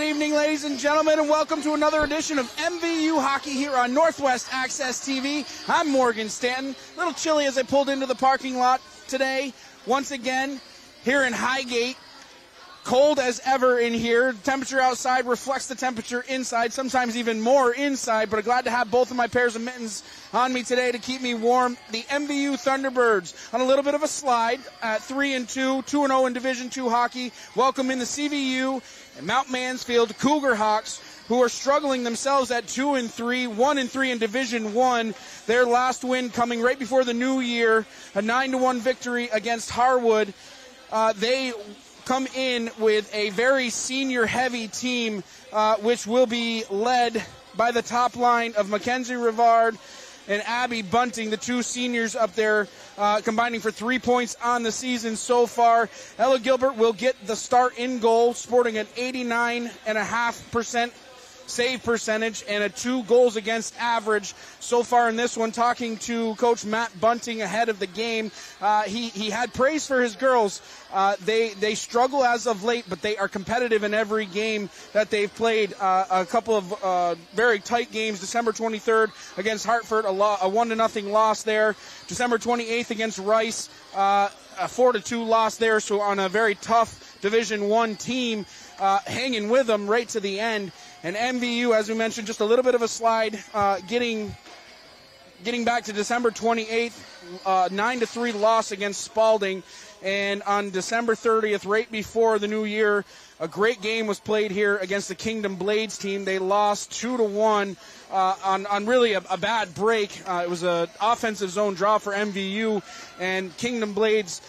evening, ladies and gentlemen, and welcome to another edition of MVU Hockey here on Northwest Access TV. I'm Morgan Stanton. A little chilly as I pulled into the parking lot today. Once again, here in Highgate. Cold as ever in here. The temperature outside reflects the temperature inside, sometimes even more inside, but I'm glad to have both of my pairs of mittens on me today to keep me warm. The MVU Thunderbirds on a little bit of a slide at 3-2, 2-0 in Division II hockey. Welcome in the CVU and Mount Mansfield Cougar Hawks, who are struggling themselves at 2-3, 1-3 in Division I. Their last win coming right before the new year, a 9-1 victory against Harwood. They come in with a very senior-heavy team, which will be led by the top line of Mackenzie Rivard and Abby Bunting, the two seniors up there, combining for 3 points on the season so far. Ella Gilbert will get the start in goal, sporting an 89.5% save percentage and a 2 goals against average so far in this one. Talking to Coach Matt Bunting ahead of the game, he had praise for his girls. They struggle as of late, but they are competitive in every game that they've played. A couple of very tight games. December 23rd against Hartford, a 1-0 loss there. December 28th against Rice, a 4-2 loss there. So on a very tough Division I team, hanging with them right to the end. And MVU, as we mentioned, just a little bit of a slide, getting back to December 28th, 9-3 loss against Spalding. And on December 30th, right before the new year, a great game was played here against the Kingdom Blades team. They lost 2-1 on really a bad break. It was an offensive zone draw for MVU, and Kingdom Blades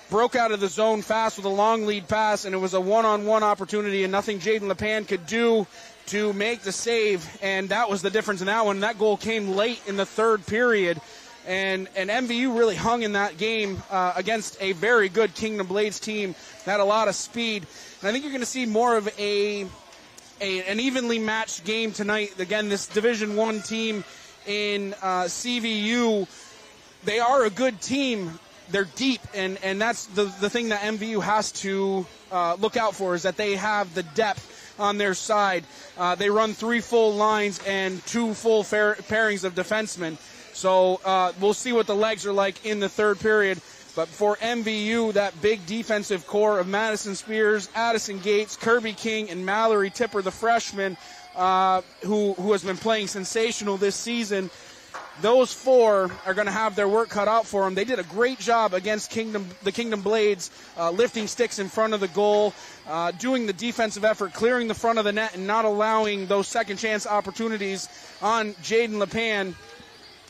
broke out of the zone fast with a long lead pass, and it was a one-on-one opportunity, and nothing Jaden LePan could do to make the save, and that was the difference in that one. That goal came late in the third period, and MVU really hung in that game against a very good Kingdom Blades team that had a lot of speed. And I think you're going to see more of an evenly matched game tonight. Again, this Division I team in CVU, they are a good team. They're deep, and that's the thing that MVU has to look out for, is that they have the depth on their side. They run 3 full lines and 2 full pairings of defensemen. So we'll see what the legs are like in the third period. But for MVU, that big defensive core of Madison Spears, Addison Gates, Kirby King, and Mallory Tipper, the freshman, who has been playing sensational this season, those 4 are going to have their work cut out for them. They did a great job against the Kingdom Blades, lifting sticks in front of the goal, doing the defensive effort, clearing the front of the net, and not allowing those second chance opportunities on Jaden LePan.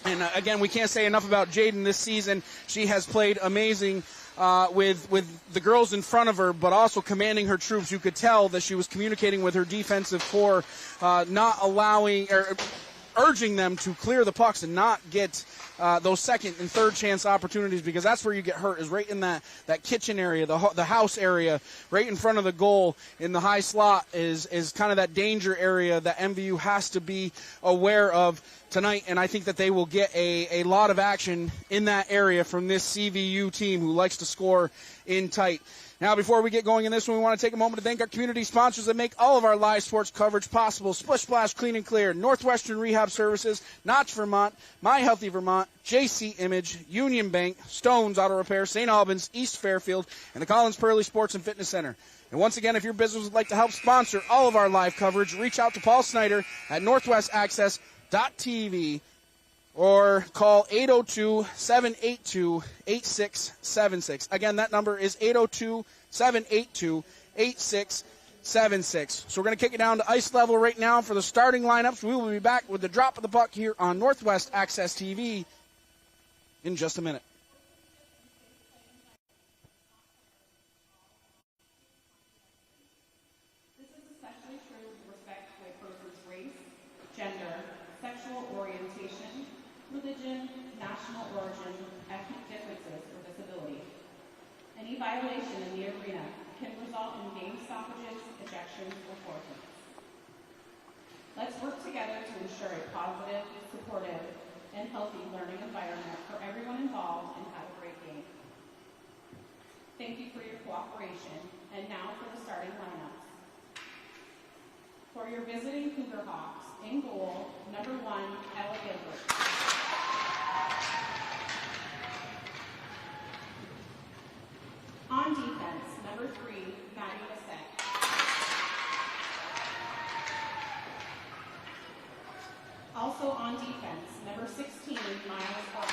And again, we can't say enough about Jaden this season. She has played amazing with the girls in front of her, but also commanding her troops. You could tell that she was communicating with her defensive core, not allowing or urging them to clear the pucks and not get those second and third chance opportunities, because that's where you get hurt, is right in that kitchen area, the house area, right in front of the goal in the high slot is kind of that danger area that MVU has to be aware of tonight. And I think that they will get a lot of action in that area from this CVU team who likes to score in tight. Now, before we get going in this one, we want to take a moment to thank our community sponsors that make all of our live sports coverage possible. Splish Splash Clean and Clear, Northwestern Rehab Services, Notch Vermont, My Healthy Vermont, JC Image, Union Bank, Stones Auto Repair, St. Albans, East Fairfield, and the Collins Purley Sports and Fitness Center. And once again, if your business would like to help sponsor all of our live coverage, reach out to Paul Snyder at northwestaccess.tv or call 802-782-8676. Again, that number is 802-782-8676. So we're going to kick it down to ice level right now for the starting lineups. We will be back with the drop of the puck here on Northwest Access TV in just a minute. This is especially true with respect to a person's race, gender, sexual orientation, religion, national origin, ethnic differences, or disability. Any violation in the arena can result in game stoppages, ejections, or forfeits. Let's work together to ensure a positive, supportive, and healthy learning environment for everyone involved, and have a great game. Thank you for your cooperation. And now for the starting lineups. For your visiting Cougar Hawks, in goal, number 1, Ella Gilbert. On defense, number 3, Maddie Bissett. Also on defense, number 16, Miles Barnes.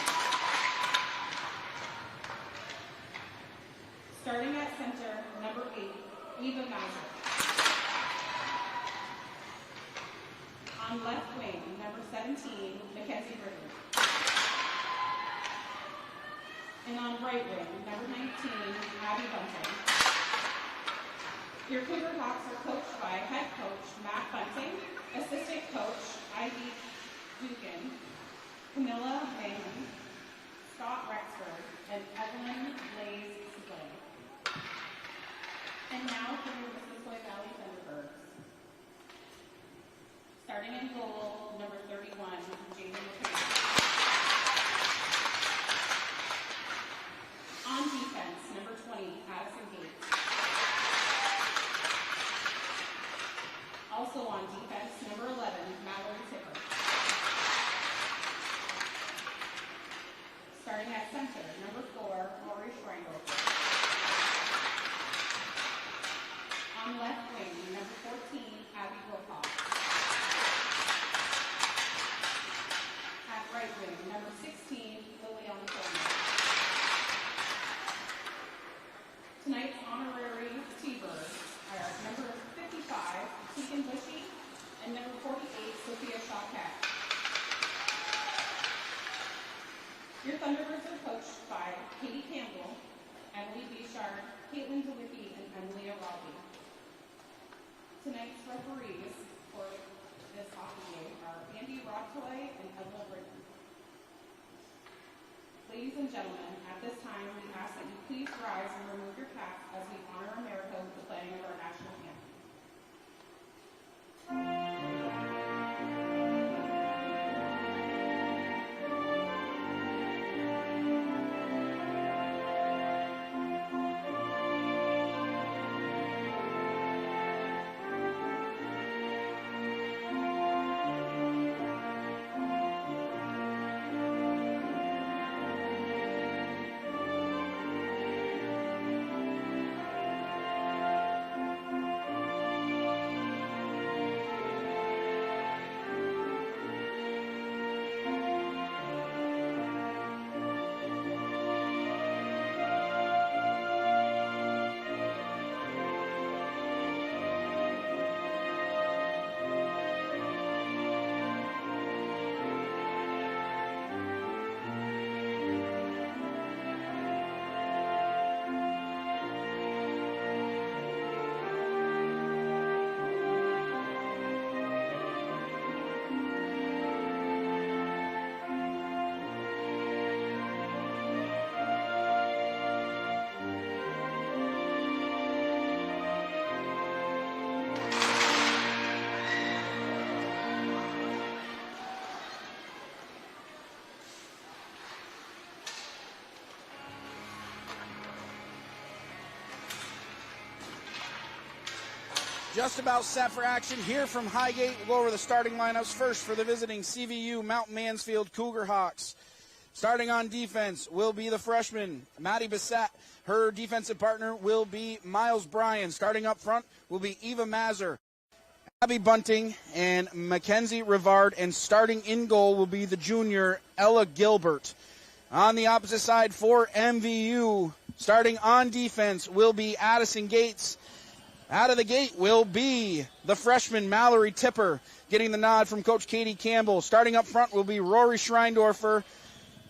Starting at center, number 8, Eva Mazur. On left wing, number 17, Mackenzie Ritter. And on right wing, number 19, Abby Bunting. Your Cougar Hawks are coached by head coach Matt Bunting, assistant coach Ivy Dugan, Camilla Mayman, Scott Rexford, and Evelyn Blaze Sibley. And now for your Mississippi Valley Thunderbirds. Starting in goal, number 31, Jamie McCain. On defense, number 20, Addison Gates. Also on defense, number 11, Mallory Tipper. Starting at center, number 4, Lori Schreindel. On left wing, number 14, Abby Wilcox. At right wing, number 16, Liliana Coleman. Tonight's honorary T-Birds are number 55, Tegan Bushy, and number 48, Sophia Shawkat. Your Thunderbirds are coached by Katie Campbell, Emily Bichard, Caitlin DeWicki, and Emily Arabi. Tonight's referees for this hockey game are Andy Rotoy and Ella Britton. Ladies and gentlemen, at this time, we ask that you please rise and remove your caps as we honor America with the playing of our national anthem. Just about set for action here from Highgate. We'll go over the starting lineups first for the visiting CVU Mount Mansfield Cougar Hawks. Starting on defense will be the freshman, Maddie Bissett. Her defensive partner will be Miles Bryan. Starting up front will be Eva Mazur, Abby Bunting, and Mackenzie Rivard. And starting in goal will be the junior, Ella Gilbert. On the opposite side for MVU, starting on defense will be Addison Gates. Out of the gate will be the freshman, Mallory Tipper, getting the nod from Coach Katie Campbell. Starting up front will be Rory Schreindorfer.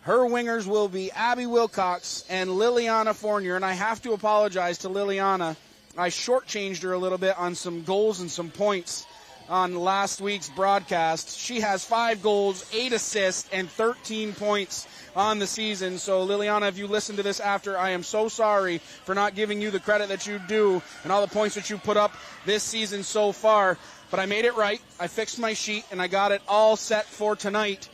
Her wingers will be Abby Wilcox and Liliana Fournier. And I have to apologize to Liliana. I shortchanged her a little bit on some goals and some points on last week's broadcast. She has 5 goals, 8 assists, and 13 points on the season. So, Liliana, if you listen to this after, I am so sorry for not giving you the credit that you do and all the points that you put up this season so far. But I made it right. I fixed my sheet, and I got it all set for tonight.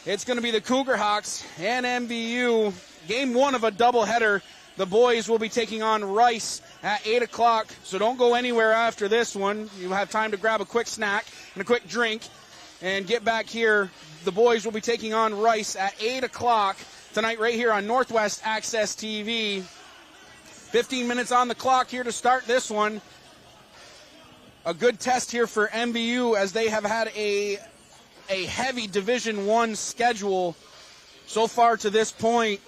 It's going to be the Cougar Hawks and MVU. Game 1 of a doubleheader. The boys will be taking on Rice at 8 o'clock, so don't go anywhere after this one. You'll have time to grab a quick snack and a quick drink and get back here. The boys will be taking on Rice at 8 o'clock tonight right here on Northwest Access TV. 15 minutes on the clock here to start this one. A good test here for MVU as they have had a heavy Division I schedule so far to this point.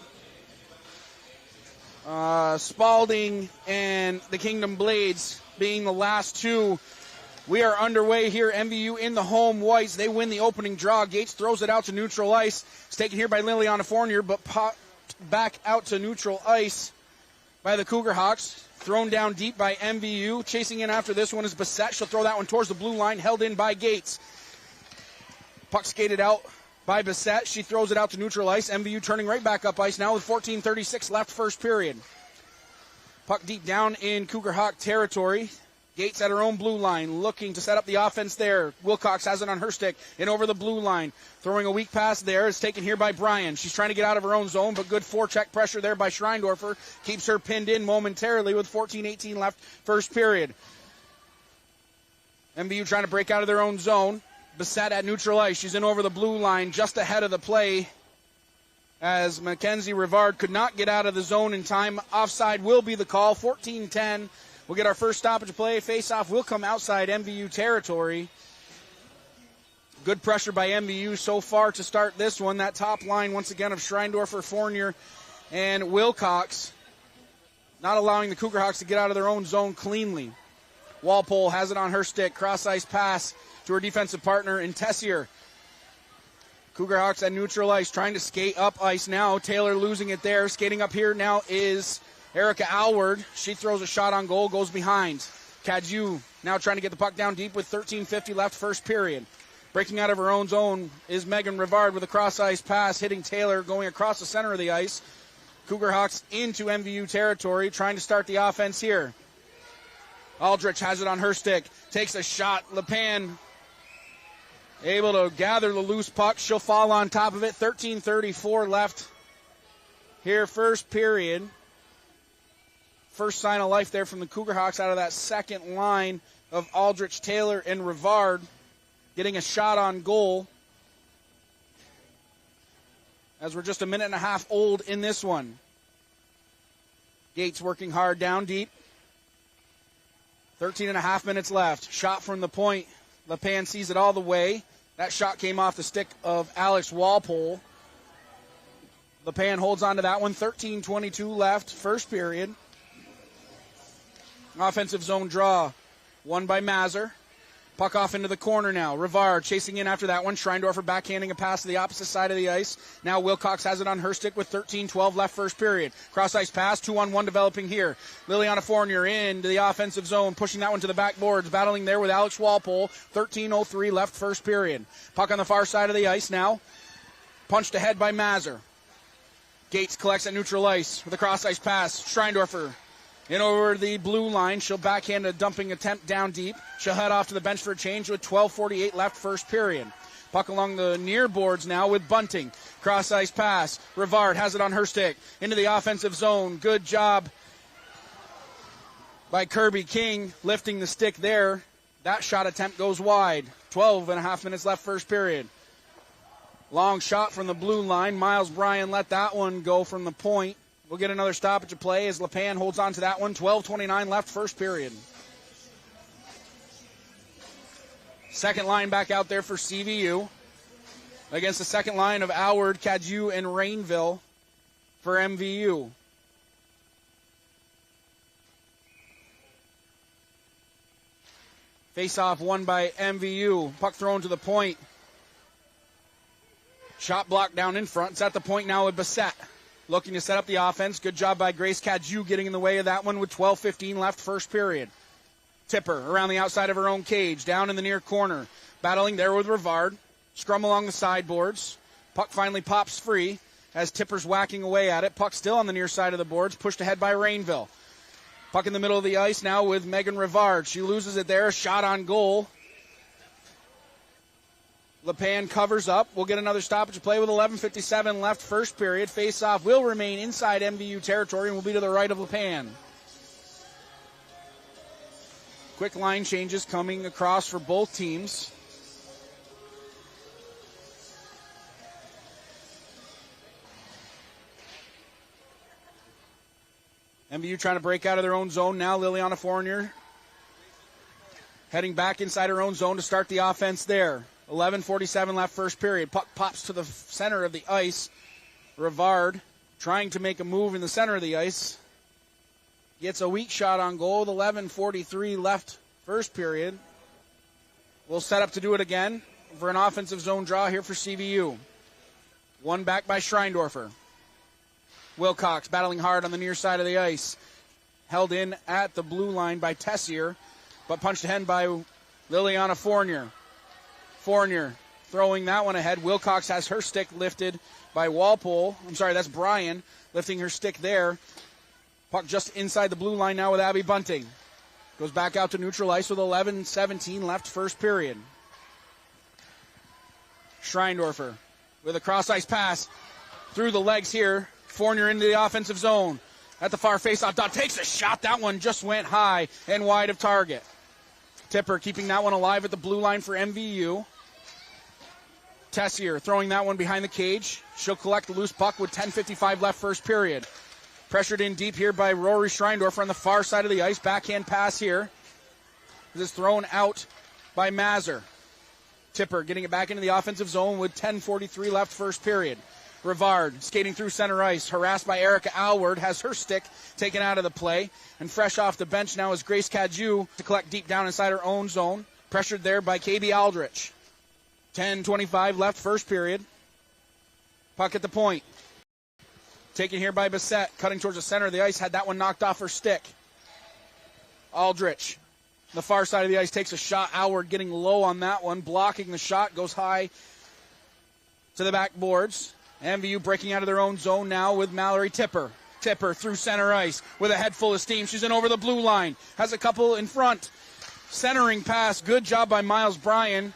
Spalding and the Kingdom Blades being the last two. We are underway here. MVU in the home whites. They win the opening draw. Gates throws it out to neutral ice. It's taken here by Liliana Fournier, but popped back out to neutral ice by the Cougar Hawks. Thrown down deep by MVU. Chasing in after this one is Bissett. She'll throw that one towards the blue line. Held in by Gates. Puck skated out by Bissett. She throws it out to neutral ice. MVU turning right back up ice now with 14:36 left first period. Puck deep down in Cougar Hawk territory. Gates at her own blue line, looking to set up the offense there. Wilcox has it on her stick and over the blue line. Throwing a weak pass there. It's taken here by Bryan. She's trying to get out of her own zone, but good forecheck pressure there by Schreindorfer. Keeps her pinned in momentarily with 14:18 left first period. MVU trying to break out of their own zone. Bissett at neutral ice. She's in over the blue line just ahead of the play as Mackenzie Rivard could not get out of the zone in time. Offside will be the call. 14-10. We'll get our first stoppage of play. Face-off will come outside MVU territory. Good pressure by MVU so far to start this one. That top line, once again, of Schreindorfer, Fournier, and Wilcox, not allowing the Cougar Hawks to get out of their own zone cleanly. Walpole has it on her stick. Cross-ice pass to her defensive partner in Tessier. Cougar Hawks at neutral ice, trying to skate up ice now. Taylor losing it there. Skating up here now is Erica Alward. She throws a shot on goal, goes behind. Cadieux now trying to get the puck down deep with 13:50 left first period. Breaking out of her own zone is Megan Rivard with a cross-ice pass, hitting Taylor, going across the center of the ice. Cougar Hawks into MVU territory, trying to start the offense here. Aldrich has it on her stick, takes a shot. LePan able to gather the loose puck. She'll fall on top of it. 13:34 left here first period. First sign of life there from the Cougar Hawks out of that second line of Aldrich, Taylor, and Rivard. Getting a shot on goal as we're just a minute and a half old in this one. Gates working hard down deep. 13 and a half minutes left. Shot from the point. LePan sees it all the way. That shot came off the stick of Alex Walpole. LePan holds on to that one. 13:22 left, first period. Offensive zone draw. Won by Mazur. Puck off into the corner now. Rivard chasing in after that one. Schreindorfer backhanding a pass to the opposite side of the ice. Now Wilcox has it on her stick with 13:12 left first period. Cross-ice pass, 2-on-1 developing here. Liliana Fournier into the offensive zone, pushing that one to the backboards. Battling there with Alex Walpole. 13:03 left first period. Puck on the far side of the ice now. Punched ahead by Mazur. Gates collects at neutral ice with a cross-ice pass. Schreindorfer in over the blue line. She'll backhand a dumping attempt down deep. She'll head off to the bench for a change with 12:48 left first period. Puck along the near boards now with Bunting. Cross-ice pass. Rivard has it on her stick. Into the offensive zone. Good job by Kirby King lifting the stick there. That shot attempt goes wide. 12 and a half minutes left first period. Long shot from the blue line. Miles Bryan let that one go from the point. We'll get another stoppage of play as LePan holds on to that one. 12:29 left first period. Second line back out there for CVU against the second line of Howard, Cadieux, and Rainville for MVU. Face-off won by MVU. Puck thrown to the point. Shot blocked down in front. It's at the point now with Bissett. Looking to set up the offense. Good job by Grace Cadieux getting in the way of that one with 12:15 left first period. Tipper around the outside of her own cage. Down in the near corner. Battling there with Rivard. Scrum along the sideboards. Puck finally pops free as Tipper's whacking away at it. Puck still on the near side of the boards. Pushed ahead by Rainville. Puck in the middle of the ice now with Megan Rivard. She loses it there. Shot on goal. LePan covers up. We'll get another stoppage of play with 11:57 left first period. Face-off will remain inside MVU territory and will be to the right of LePan. Quick line changes coming across for both teams. MVU trying to break out of their own zone now. Liliana Fournier heading back inside her own zone to start the offense there. 11:47 left first period. Puck pops to the center of the ice. Rivard trying to make a move in the center of the ice. Gets a weak shot on goal with 11:43 left first period. We'll set up to do it again for an offensive zone draw here for CVU. One back by Schreindorfer. Wilcox battling hard on the near side of the ice. Held in at the blue line by Tessier, but punched ahead by Liliana Fournier. Fournier throwing that one ahead. Wilcox has her stick lifted by Walpole. I'm sorry, that's Bryan lifting her stick there. Puck just inside the blue line now with Abby Bunting. Goes back out to neutral ice with 11:17 left first period. Schreindorfer with a cross-ice pass through the legs here. Fournier into the offensive zone. At the far faceoff dot, takes a shot. That one just went high and wide of target. Tipper keeping that one alive at the blue line for MVU. Tessier throwing that one behind the cage. She'll collect the loose puck with 10:55 left first period. Pressured in deep here by Rory Schreindorfer on the far side of the ice. Backhand pass here. This is thrown out by Mazur. Tipper getting it back into the offensive zone with 10:43 left first period. Rivard skating through center ice, harassed by Erica Alward, has her stick taken out of the play. And fresh off the bench now is Grace Cadieux to collect deep down inside her own zone. Pressured there by KB Aldrich. 10:25 left first period. Puck at the point. Taken here by Bissett, cutting towards the center of the ice, had that one knocked off her stick. Aldrich, the far side of the ice, takes a shot. Alward getting low on that one, blocking the shot, goes high to the backboards. MVU breaking out of their own zone now with Mallory Tipper. Tipper through center ice with a head full of steam. She's in over the blue line. Has a couple in front. Centering pass. Good job by Miles Bryan.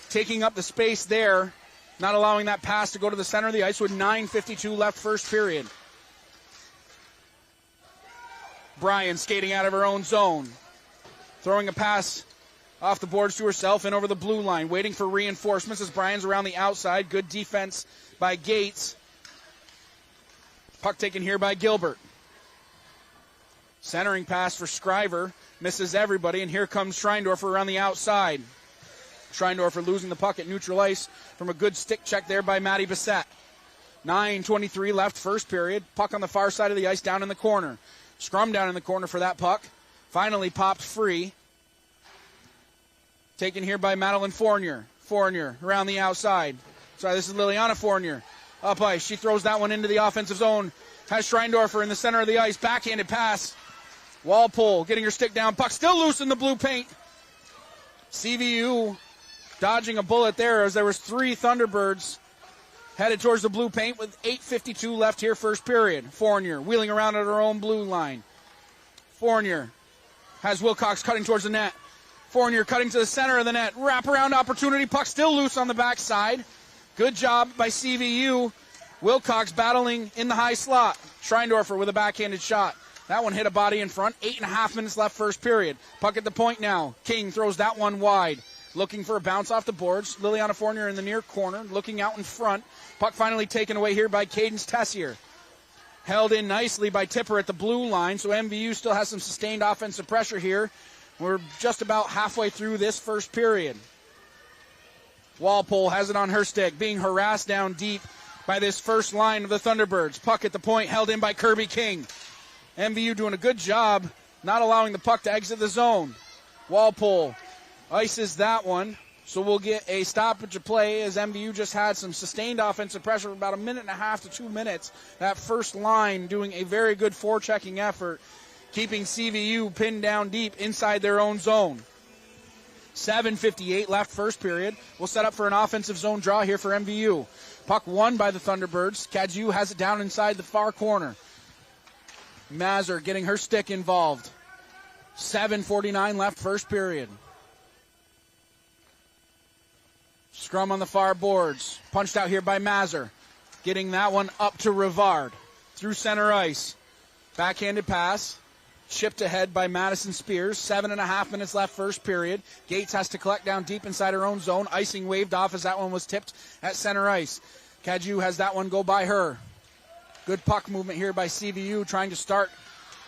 Taking up the space there. Not allowing that pass to go to the center of the ice with 9:52 left first period. Bryan skating out of her own zone. Throwing a pass off the boards to herself and over the blue line. Waiting for reinforcements as Bryan's around the outside. Good defense by Gates. Puck taken here by Gilbert. Centering pass for Scriver. Misses everybody, and here comes Schreindorfer around the outside. Schreindorfer losing the puck at neutral ice from a good stick check there by Maddie Bissett. 9:23 left first period. Puck on the far side of the ice down in the corner. Scrum down in the corner for that puck. Finally popped free. Taken here by Madeline Fournier. Fournier around the outside. Sorry, this is Liliana Fournier. Up ice. She throws that one into the offensive zone. Has Schreindorfer in the center of the ice. Backhanded pass. Walpole getting her stick down. Puck still loose in the blue paint. CVU dodging a bullet there as there was 3 Thunderbirds headed towards the blue paint with 8:52 left here first period. Fournier wheeling around at her own blue line. Fournier has Wilcox cutting towards the net. Fournier cutting to the center of the net. Wraparound opportunity. Puck still loose on the backside. Good job by CVU. Wilcox battling in the high slot. Schreindorfer with a backhanded shot. That one hit a body in front. 8.5 minutes left first period. Puck at the point now. King throws that one wide. Looking for a bounce off the boards. Liliana Fournier in the near corner. Looking out in front. Puck finally taken away here by Cadence Tessier. Held in nicely by Tipper at the blue line. So MVU still has some sustained offensive pressure here. We're just about halfway through this first period. Walpole has it on her stick, being harassed down deep by this first line of the Thunderbirds. Puck at the point, held in by Kirby King. MVU doing a good job not allowing the puck to exit the zone. Walpole ices that one, so we'll get a stoppage of play as MVU just had some sustained offensive pressure for about 1.5 to 2 minutes. That first line doing a very good forechecking effort, keeping CVU pinned down deep inside their own zone. 7:58 left first period. We'll set up for an offensive zone draw here for MVU. Puck won by the Thunderbirds. Cadieux has it down inside the far corner. Mazur getting her stick involved. 7:49 left first period. Scrum on the far boards. Punched out here by Mazur. Getting that one up to Rivard. Through center ice. Backhanded pass. chipped ahead by Madison Spears. 7.5 minutes left first period. Gates has to collect down deep inside her own zone. Icing waved off as that one was tipped at center ice. Cadieux has that one go by her. Good puck movement here by CVU trying to start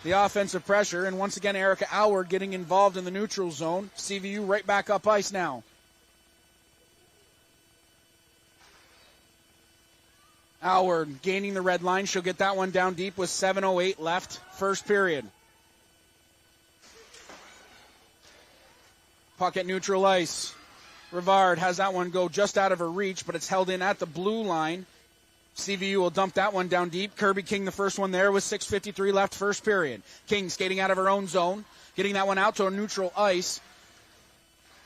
the offensive pressure. And once again, Erica Allward getting involved in the neutral zone. CVU right back up ice now. Allward gaining the red line. She'll get that one down deep with 7:08 left first period. Puck at neutral ice. Rivard has that one go just out of her reach, but it's held in at the blue line. CVU will dump that one down deep. Kirby King the first one there with 6:53 left first period. King skating out of her own zone, getting that one out to a neutral ice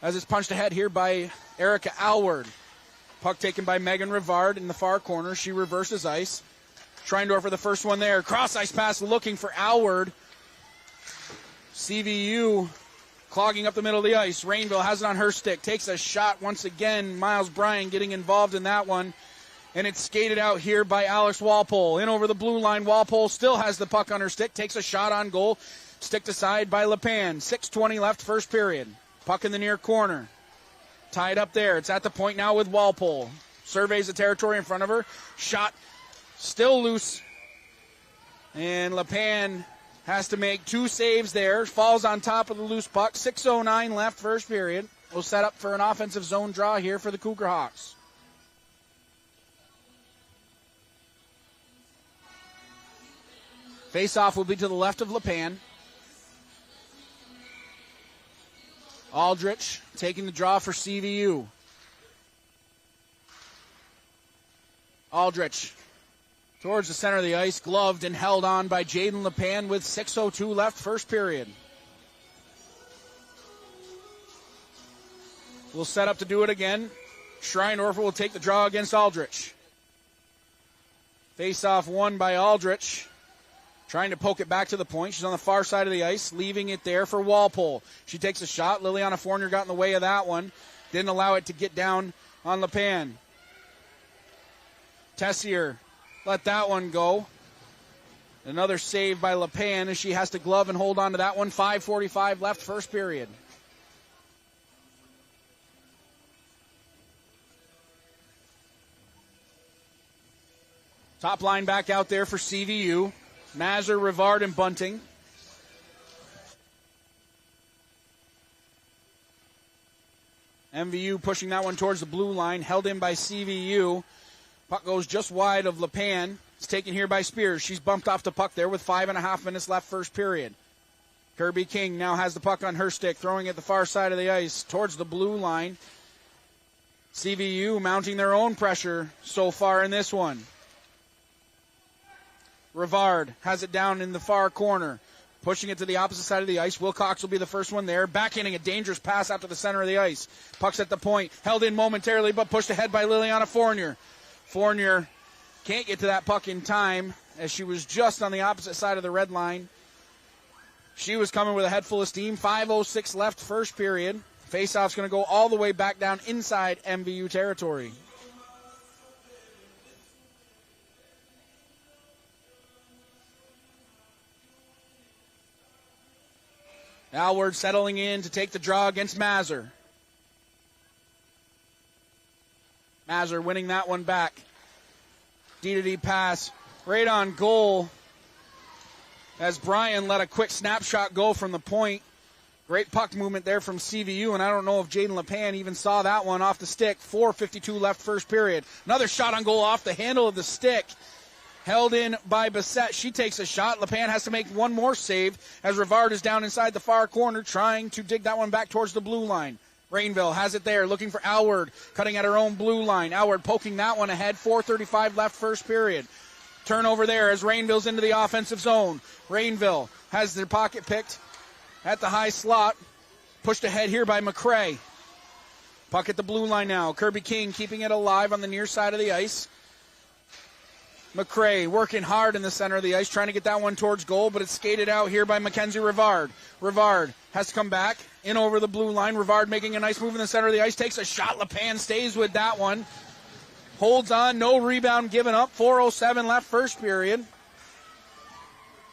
as it's punched ahead here by Erica Allward. Puck taken by Megan Rivard in the far corner. She reverses ice. Schreindorfer the first one there. Cross ice pass looking for Allward. CVU clogging up the middle of the ice. Rainville has it on her stick. Takes a shot once again. Miles Bryan getting involved in that one. And it's skated out here by Alex Walpole. In over the blue line. Walpole still has the puck on her stick. Takes a shot on goal. Sticked aside by LePan. 6:20 left first period. Puck in the near corner. Tied up there. It's at the point now with Walpole. Surveys the territory in front of her. Shot still loose. And LePan has to make two saves there. Falls on top of the loose puck. 6:09 left first period. We'll set up for an offensive zone draw here for the Cougar Hawks. Face-off will be to the left of LePan. Aldrich taking the draw for CVU. Aldrich towards the center of the ice, gloved and held on by Jaden LePan with 6:02 left first period. We'll set up to do it again. Schreindorfer will take the draw against Aldrich. Face-off won by Aldrich. Trying to poke it back to the point. She's on the far side of the ice, leaving it there for Walpole. She takes a shot. Liliana Fournier got in the way of that one. Didn't allow it to get down on LePan. Tessier let that one go. Another save by LePan as she has to glove and hold on to that one. 5:45 left first period. Top line back out there for CVU. Mazur, Rivard, and Bunting. MVU pushing that one towards the blue line, held in by CVU. Puck goes just wide of LePan. It's taken here by Spears. She's bumped off the puck there with 5.5 minutes left first period. Kirby King now has the puck on her stick, throwing it the far side of the ice towards the blue line. CVU mounting their own pressure so far in this one. Rivard has it down in the far corner, pushing it to the opposite side of the ice. Wilcox will be the first one there, backhanding a dangerous pass out to the center of the ice. Puck's at the point, held in momentarily, but pushed ahead by Liliana Fournier. Fournier can't get to that puck in time as she was just on the opposite side of the red line. She was coming with a head full of steam. 5:06 left first period. Faceoff's going to go all the way back down inside MVU territory. Allward settling in to take the draw against Mazur. Mazur winning that one back. D-to-D pass right on goal as Bryan let a quick snapshot go from the point. Great puck movement there from CVU, and I don't know if Jaden LePan even saw that one off the stick. 4:52 left first period. Another shot on goal off the handle of the stick. Held in by Bissett. She takes a shot. LePan has to make one more save as Rivard is down inside the far corner trying to dig that one back towards the blue line. Rainville has it there looking for Allward, cutting at her own blue line. Allward poking that one ahead. 4:35 left first period. Turnover there as Rainville's into the offensive zone. Rainville has their pocket picked at the high slot. Pushed ahead here by McCrae. Puck at the blue line now. Kirby King keeping it alive on the near side of the ice. McCrae working hard in the center of the ice, trying to get that one towards goal, but it's skated out here by Mackenzie Rivard. Rivard has to come back in over the blue line. Rivard making a nice move in the center of the ice, takes a shot. LePan stays with that one. Holds on, no rebound given up. 4:07 left first period.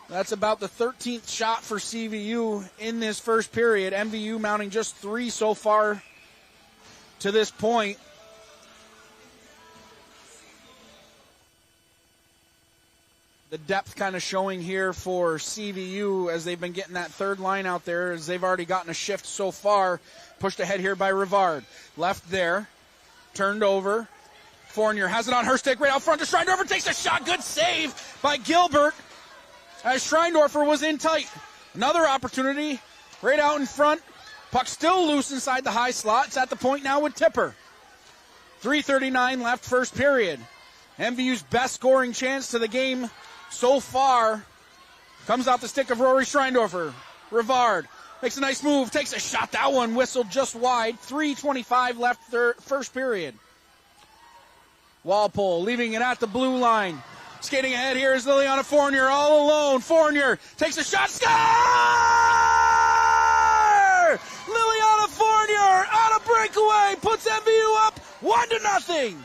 That's about the 13th shot for CVU in this first period. MVU mounting just 3 so far to this point. The depth kind of showing here for CVU as they've been getting that third line out there, as they've already gotten a shift so far. Pushed ahead here by Rivard. Left there. Turned over. Fournier has it on her stick right out front to Schreindorfer. Takes a shot. Good save by Gilbert as Schreindorfer was in tight. Another opportunity right out in front. Puck still loose inside the high slot. It's at the point now with Tipper. 3:39 left first period. MVU's best scoring chance to the game so far comes off the stick of Rory Schreindorfer. Rivard makes a nice move, takes a shot. That one whistled just wide. 3:25 left first period. Walpole leaving it at the blue line. Skating ahead here is Liliana Fournier all alone. Fournier takes a shot. Score! Liliana Fournier on a breakaway puts MVU up 1-0.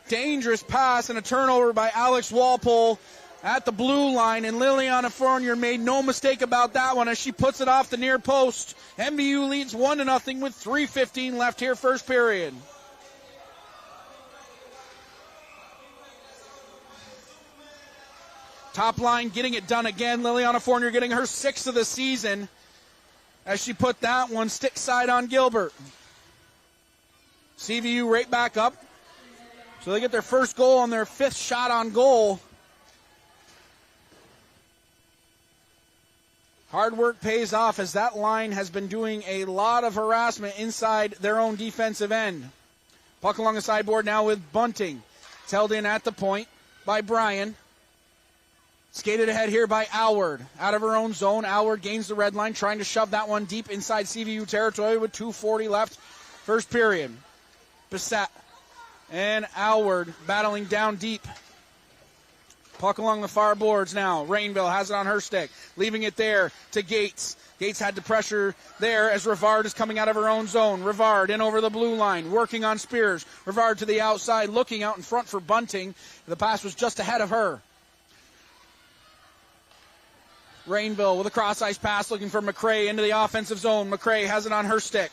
Dangerous pass and a turnover by Alex Walpole at the blue line, and Liliana Fournier made no mistake about that one as she puts it off the near post. MVU leads 1-0 with 3:15 left here first period. Top line getting it done again. Liliana Fournier getting her 6th of the season as she put that one stick side on Gilbert. CVU right back up. So they get their first goal on their 5th shot on goal. Hard work pays off as that line has been doing a lot of harassment inside their own defensive end. Puck along the sideboard now with Bunting. It's held in at the point by Bryan. Skated ahead here by Alward. Out of her own zone, Alward gains the red line, trying to shove that one deep inside CVU territory with 2:40 left first period. Bissett and Alward battling down deep. Puck along the far boards now. Rainville has it on her stick, leaving it there to Gates. Gates had to pressure there as Rivard is coming out of her own zone. Rivard in over the blue line, working on Spears. Rivard to the outside, looking out in front for Bunting. The pass was just ahead of her. Rainville with a cross-ice pass, looking for McRae into the offensive zone. McRae has it on her stick.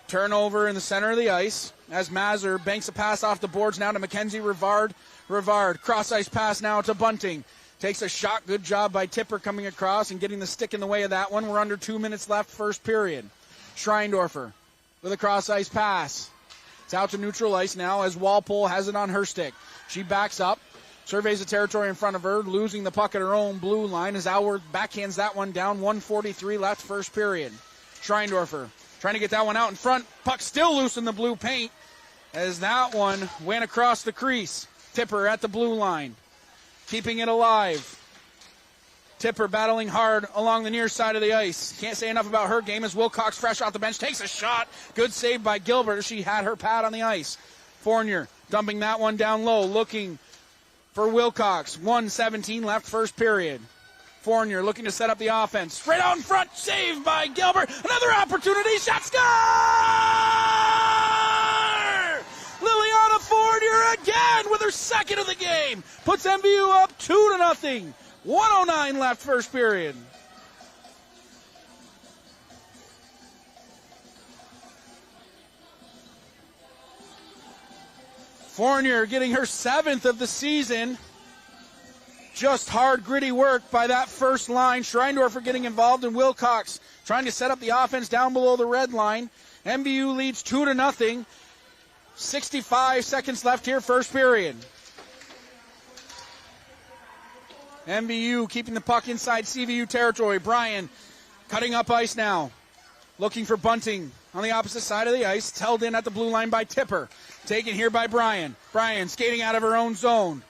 Turnover in the center of the ice as Mazur banks a pass off the boards now to Mackenzie Rivard. Rivard, cross-ice pass now to Bunting. Takes a shot. Good job by Tipper coming across and getting the stick in the way of that one. We're under 2 minutes left first period. Schreindorfer with a cross-ice pass. It's out to neutral ice now as Walpole has it on her stick. She backs up. Surveys the territory in front of her, losing the puck at her own blue line as Alward backhands that one down. 1:43 left first period. Schreindorfer trying to get that one out in front. Puck still loose in the blue paint as that one went across the crease. Tipper at the blue line, keeping it alive. Tipper battling hard along the near side of the ice. Can't say enough about her game as Wilcox, fresh off the bench, takes a shot. Good save by Gilbert as she had her pad on the ice. Fournier dumping that one down low, looking for Wilcox. 1:17 left first period. Fournier looking to set up the offense. Right out in front, saved by Gilbert. Another opportunity, shot, score! Liliana Fournier again with her 2nd of the game. Puts MVU up 2-0. 1:09 left first period. Fournier getting her 7th of the season. Just hard, gritty work by that first line. Schreindorfer getting involved, and Wilcox trying to set up the offense down below the red line. MVU leads 2-0. 65 seconds left here, first period. MVU keeping the puck inside CVU territory. Bryan cutting up ice now. Looking for Bunting on the opposite side of the ice. It's held in at the blue line by Tipper. Taken here by Bryan. Bryan skating out of her own zone.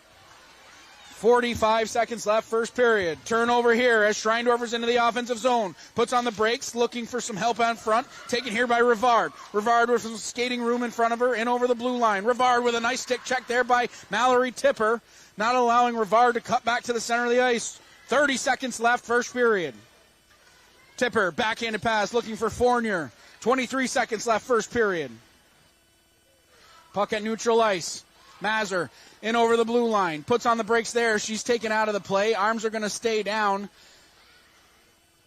45 seconds left, first period. Turnover here as Schreindorfer's into the offensive zone. Puts on the brakes, looking for some help out front. Taken here by Rivard. Rivard with some skating room in front of her, in over the blue line. Rivard with a nice stick check there by Mallory Tipper, not allowing Rivard to cut back to the center of the ice. 30 seconds left, first period. Tipper, backhanded pass, looking for Fournier. 23 seconds left, first period. Puck at neutral ice. Mazur in over the blue line. Puts on the brakes there. She's taken out of the play. Arms are going to stay down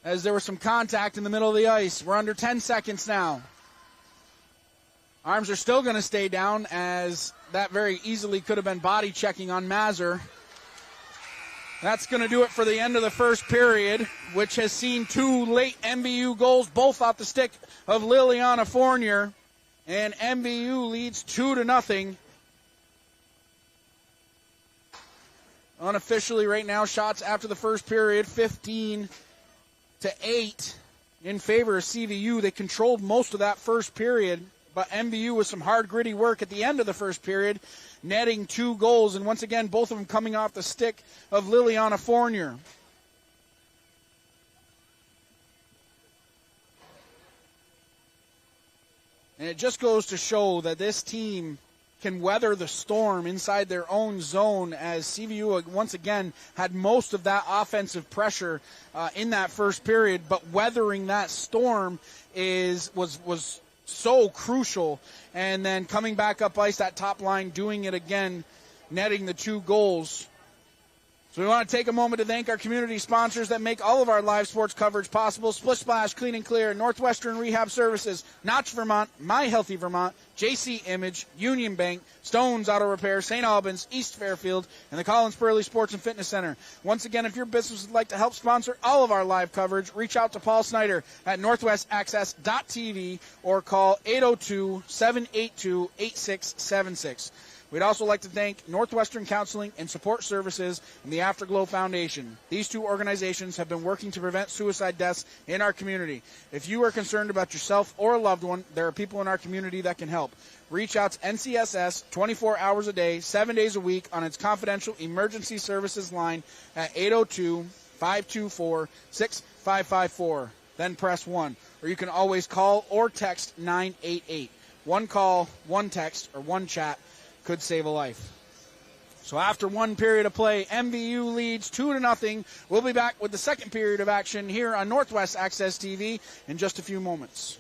as there was some contact in the middle of the ice. We're under 10 seconds now. Arms are still going to stay down as that very easily could have been body checking on Mazur. That's going to do it for the end of the first period, which has seen 2 late MVU goals, both off the stick of Liliana Fournier. And MVU leads 2-0. Unofficially right now, shots after the first period, 15-8 in favor of CVU. They controlled most of that first period, but MVU with some hard, gritty work at the end of the first period, netting 2 goals, and once again, both of them coming off the stick of Liliana Fournier. And it just goes to show that this team can weather the storm inside their own zone, as CVU once again had most of that offensive pressure in that first period, but weathering that storm was so crucial. And then coming back up ice, that top line doing it again, netting the 2 goals. So we want to take a moment to thank our community sponsors that make all of our live sports coverage possible. Splish Splash, Clean and Clear, Northwestern Rehab Services, Notch Vermont, My Healthy Vermont, JC Image, Union Bank, Stones Auto Repair, St. Albans, East Fairfield, and the Collins Burley Sports and Fitness Center. Once again, if your business would like to help sponsor all of our live coverage, reach out to Paul Snyder at northwestaccess.tv or call 802-782-8676. We'd also like to thank Northwestern Counseling and Support Services and the Afterglow Foundation. These 2 organizations have been working to prevent suicide deaths in our community. If you are concerned about yourself or a loved one, there are people in our community that can help. Reach out to NCSS 24 hours a day, 7 days a week on its confidential emergency services line at 802-524-6554. Then press 1. Or you can always call or text 988. 1 call, 1 text, or 1 chat could save a life. So after 1 period of play, MVU leads 2-0. We'll be back with the second period of action here on Northwest Access TV in just a few moments.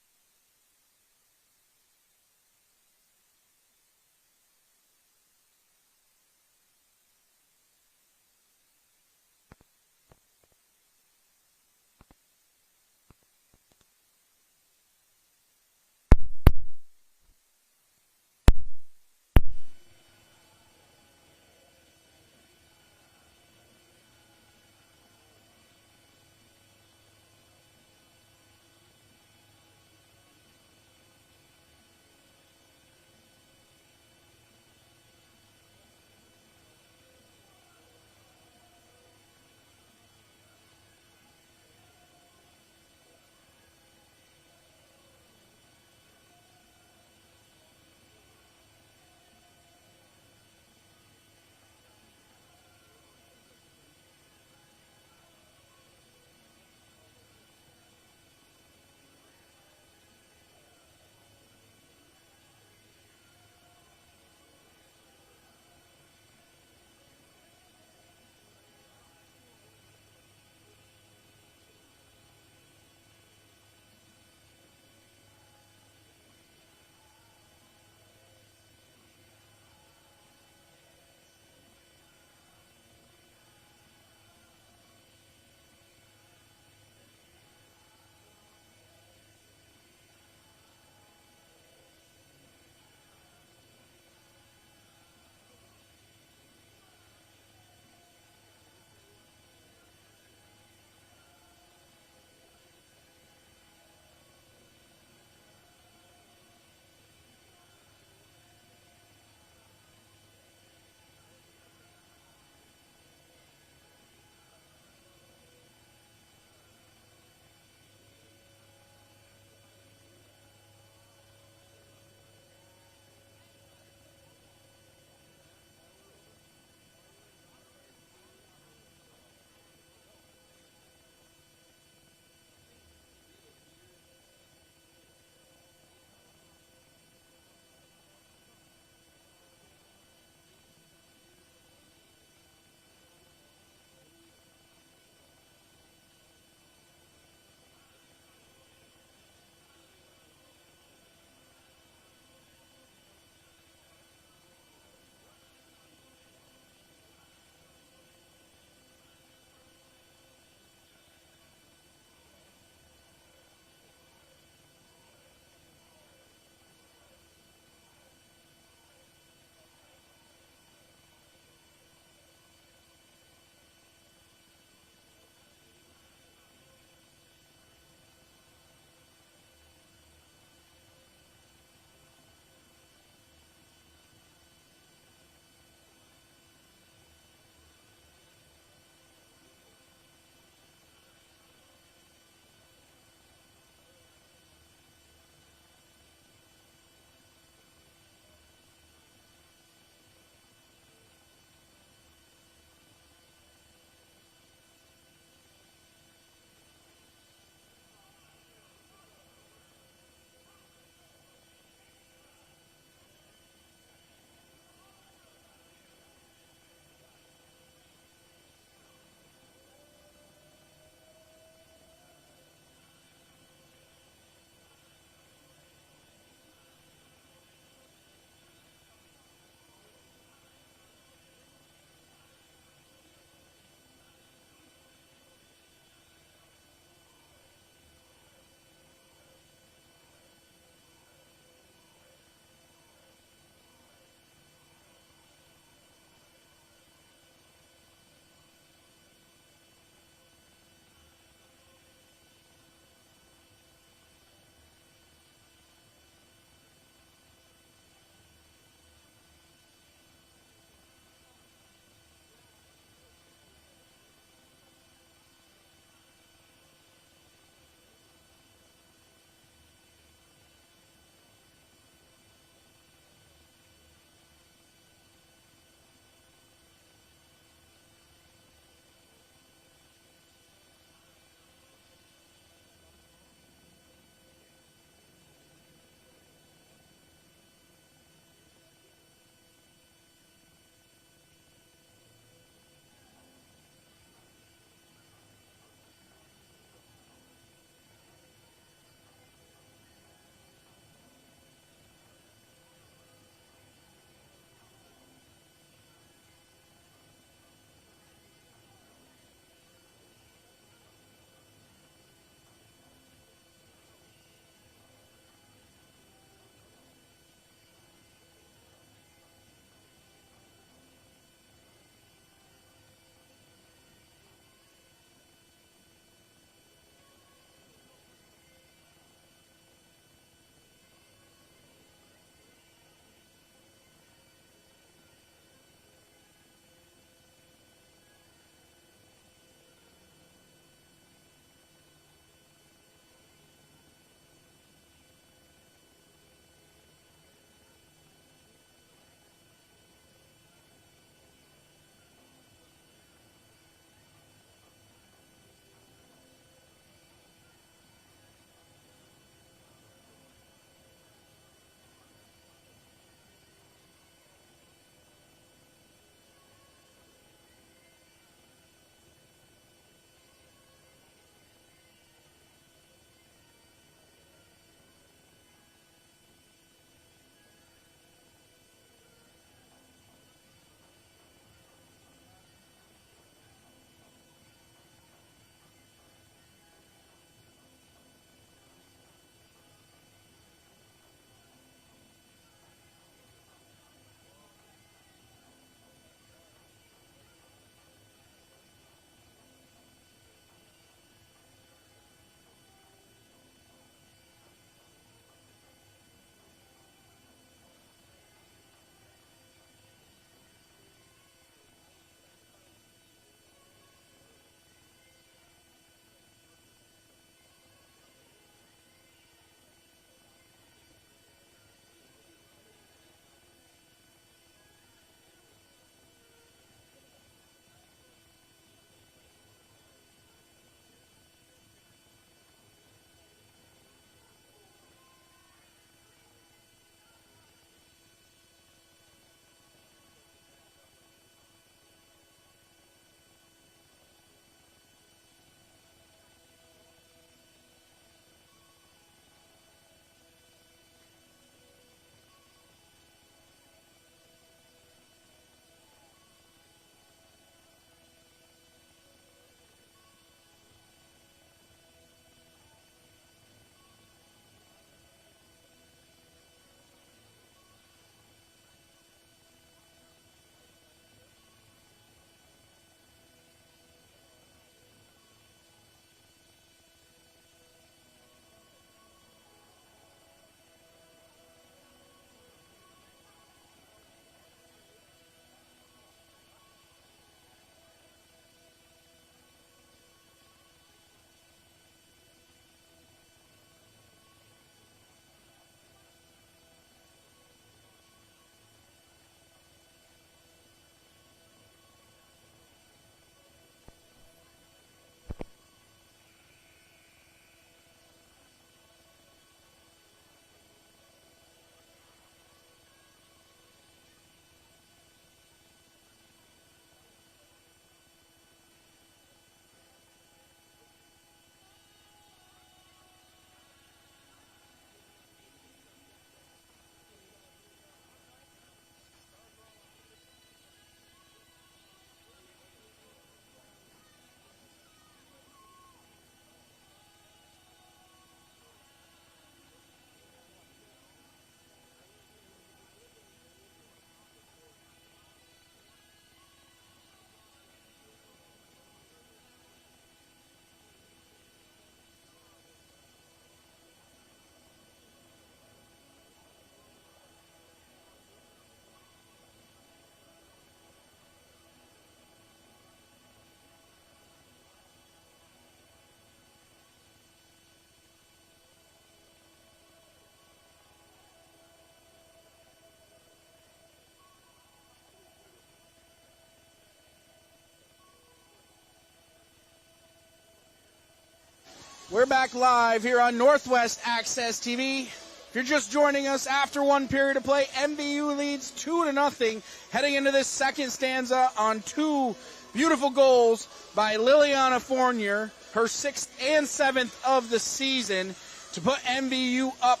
We're back live here on Northwest Access TV. If you're just joining us after one period of play, MVU leads 2-0 heading into this second stanza on two beautiful goals by Liliana Fournier, her 6th and 7th of the season, to put MVU up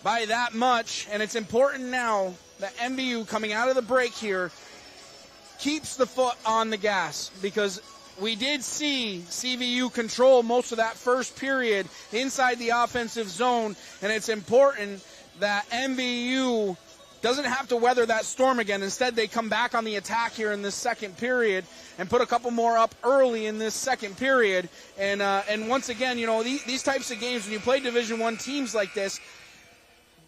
by that much. And it's important now that MVU, coming out of the break here, keeps the foot on the gas, because we did see CVU control most of that first period inside the offensive zone, and it's important that MVU doesn't have to weather that storm again. Instead, they come back on the attack here in this second period and put a couple more up early in this second period. And once again, you know, these types of games, when you play Division I teams like this,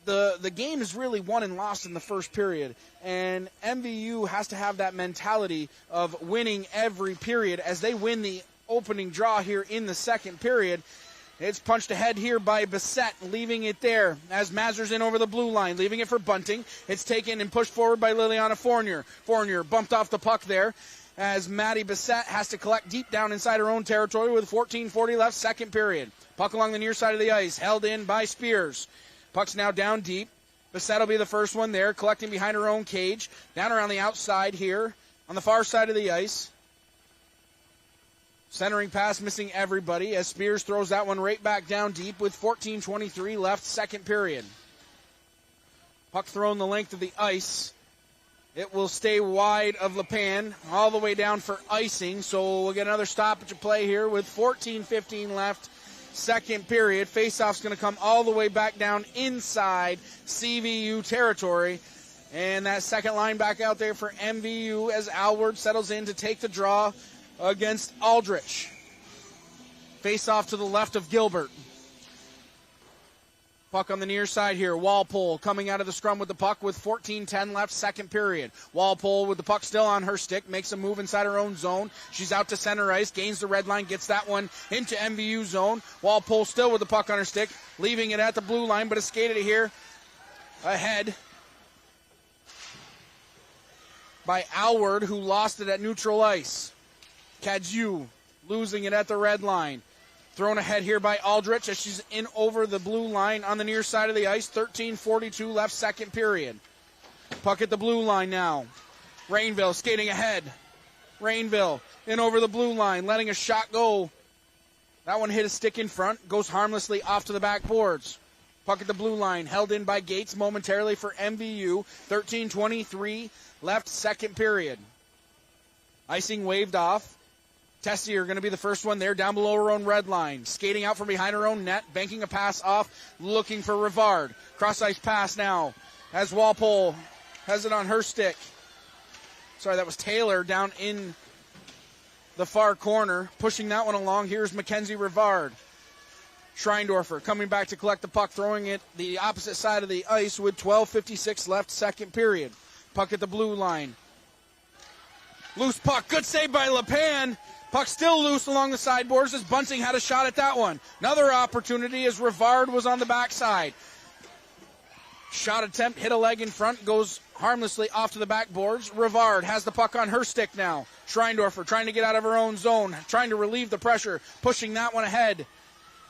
the game is really won and lost in the first period, and MVU has to have that mentality of winning every period as they win the opening draw here in the second period. It's punched ahead here by Bissett, leaving it there as Mazur's in over the blue line, leaving it for Bunting. It's taken and pushed forward by Liliana Fournier. Fournier bumped off the puck there as Maddie Bissett has to collect deep down inside her own territory with 14:40 left, second period. Puck along the near side of the ice, held in by Spears. Puck's now down deep. Bissett will be the first one there, collecting behind her own cage. Down around the outside here on the far side of the ice. Centering pass missing everybody as Spears throws that one right back down deep with 14:23 left, second period. Puck thrown the length of the ice. It will stay wide of Lepan all the way down for icing, so we'll get another stoppage of play here with 14:15 left, second period. Faceoff's going to come all the way back down inside CVU territory. And that second line back out there for MVU as Alward settles in to take the draw against Aldrich. Faceoff to the left of Gilbert. Puck on the near side here. Walpole coming out of the scrum with the puck with 14:10 left, second period. Walpole with the puck still on her stick, makes a move inside her own zone. She's out to center ice, gains the red line, gets that one into MVU zone. Walpole still with the puck on her stick, leaving it at the blue line, but it's skated here ahead by Alward, who lost it at neutral ice. Kadju losing it at the red line. Thrown ahead here by Aldrich as she's in over the blue line on the near side of the ice. 13:42 left, second period. Puck at the blue line now. Rainville skating ahead. Rainville in over the blue line, letting a shot go. That one hit a stick in front, goes harmlessly off to the backboards. Puck at the blue line, held in by Gates momentarily for MVU. 13:23 left, second period. Icing waved off. Tessier going to be the first one there down below her own red line. Skating out from behind her own net, banking a pass off, looking for Rivard. Cross-ice pass now as Walpole has it on her stick. Sorry, that was Taylor down in the far corner. Pushing that one along, here's Mackenzie Rivard. Schreindorfer coming back to collect the puck, throwing it the opposite side of the ice with 12:56 left, second period. Puck at the blue line. Loose puck, good save by Lepan. Puck still loose along the sideboards as Bunting had a shot at that one. Another opportunity as Rivard was on the backside. Shot attempt, hit a leg in front, goes harmlessly off to the backboards. Rivard has the puck on her stick now. Schreindorfer trying to get out of her own zone, trying to relieve the pressure, pushing that one ahead.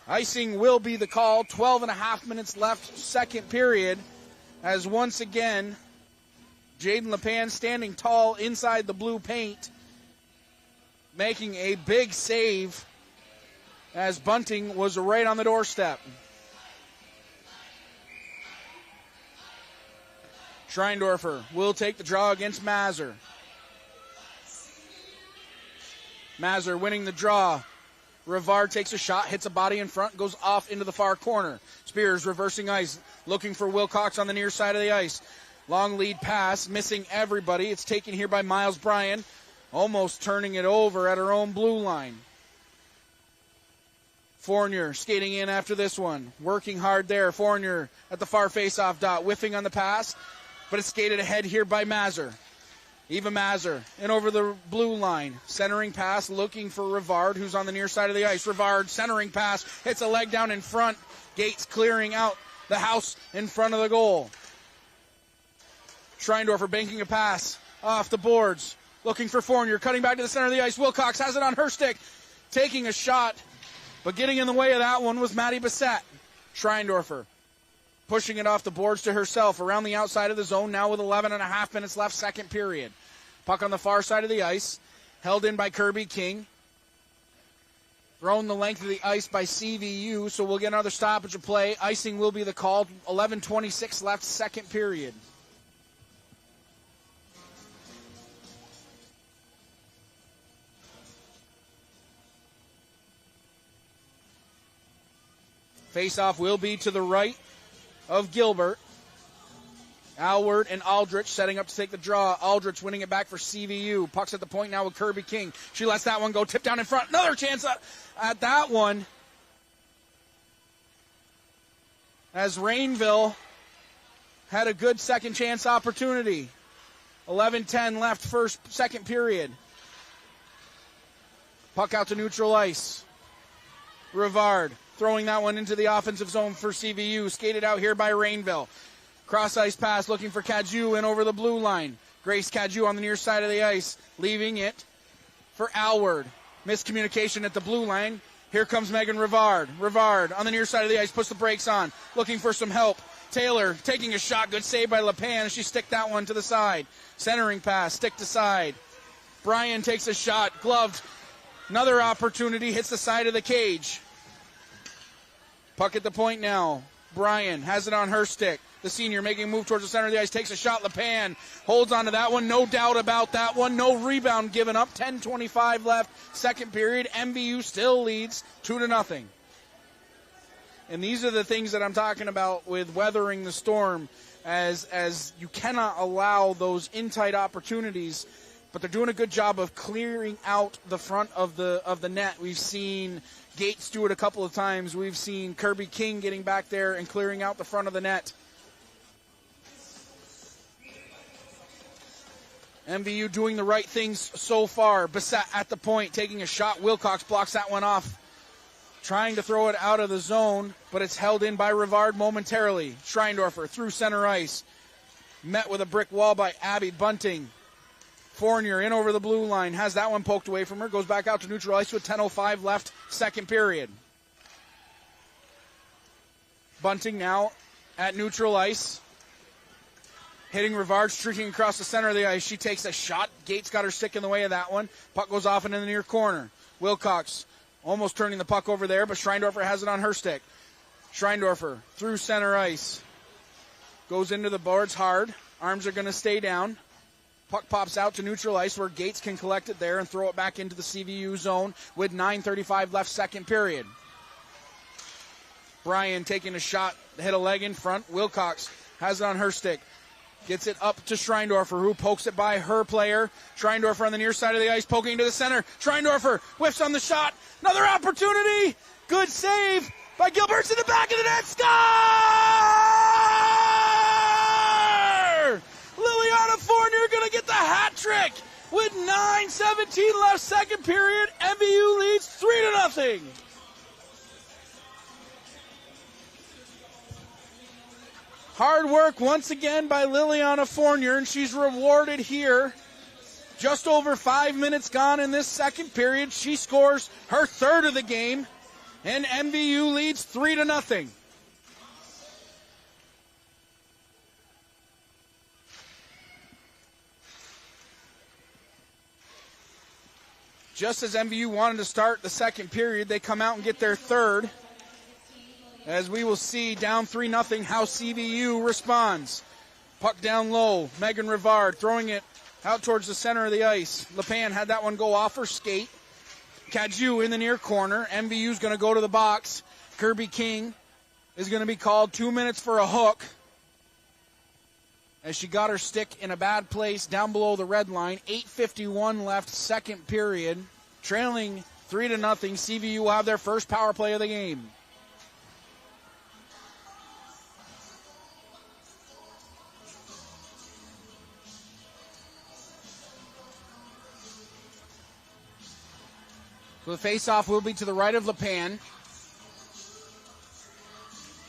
Icing will be the call. 12.5 minutes left, second period, as once again, Jaden Lepan standing tall inside the blue paint, making a big save as Bunting was right on the doorstep. Schreindorfer will take the draw against Mazur. Mazur winning the draw. Rivard takes a shot, hits a body in front, goes off into the far corner. Spears reversing ice, looking for Wilcox on the near side of the ice. Long lead pass, missing everybody. It's taken here by Miles Bryan, almost turning it over at her own blue line. Fournier skating in after this one, working hard there. Fournier at the far face-off dot, whiffing on the pass, but it's skated ahead here by Mazur. Eva Mazur in over the blue line, centering pass, looking for Rivard, who's on the near side of the ice. Rivard centering pass, hits a leg down in front. Gates clearing out the house in front of the goal. Schreindorfer banking a pass off the boards, looking for Fournier, cutting back to the center of the ice. Wilcox has it on her stick, taking a shot But getting in the way of that one was Maddie Bissett. Schreindorfer pushing it off the boards to herself around the outside of the zone now with 11.5 minutes left, second period. Puck on the far side of the ice, held in by Kirby King. Thrown the length of the ice by CVU, so we'll get another stoppage of play. Icing will be the call. 11:26 left, second period. Face-off will be to the right of Gilbert. Alward and Aldrich setting up to take the draw. Aldrich winning it back for CVU. Puck's at the point now with Kirby King. She lets that one go. Tip down in front. Another chance at that one. As Rainville had a good second chance opportunity. 11:10 left, second period. Puck out to neutral ice. Rivard throwing that one into the offensive zone for CVU. Skated out here by Rainville. Cross ice pass looking for Cadieux in over the blue line. Grace Cadieux on the near side of the ice, leaving it for Alward. Miscommunication at the blue line. Here comes Megan Rivard. Rivard on the near side of the ice, puts the brakes on, looking for some help. Taylor taking a shot, good save by LePan. She sticked that one to the side. Centering pass, stick to side. Bryan takes a shot, gloved. Another opportunity, hits the side of the cage. Puck at the point now. Bryan has it on her stick. The senior making a move towards the center of the ice, takes a shot. LePan holds on to that one. No doubt about that one. No rebound given up. 10:25 left, second period. MVU still leads 2-0. And these are the things that I'm talking about with weathering the storm, as you cannot allow those in-tight opportunities. But they're doing a good job of clearing out the front of the net. We've seen Gates do it a couple of times. We've seen Kirby King getting back there and clearing out the front of the net. MVU doing the right things so far. Bissett at the point, taking a shot. Wilcox blocks that one off. Trying to throw it out of the zone, but it's held in by Rivard momentarily. Schreindorfer through center ice. Met with a brick wall by Abby Bunting. Fournier in over the blue line. Has that one poked away from her. Goes back out to neutral ice with 10:05 left, second period. Bunting now at neutral ice. Hitting Rivard, streaking across the center of the ice. She takes a shot. Gates got her stick in the way of that one. Puck goes off into the near corner. Wilcox almost turning the puck over there, but Schreindorfer has it on her stick. Schreindorfer through center ice. Goes into the boards hard. Arms are going to stay down. Puck pops out to neutral ice where Gates can collect it there and throw it back into the CVU zone with 9:35 left, second period. Bryan taking a shot, hit a leg in front. Wilcox has it on her stick. Gets it up to Schreindorfer, who pokes it by her player. Schreindorfer on the near side of the ice, poking to the center. Schreindorfer whiffs on the shot. Another opportunity. Good save by Gilbert's in the back of the net. Score! Liliana Fournier going to get the hat trick with 9:17 left, second period. MVU leads 3-0. Hard work once again by Liliana Fournier, and she's rewarded here. Just over 5 minutes gone in this second period. She scores her third of the game, and MVU leads 3-0. Just as MVU wanted to start the second period, they come out and get their third. As we will see, down 3-0, how CVU responds. Puck down low. Megan Rivard throwing it out towards the center of the ice. LePan had that one go off her skate. Cadieux in the near corner. MVU's going to go to the box. Kirby King is going to be called 2 minutes for a hook, as she got her stick in a bad place down below the red line. 8:51 left, second period. Trailing 3-0. CVU will have their first power play of the game. So the face-off will be to the right of LePan.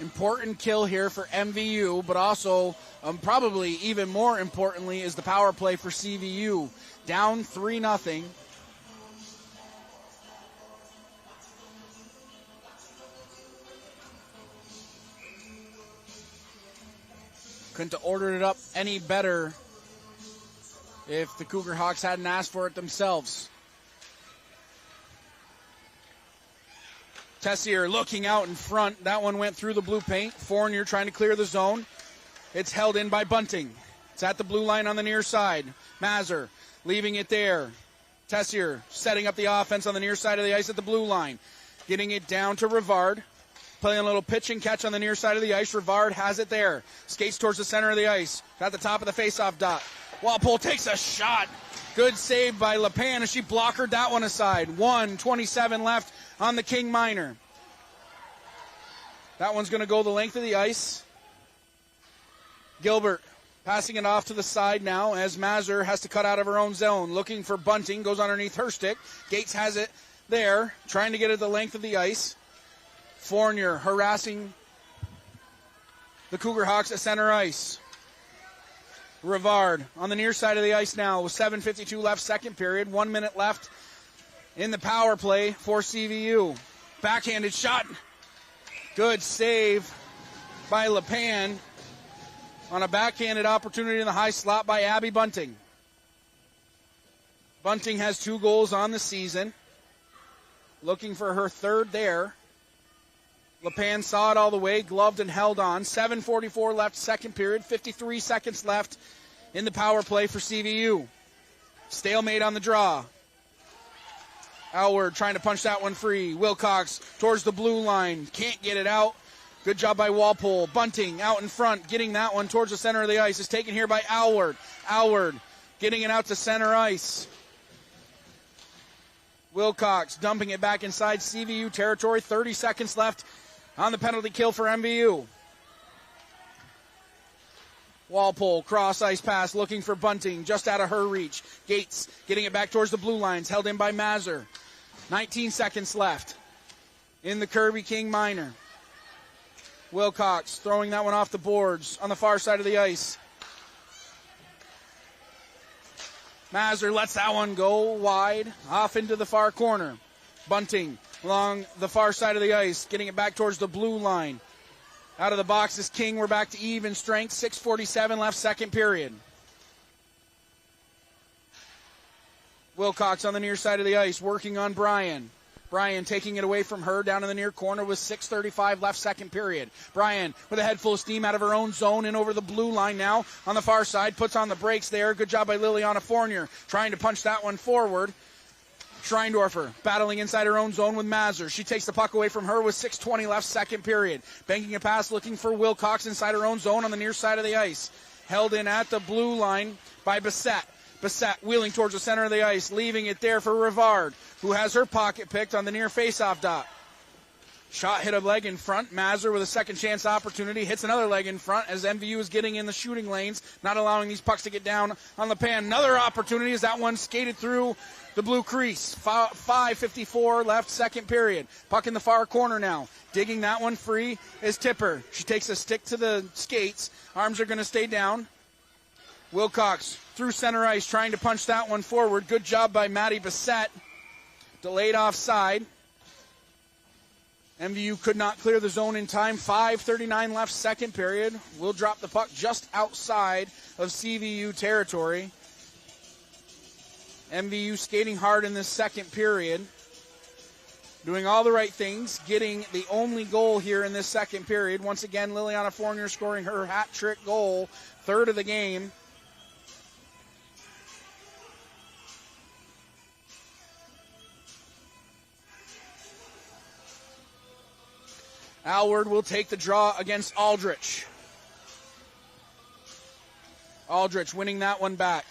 Important kill here for MVU, but also probably even more importantly is the power play for CVU. Down 3-0. Couldn't have ordered it up any better if the Cougar Hawks hadn't asked for it themselves. Tessier looking out in front. That one went through the blue paint. Fournier trying to clear the zone. It's held in by Bunting. It's at the blue line on the near side. Mazur leaving it there. Tessier setting up the offense on the near side of the ice at the blue line. Getting it down to Rivard. Playing a little pitch and catch on the near side of the ice. Rivard has it there. Skates towards the center of the ice. Got the top of the faceoff dot. Walpole takes a shot. Good save by LePan as she blockered that one aside. 1:27 left on the King Minor. That one's going to go the length of the ice. Gilbert passing it off to the side now as Mazur has to cut out of her own zone. Looking for Bunting. Goes underneath her stick. Gates has it there. Trying to get it the length of the ice. Fournier harassing the Cougar Hawks at center ice. Rivard on the near side of the ice now with 7:52 left, second period. 1 minute left in the power play for CVU. Backhanded shot. Good save by LePan on a backhanded opportunity in the high slot by Abby Bunting. Bunting has 2 goals on the season. Looking for her third there. LePan saw it all the way, gloved and held on. 7:44 left, second period. 53 seconds left in the power play for CVU. Stalemate on the draw. Alward trying to punch that one free. Wilcox towards the blue line. Can't get it out. Good job by Walpole. Bunting out in front, getting that one towards the center of the ice. Is taken here by Alward. Alward getting it out to center ice. Wilcox dumping it back inside CVU territory. 30 seconds left on the penalty kill for MVU. Walpole, cross ice pass, looking for Bunting, just out of her reach. Gates getting it back towards the blue lines, held in by Mazur. 19 seconds left in the Kirby King Minor. Wilcox throwing that one off the boards on the far side of the ice. Mazur lets that one go wide, off into the far corner. Bunting along the far side of the ice, getting it back towards the blue line. Out of the box is King. We're back to even strength. 6:47 left, second period. Wilcox on the near side of the ice, working on Bryan. Bryan taking it away from her down in the near corner with 6:35 left, second period. Bryan with a head full of steam out of her own zone and over the blue line now on the far side. Puts on the brakes there. Good job by Liliana Fournier trying to punch that one forward. Schreindorfer battling inside her own zone with Mazur. She takes the puck away from her with 6:20 left, second period. Banking a pass, looking for Wilcox inside her own zone on the near side of the ice. Held in at the blue line by Bissett. Bissett wheeling towards the center of the ice, leaving it there for Rivard, who has her pocket picked on the near faceoff dot. Shot hit a leg in front. Mazur with a second chance opportunity. Hits another leg in front as MVU is getting in the shooting lanes, not allowing these pucks to get down on the pan. Another opportunity as that one skated through the blue crease. 5:54 left, second period. Puck in the far corner now. Digging that one free is Tipper. She takes a stick to the skates. Arms are going to stay down. Wilcox through center ice trying to punch that one forward. Good job by Maddie Bissett. Delayed offside. MVU could not clear the zone in time. 5:39 left, second period. We'll drop the puck just outside of CVU territory. MVU skating hard in this second period. Doing all the right things. Getting the only goal here in this second period. Once again, Liliana Fournier scoring her hat trick goal. Third of the game. Alward will take the draw against Aldrich. Aldrich winning that one back.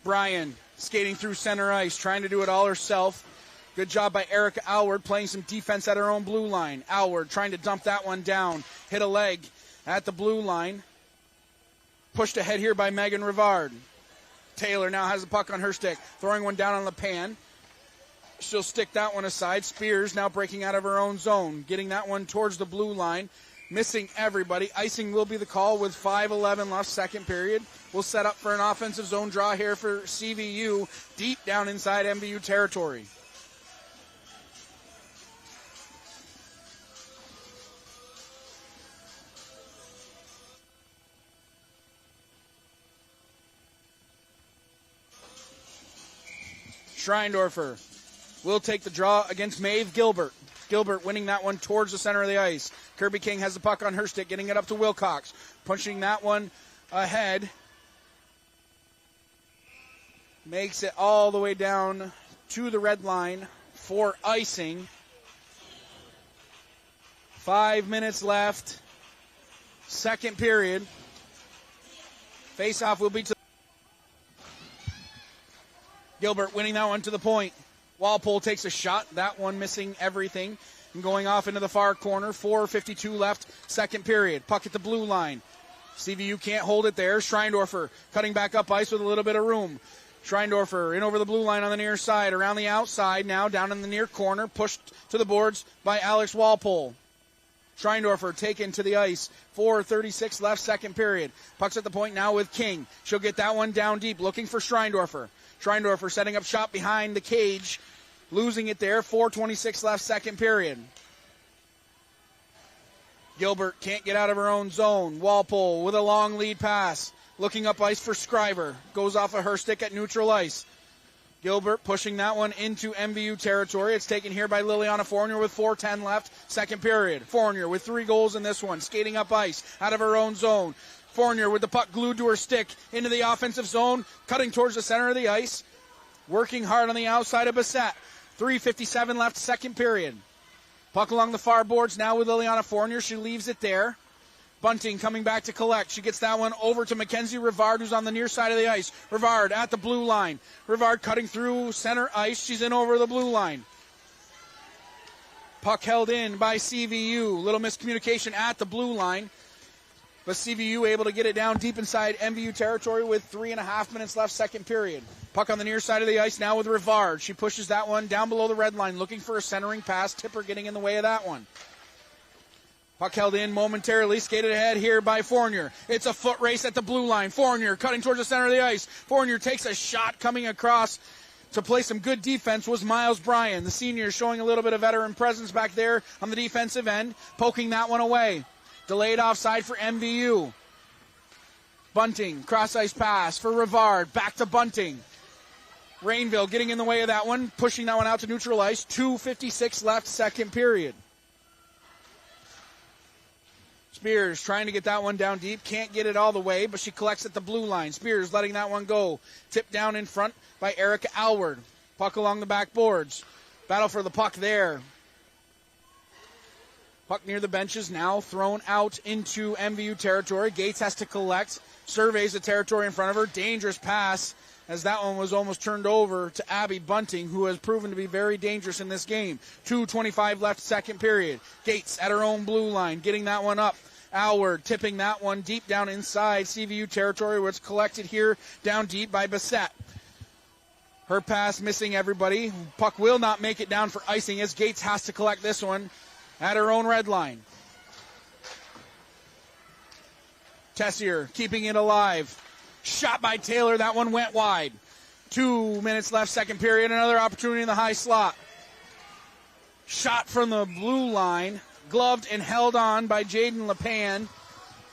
Bryan skating through center ice, trying to do it all herself. Good job by Erica Alward, playing some defense at her own blue line. Alward trying to dump that one down. Hit a leg at the blue line. Pushed ahead here by Megan Rivard. Taylor now has the puck on her stick, throwing one down on the pan. She'll stick that one aside. Spears now breaking out of her own zone. Getting that one towards the blue line. Missing everybody. Icing will be the call with 5:11 left, second period. We'll set up for an offensive zone draw here for CVU deep down inside MVU territory. Schreindorfer will take the draw against Maeve Gilbert. Gilbert winning that one towards the center of the ice. Kirby King has the puck on her stick, getting it up to Wilcox. Punching that one ahead. Makes it all the way down to the red line for icing. 5 minutes left. Second period. Face-off will be to Gilbert winning that one to the point. Walpole takes a shot. That one missing everything. And going off into the far corner. 4:52 left, second period. Puck at the blue line. CVU can't hold it there. Schreindorfer cutting back up ice with a little bit of room. Schreindorfer in over the blue line on the near side. Around the outside now, down in the near corner. Pushed to the boards by Alex Walpole. Schreindorfer taken to the ice. 4:36 left, second period. Puck's at the point now with King. She'll get that one down deep, looking for Schreindorfer. Schreindorfer setting up shop behind the cage. Losing it there. 4:26 left, second period. Gilbert can't get out of her own zone. Walpole with a long lead pass. Looking up ice for Scriver. Goes off of her stick at neutral ice. Gilbert pushing that one into MVU territory. It's taken here by Liliana Fournier with 4:10 left, second period. Fournier with 3 goals in this one. Skating up ice out of her own zone. Fournier with the puck glued to her stick into the offensive zone. Cutting towards the center of the ice. Working hard on the outside of Bissett. 3:57 left, second period. Puck along the far boards now with Liliana Fournier. She leaves it there. Bunting coming back to collect. She gets that one over to Mackenzie Rivard, who's on the near side of the ice. Rivard at the blue line. Rivard cutting through center ice. She's in over the blue line. Puck held in by CVU. Little miscommunication at the blue line. But CVU able to get it down deep inside MVU territory with 3.5 minutes left, second period. Puck on the near side of the ice now with Rivard. She pushes that one down below the red line, looking for a centering pass. Tipper getting in the way of that one. Puck held in momentarily, skated ahead here by Fournier. It's a foot race at the blue line. Fournier cutting towards the center of the ice. Fournier takes a shot coming across to play some good defense was Miles Bryan. The senior showing a little bit of veteran presence back there on the defensive end, poking that one away. Delayed offside for MVU. Bunting, cross-ice pass for Rivard. Back to Bunting. Rainville getting in the way of that one, pushing that one out to neutral ice. 2:56 left, second period. Spears trying to get that one down deep. Can't get it all the way, but she collects at the blue line. Spears letting that one go. Tipped down in front by Erica Alward. Puck along the back boards. Battle for the puck there. Puck near the benches now, thrown out into MVU territory. Gates has to collect, surveys the territory in front of her. Dangerous pass, as that one was almost turned over to Abby Bunting, who has proven to be very dangerous in this game. 2:25 left, second period. Gates at her own blue line, getting that one up. Alward tipping that one deep down inside CVU territory, where it's collected here down deep by Bissett. Her pass missing everybody. Puck will not make it down for icing, as Gates has to collect this one at her own red line. Tessier keeping it alive. Shot by Taylor. That one went wide. 2 minutes left, second period. Another opportunity in the high slot. Shot from the blue line. Gloved and held on by Jaden LePan.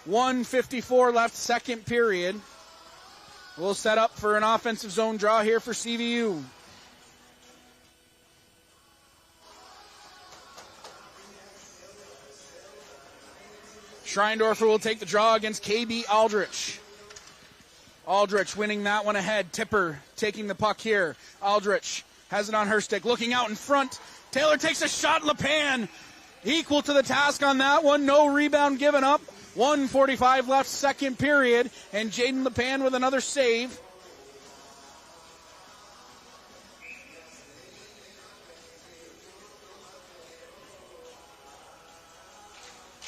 1:54 left, second period. We'll set up for an offensive zone draw here for CVU. Schreindorfer will take the draw against KB Aldrich. Aldrich winning that one ahead. Tipper taking the puck here. Aldrich has it on her stick. Looking out in front. Taylor takes a shot. LePan equal to the task on that one. No rebound given up. 1:45 left, second period. And Jaden LePan with another save.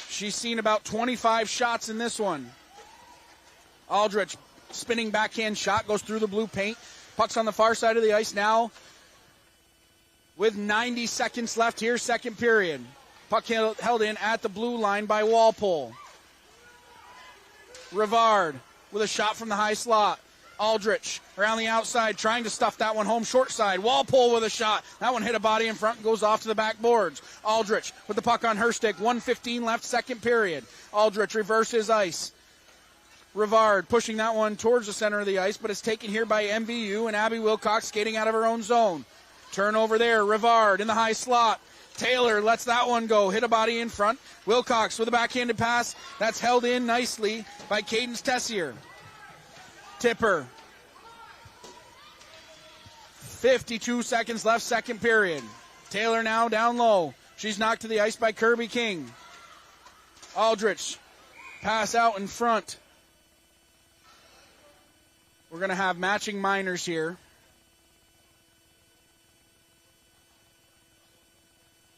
She's seen about 25 shots in this one. Aldrich, spinning backhand shot, goes through the blue paint. Puck's on the far side of the ice now with 90 seconds left here, second period. Puck held in at the blue line by Walpole. Rivard with a shot from the high slot. Aldrich around the outside, trying to stuff that one home short side. Walpole with a shot. That one hit a body in front and goes off to the back boards. Aldrich with the puck on her stick. 1:15 left, second period. Aldrich reverses ice. Rivard pushing that one towards the center of the ice, but it's taken here by MVU, and Abby Wilcox skating out of her own zone. Turnover there, Rivard in the high slot. Taylor lets that one go, hit a body in front. Wilcox with a backhanded pass. That's held in nicely by Cadence Tessier. Tipper. 52 seconds left, second period. Taylor now down low. She's knocked to the ice by Kirby King. Aldrich, pass out in front. We're going to have matching minors here.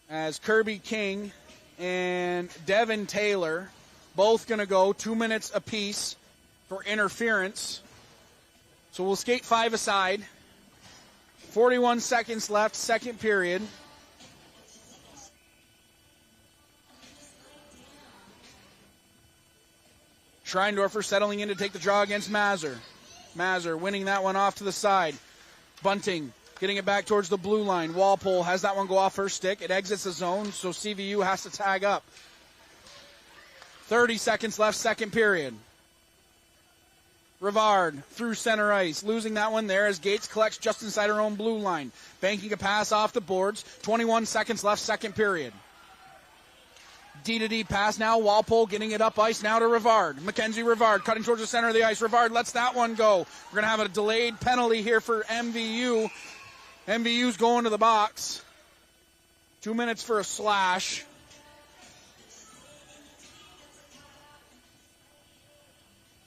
As Kirby King and Devin Taylor both going to go 2 minutes apiece for interference. So we'll skate 5 aside. 41 seconds left, second period. Schreindorfer settling in to take the draw against Mazur. Mazur winning that one off to the side. Bunting getting it back towards the blue line. Walpole has that one go off her stick. It exits the zone, so CVU has to tag up. 30 seconds left, second period. Rivard through center ice, losing that one there as Gates collects just inside her own blue line. Banking a pass off the boards. 21 seconds left, second period. D-to-D pass now. Walpole getting it up ice now to Rivard. Mackenzie Rivard cutting towards the center of the ice. Rivard lets that one go. We're going to have a delayed penalty here for MVU. MVU's going to the box. 2 minutes for a slash.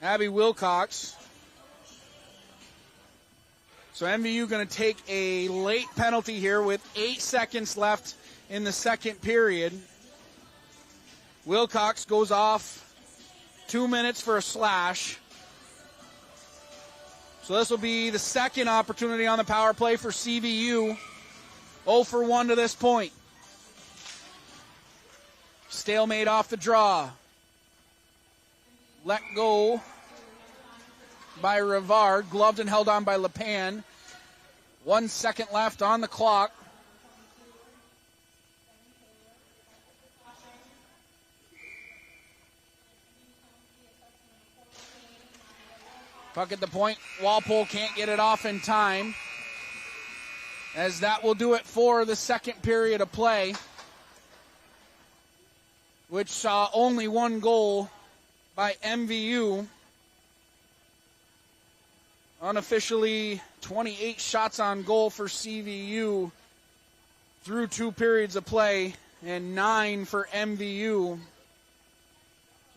Abby Wilcox. So MVU going to take a late penalty here with 8 seconds left in the second period. Wilcox goes off 2 minutes for a slash. So this will be the second opportunity on the power play for CVU. 0 for 1 to this point. Stalemate off the draw. Let go by Rivard. Gloved and held on by LePan. 1 second left on the clock. Puck at the point. Walpole can't get it off in time. As that will do it for the second period of play, which saw only one goal by MVU. Unofficially 28 shots on goal for CVU through 2 periods of play and 9 for MVU.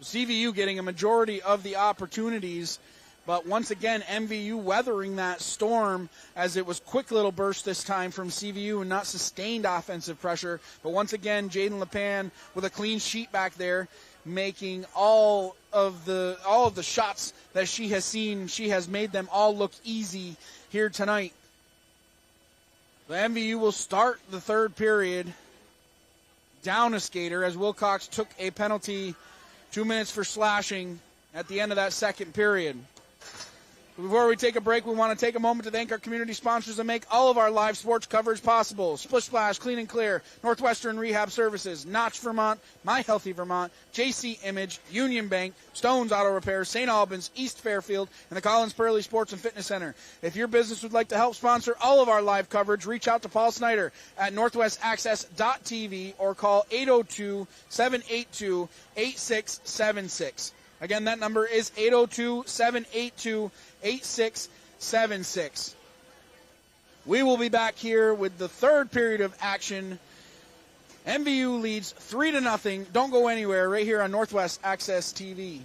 CVU getting a majority of the opportunities. But once again, MVU weathering that storm as it was quick little burst this time from CVU and not sustained offensive pressure. But once again, Jaden LePan with a clean sheet back there, making all of the shots that she has seen. She has made them all look easy here tonight. The MVU will start the third period down a skater as Wilcox took a penalty, 2 minutes for slashing at the end of that second period. Before we take a break, we want to take a moment to thank our community sponsors that make all of our live sports coverage possible. Splish Splash, Clean and Clear, Northwestern Rehab Services, Notch Vermont, My Healthy Vermont, JC Image, Union Bank, Stones Auto Repair, St. Albans, East Fairfield, and the Collins Pearly Sports and Fitness Center. If your business would like to help sponsor all of our live coverage, reach out to Paul Snyder at northwestaccess.tv or call 802-782-8676. Again, that number is 802-782-8676. We will be back here with the third period of action. MVU leads 3-0. Don't go anywhere, right here on Northwest Access TV.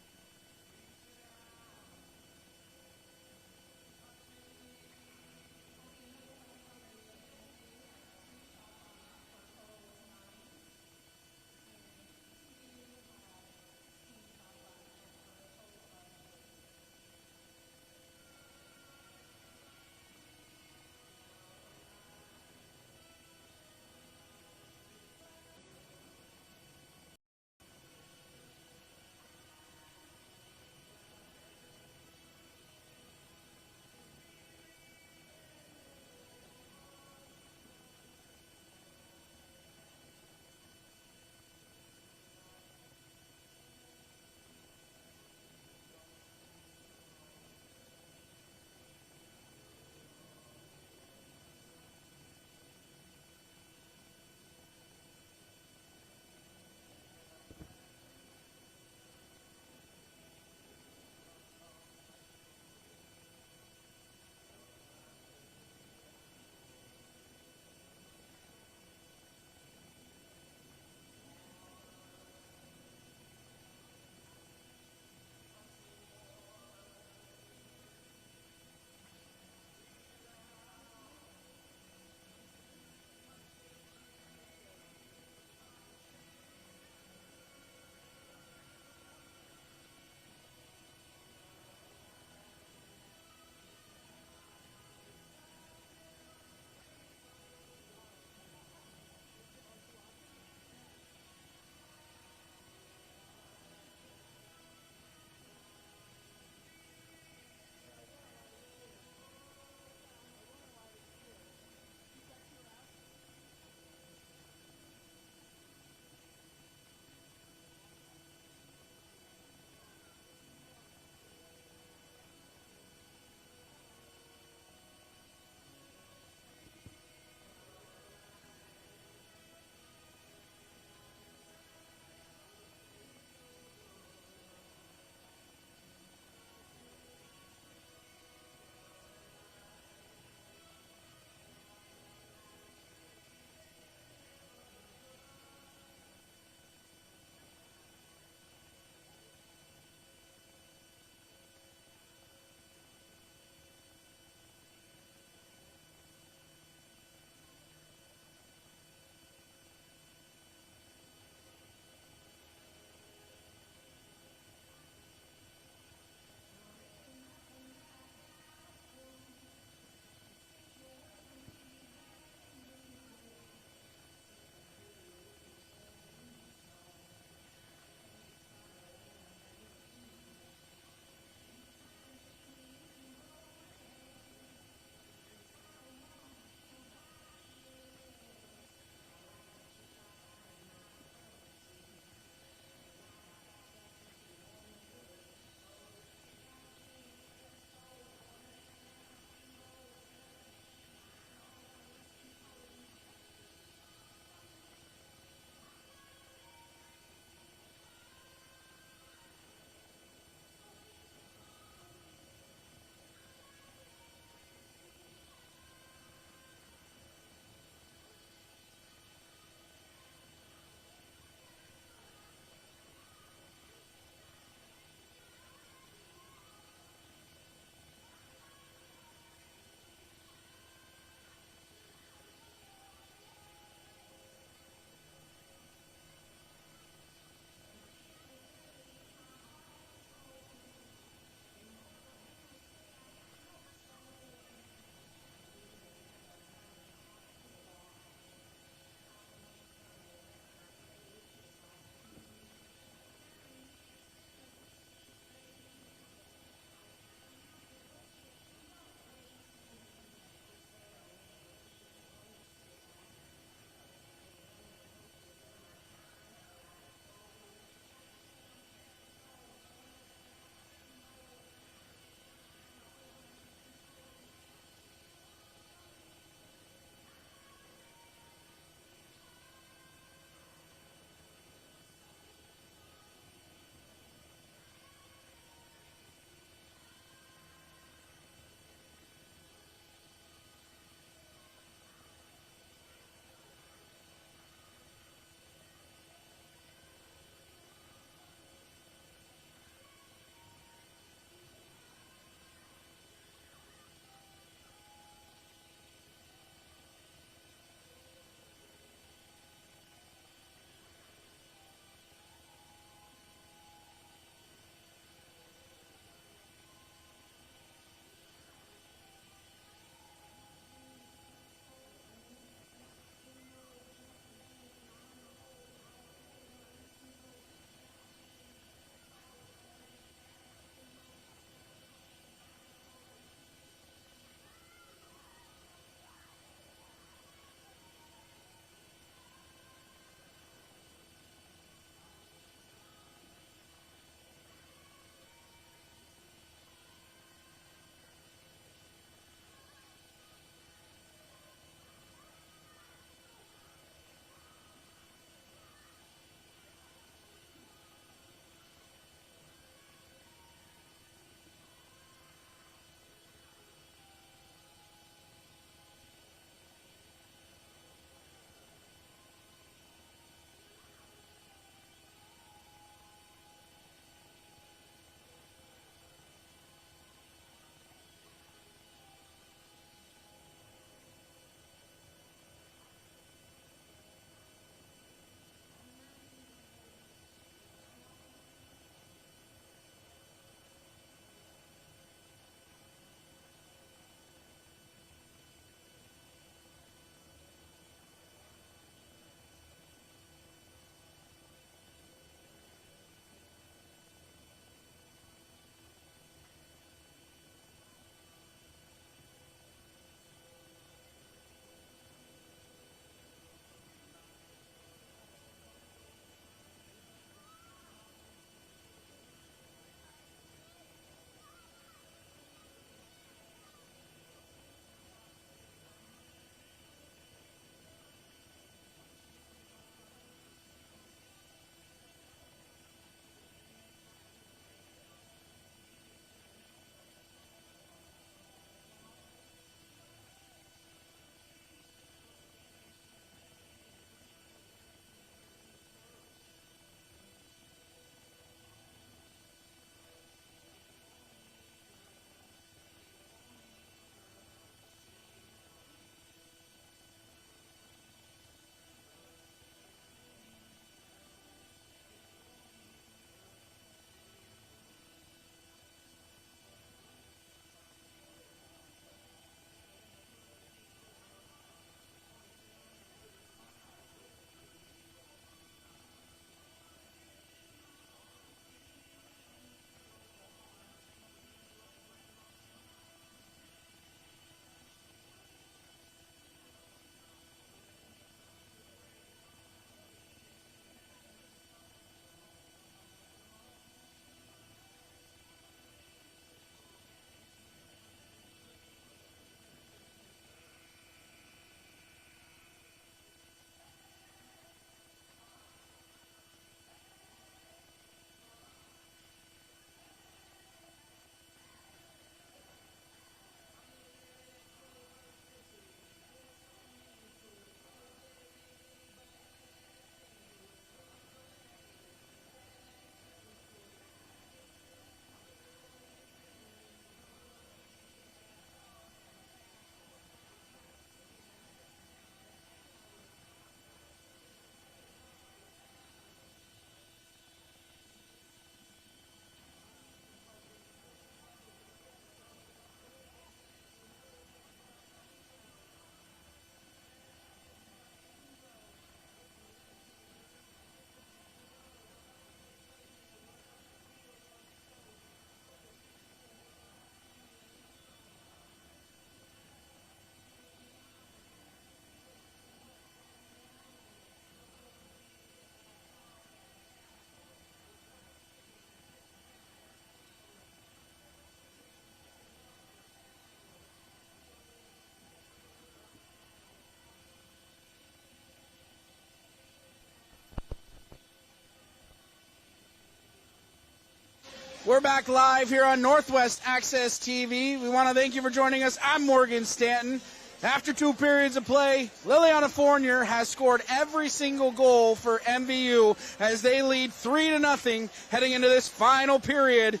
We're back live here on Northwest Access TV. We want to thank you for joining us. I'm Morgan Stanton. After 2 periods of play, Liliana Fournier has scored every single goal for MVU as they lead 3-0 heading into this final period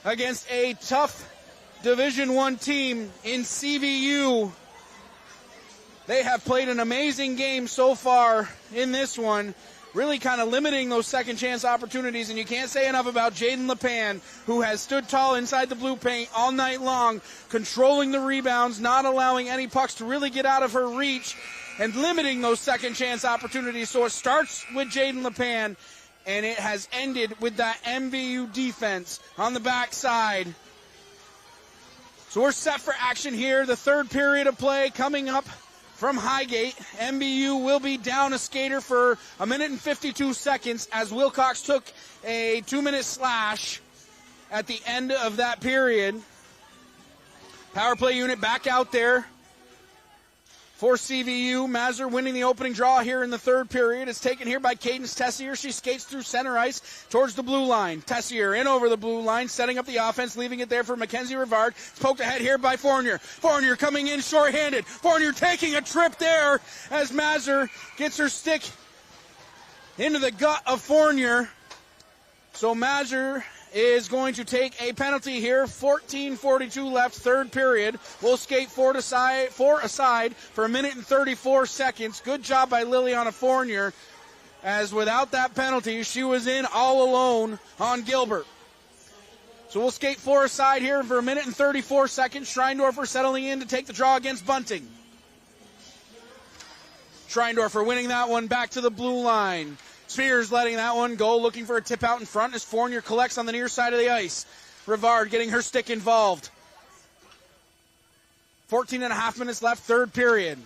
against a tough Division I team in CVU. They have played an amazing game so far in this one, really kind of limiting those second chance opportunities, and you can't say enough about Jaden LePan, who has stood tall inside the blue paint all night long, controlling the rebounds, not allowing any pucks to really get out of her reach, and limiting those second chance opportunities. So it starts with Jaden LePan, and it has ended with that MVU defense on the backside. So we're set for action here. The third period of play coming up from Highgate. MVU will be down a skater for 1 minute and 52 seconds as Wilcox took a 2-minute slash at the end of that period. Power play unit back out there for CVU. Mazur winning the opening draw here in the third period. It's taken here by Cadence Tessier. She skates through center ice towards the blue line. Tessier in over the blue line, setting up the offense, leaving it there for Mackenzie Rivard. Poked ahead here by Fournier. Fournier coming in shorthanded. Fournier taking a trip there as Mazur gets her stick into the gut of Fournier. So Mazur is going to take a penalty here. 14:42 left, third period. We'll skate four aside for 1 minute and 34 seconds. Good job by Liliana Fournier, as without that penalty, she was in all alone on Gilbert. So we'll skate four aside here for 1 minute and 34 seconds. Schreindorfer settling in to take the draw against Bunting. Schreindorfer winning that one back to the blue line. Spears letting that one go, looking for a tip out in front as Fournier collects on the near side of the ice. Rivard getting her stick involved. 14.5 minutes left, third period.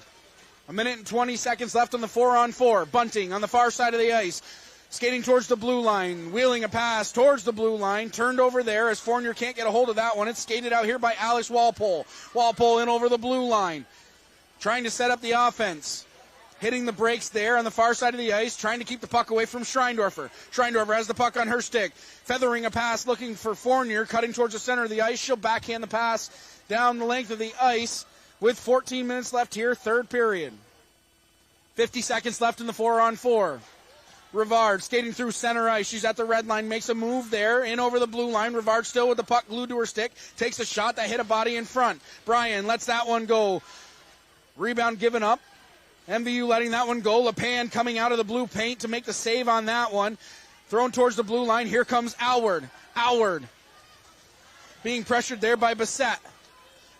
1 minute and 20 seconds left on the 4-on-4. Bunting on the far side of the ice, skating towards the blue line, wheeling a pass towards the blue line, turned over there as Fournier can't get a hold of that one. It's skated out here by Alex Walpole. Walpole in over the blue line, trying to set up the offense. Hitting the brakes there on the far side of the ice, trying to keep the puck away from Schreindorfer. Schreindorfer has the puck on her stick, feathering a pass, looking for Fournier, cutting towards the center of the ice. She'll backhand the pass down the length of the ice with 14 minutes left here, third period. 50 seconds left in the 4-on-4. Rivard skating through center ice. She's at the red line, makes a move there, in over the blue line. Rivard still with the puck glued to her stick, takes a shot that hit a body in front. Bryan lets that one go. Rebound given up. MVU letting that one go. LePan coming out of the blue paint to make the save on that one. Thrown towards the blue line. Here comes Alward. Alward being pressured there by Bissett.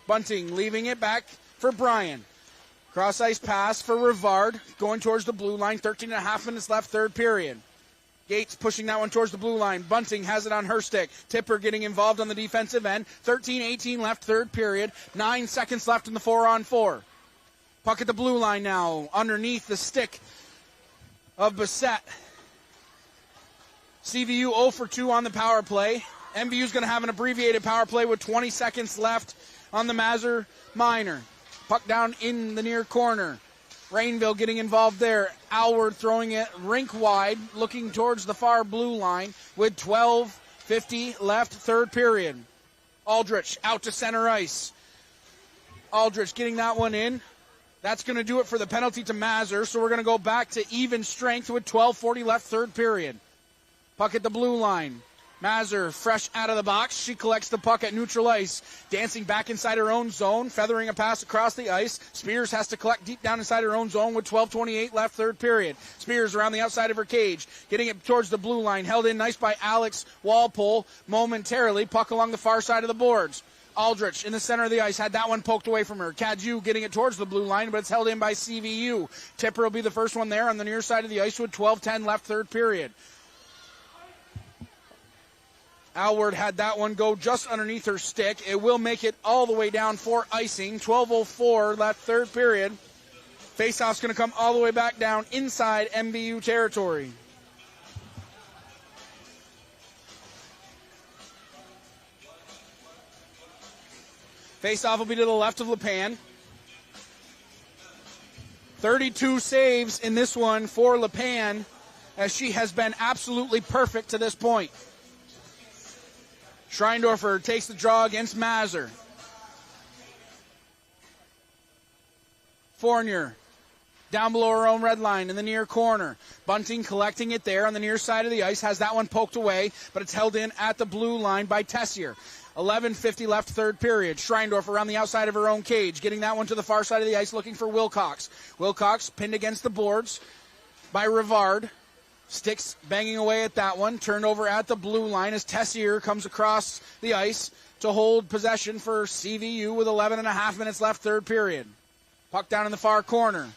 Bunting leaving it back for Bryan. Cross-ice pass for Rivard going towards the blue line. 13.5 minutes left, third period. Gates pushing that one towards the blue line. Bunting has it on her stick. Tipper getting involved on the defensive end. 13:18 left, third period. 9 seconds left in the 4-on-4. Puck at the blue line now, underneath the stick of Bissett. CVU 0 for 2 on the power play. MVU's going to have an abbreviated power play with 20 seconds left on the Mazur minor. Puck down in the near corner. Rainville getting involved there. Alward throwing it rink wide, looking towards the far blue line with 12:50 left, third period. Aldrich out to center ice. Aldrich getting that one in. That's going to do it for the penalty to Mazur, so we're going to go back to even strength with 12:40 left, third period. Puck at the blue line. Mazur fresh out of the box. She collects the puck at neutral ice, dancing back inside her own zone, feathering a pass across the ice. Spears has to collect deep down inside her own zone with 12:28 left, third period. Spears around the outside of her cage, getting it towards the blue line. Held in nice by Alex Walpole momentarily. Puck along the far side of the boards. Aldrich in the center of the ice had that one poked away from her. Cadieux getting it towards the blue line, but it's held in by CVU. Tipper will be the first one there on the near side of the ice with 12:10 left, third period. Alward had that one go just underneath her stick. It will make it all the way down for icing. 12:04 left, third period. Faceoff's going to come all the way back down inside MVU territory. Faceoff will be to the left of LePan. 32 saves in this one for LePan, as she has been absolutely perfect to this point. Schreindorfer takes the draw against Mazur. Fournier down below her own red line in the near corner. Bunting collecting it there on the near side of the ice. Has that one poked away, but it's held in at the blue line by Tessier. 11:50 left, third period. Schreindorfer around the outside of her own cage, getting that one to the far side of the ice, looking for Wilcox. Wilcox pinned against the boards by Rivard. Sticks banging away at that one. Turned over at the blue line as Tessier comes across the ice to hold possession for CVU with 11.5 minutes left, third period. Puck down in the far corner.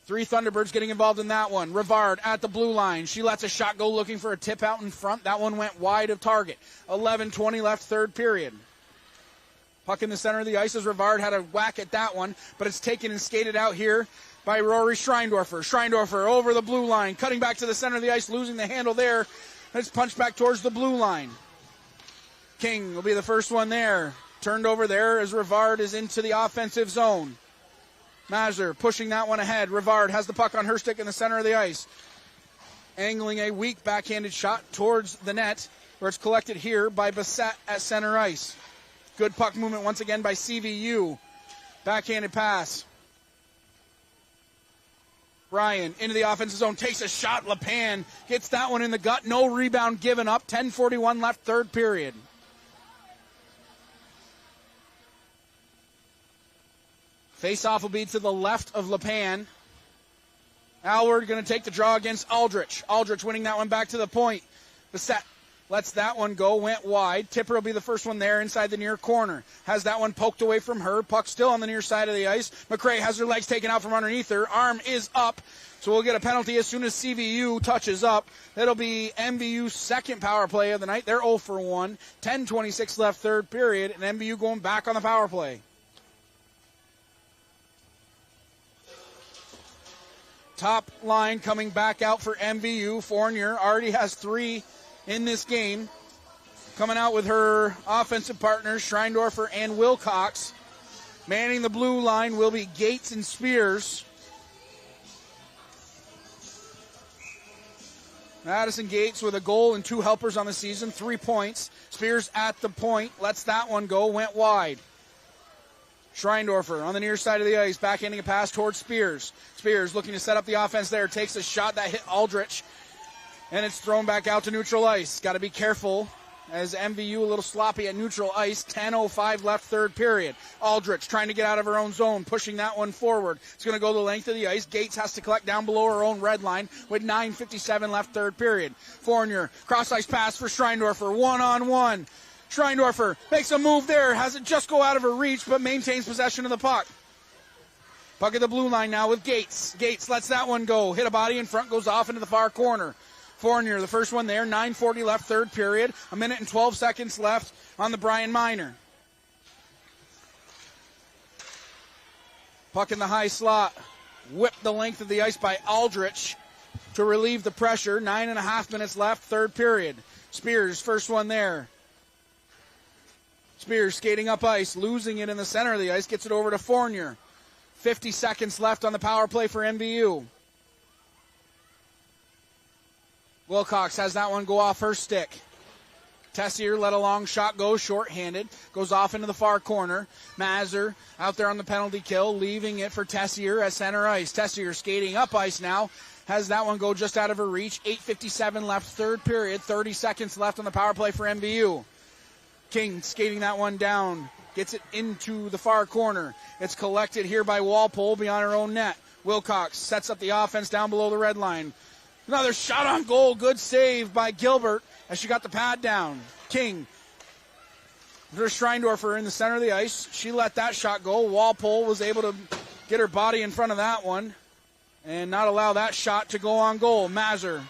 3 Thunderbirds getting involved in that one. Rivard at the blue line. She lets a shot go looking for a tip out in front. That one went wide of target. 11:20 left, third period. Puck in the center of the ice as Rivard had a whack at that one, but it's taken and skated out here by Rory Schreindorfer. Schreindorfer over the blue line, cutting back to the center of the ice, losing the handle there. It's punched back towards the blue line. King will be the first one there. Turned over there as Rivard is into the offensive zone. Mazur pushing that one ahead. Rivard has the puck on her stick in the center of the ice. Angling a weak backhanded shot towards the net, where it's collected here by Bassett at center ice. Good puck movement once again by CVU. Backhanded pass. Ryan into the offensive zone, takes a shot. LePan gets that one in the gut. No rebound given up. 10:41 left, third period. Face-off will be to the left of LePan. Alward going to take the draw against Aldrich. Aldrich winning that one back to the point. Bassett lets that one go, went wide. Tipper will be the first one there inside the near corner. Has that one poked away from her. Puck still on the near side of the ice. McRae has her legs taken out from underneath her. Arm is up. So we'll get a penalty as soon as CVU touches up. That'll be MVU's second power play of the night. They're 0 for 1. 10:26 left, third period, and MVU going back on the power play. Top line coming back out for MVU. Fournier already has 3 in this game. Coming out with her offensive partners, Schreindorfer and Wilcox. Manning the blue line will be Gates and Spears. Madison Gates with a goal and 2 helpers on the season, 3 points. Spears at the point, lets that one go, went wide. Schreindorfer on the near side of the ice, backhanding a pass towards Spears. Spears looking to set up the offense there, takes a shot that hit Aldrich, and it's thrown back out to neutral ice. Got to be careful as MVU a little sloppy at neutral ice. 10:05 left, third period. Aldrich trying to get out of her own zone, pushing that one forward. It's going to go the length of the ice. Gates has to collect down below her own red line with 9:57 left, third period. Fournier, cross-ice pass for Schreindorfer, one-on-one. Schreindorfer makes a move there, has it just go out of her reach, but maintains possession of the puck. Puck at the blue line now with Gates. Gates lets that one go. Hit a body in front, goes off into the far corner. Fournier, the first one there, 9:40 left, third period. 1 minute and 12 seconds left on the Brian Minor. Puck in the high slot. Whipped the length of the ice by Aldrich to relieve the pressure. 9.5 minutes left, third period. Spears, first one there. Spears skating up ice, losing it in the center of the ice, gets it over to Fournier. 50 seconds left on the power play for MVU. Wilcox has that one go off her stick. Tessier let a long shot go, short-handed, goes off into the far corner. Mazur out there on the penalty kill, leaving it for Tessier at center ice. Tessier skating up ice now, has that one go just out of her reach. 8:57 left, third period, 30 seconds left on the power play for MVU. King skating that one down, gets it into the far corner. It's collected here by Walpole beyond her own net. Wilcox sets up the offense down below the red line. Another shot on goal, good save by Gilbert as she got the pad down. King, there's Schreindorfer in the center of the ice. She let that shot go. Walpole was able to get her body in front of that one and not allow that shot to go on goal. Mazur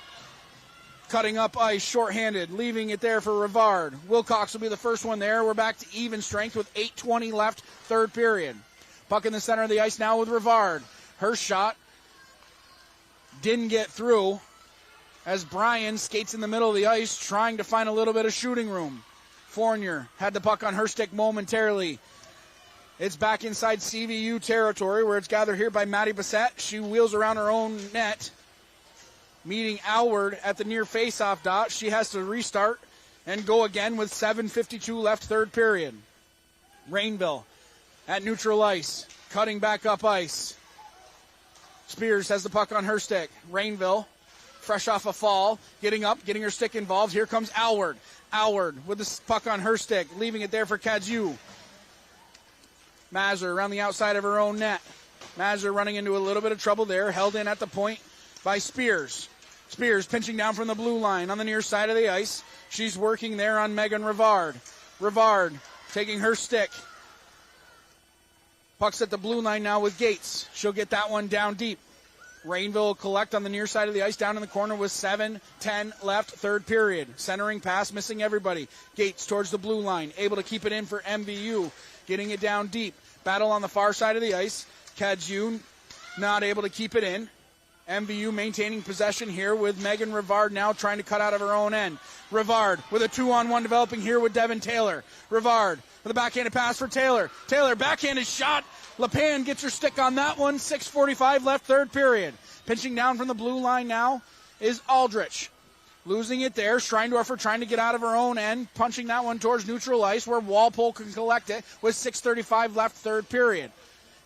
cutting up ice, shorthanded, leaving it there for Rivard. Wilcox will be the first one there. We're back to even strength with 8:20 left, third period. Puck in the center of the ice now with Rivard. Her shot didn't get through as Bryan skates in the middle of the ice trying to find a little bit of shooting room. Fournier had the puck on her stick momentarily. It's back inside CVU territory where it's gathered here by Maddie Bassett. She wheels around her own net, meeting Alward at the near face-off dot. She has to restart and go again with 7:52 left, third period. Rainville at neutral ice, cutting back up ice. Spears has the puck on her stick. Rainville, fresh off a fall, getting up, getting her stick involved. Here comes Alward. Alward with the puck on her stick, leaving it there for Cadieux. Mazur around the outside of her own net. Mazur running into a little bit of trouble there, held in at the point by Spears. Spears pinching down from the blue line on the near side of the ice. She's working there on Megan Rivard. Rivard taking her stick. Puck's at the blue line now with Gates. She'll get that one down deep. Rainville will collect on the near side of the ice, down in the corner with 7:10 left, third period. Centering pass, missing everybody. Gates towards the blue line, able to keep it in for MVU, getting it down deep. Battle on the far side of the ice. Cadieux not able to keep it in. MVU maintaining possession here with Megan Rivard now trying to cut out of her own end. Rivard with a 2-on-1 developing here with Devin Taylor. Rivard with a backhanded pass for Taylor. Taylor, backhanded shot. LePan gets her stick on that one. 6:45 left, third period. Pinching down from the blue line now is Aldrich. Losing it there. Schreindorfer trying to get out of her own end. Punching that one towards neutral ice where Walpole can collect it with 6:35 left, third period.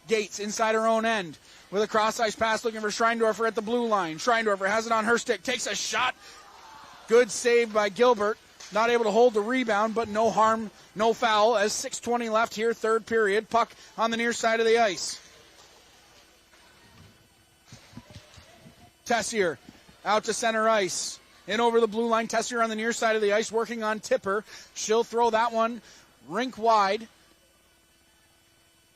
Gates inside her own end with a cross-ice pass looking for Schreindorfer at the blue line. Schreindorfer has it on her stick. Takes a shot. Good save by Gilbert. Not able to hold the rebound, but no harm, no foul as 6:20 left here, third period. Puck on the near side of the ice. Tessier out to center ice. In over the blue line. Tessier on the near side of the ice working on Tipper. She'll throw that one rink wide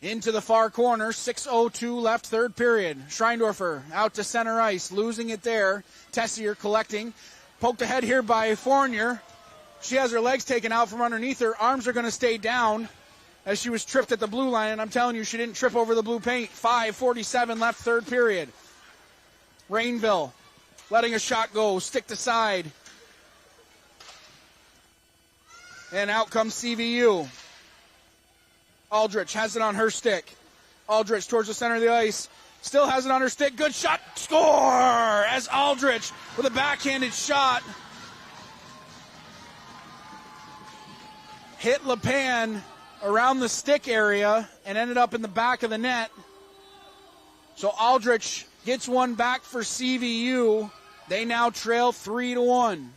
into the far corner. 6:02 left, third period. Schreindorfer out to center ice, losing it there. Tessier collecting. Poked ahead here by Fournier. She has her legs taken out from underneath her. Arms are going to stay down as she was tripped at the blue line, and I'm telling you, she didn't trip over the blue paint. 5:47 left, third period. Rainville letting a shot go, stick to side. And out comes CVU. Aldrich has it on her stick. Aldrich towards the center of the ice. Still has it on her stick. Good shot. Score! As Aldrich with a backhanded shot hit LePan around the stick area and ended up in the back of the net. So Aldrich gets one back for CVU. They now trail 3-1.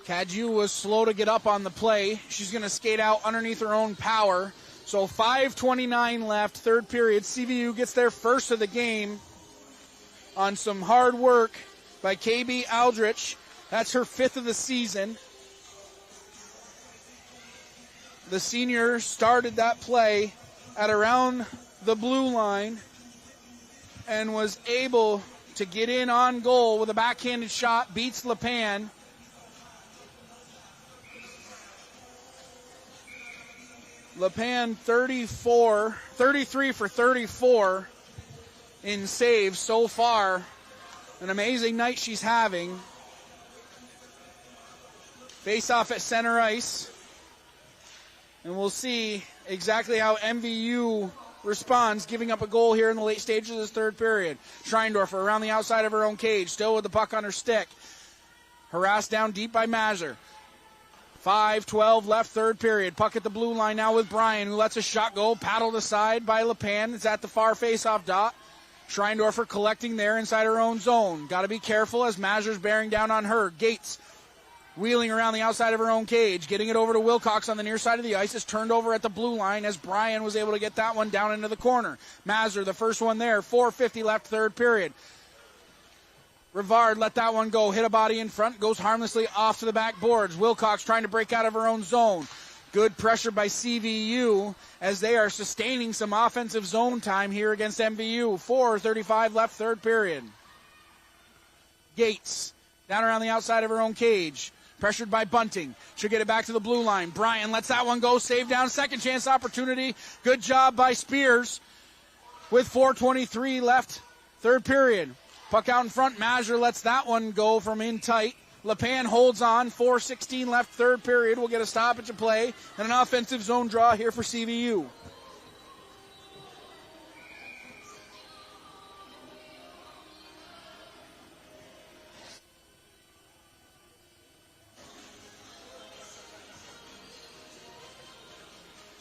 Cadieux was slow to get up on the play. She's going to skate out underneath her own power. So 5:29 left, third period. CVU gets their first of the game on some hard work by KB Aldrich. That's her fifth of the season. The senior started that play at around the blue line and was able to get in on goal with a backhanded shot, beats LePan. LePan 33 for 34 in saves so far. An amazing night she's having. Face off at center ice. And we'll see exactly how MVU responds, giving up a goal here in the late stages of this third period. Schreindorfer around the outside of her own cage, still with the puck on her stick. Harassed down deep by Mazur. 5:12 left, third period. Puck at the blue line now with Bryan, who lets a shot go. Paddled aside by LePan. It's at the far face-off dot. Schreindorfer collecting there inside her own zone. Got to be careful as Mazur's bearing down on her. Gates wheeling around the outside of her own cage. Getting it over to Wilcox on the near side of the ice. Is turned over at the blue line as Bryan was able to get that one down into the corner. Mazur, the first one there. 4:50 left, third period. Rivard let that one go, hit a body in front, goes harmlessly off to the backboards. Wilcox trying to break out of her own zone. Good pressure by CVU as they are sustaining some offensive zone time here against MVU. 4:35 left, third period. Gates down around the outside of her own cage. Pressured by Bunting. She'll get it back to the blue line. Bryan lets that one go, save down, second chance opportunity. Good job by Spears with 4:23 left, third period. Puck out in front. Mazur lets that one go from in tight. LePan holds on. 4:16 left, third period. We'll get a stoppage of play and an offensive zone draw here for CVU.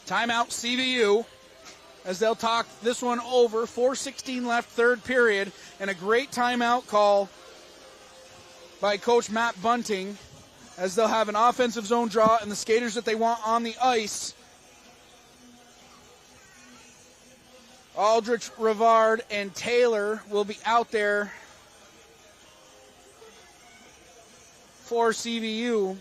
Timeout CVU as they'll talk this one over. 4:16 left, third period, and a great timeout call by Coach Matt Bunting as they'll have an offensive zone draw and the skaters that they want on the ice. Aldrich, Rivard, and Taylor will be out there for CVU.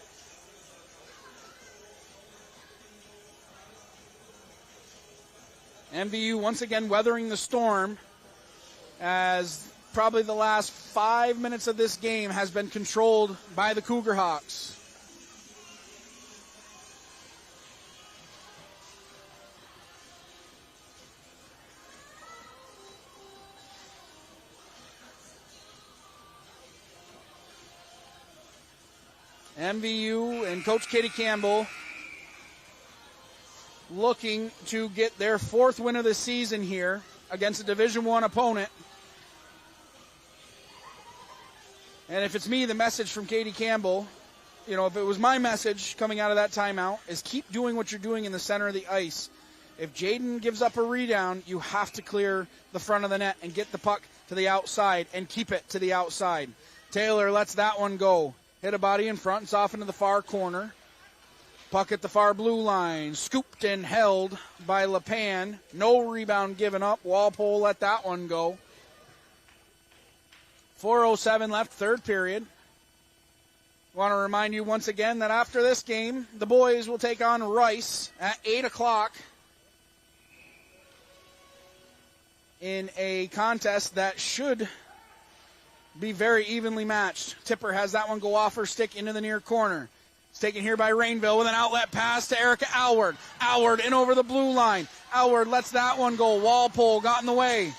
MVU once again weathering the storm as probably the last 5 minutes of this game has been controlled by the Cougar Hawks. MVU and Coach Katie Campbell looking to get their fourth win of the season here against a Division I opponent. And if it's me, the message from Katie Campbell, if it was my message coming out of that timeout, is keep doing what you're doing in the center of the ice. If Jaden gives up a rebound, you have to clear the front of the net and get the puck to the outside and keep it to the outside. Taylor lets that one go. Hit a body in front. It's off into the far corner. Puck at the far blue line. Scooped and held by LePan. No rebound given up. Walpole let that one go. 4:07 left, third period. Want to remind you once again that after this game, the boys will take on Rice at 8 o'clock in a contest that should be very evenly matched. Tipper has that one go off her stick into the near corner. It's taken here by Rainville with an outlet pass to Erica Alward. Alward in over the blue line. Alward lets that one go. Walpole got in the way.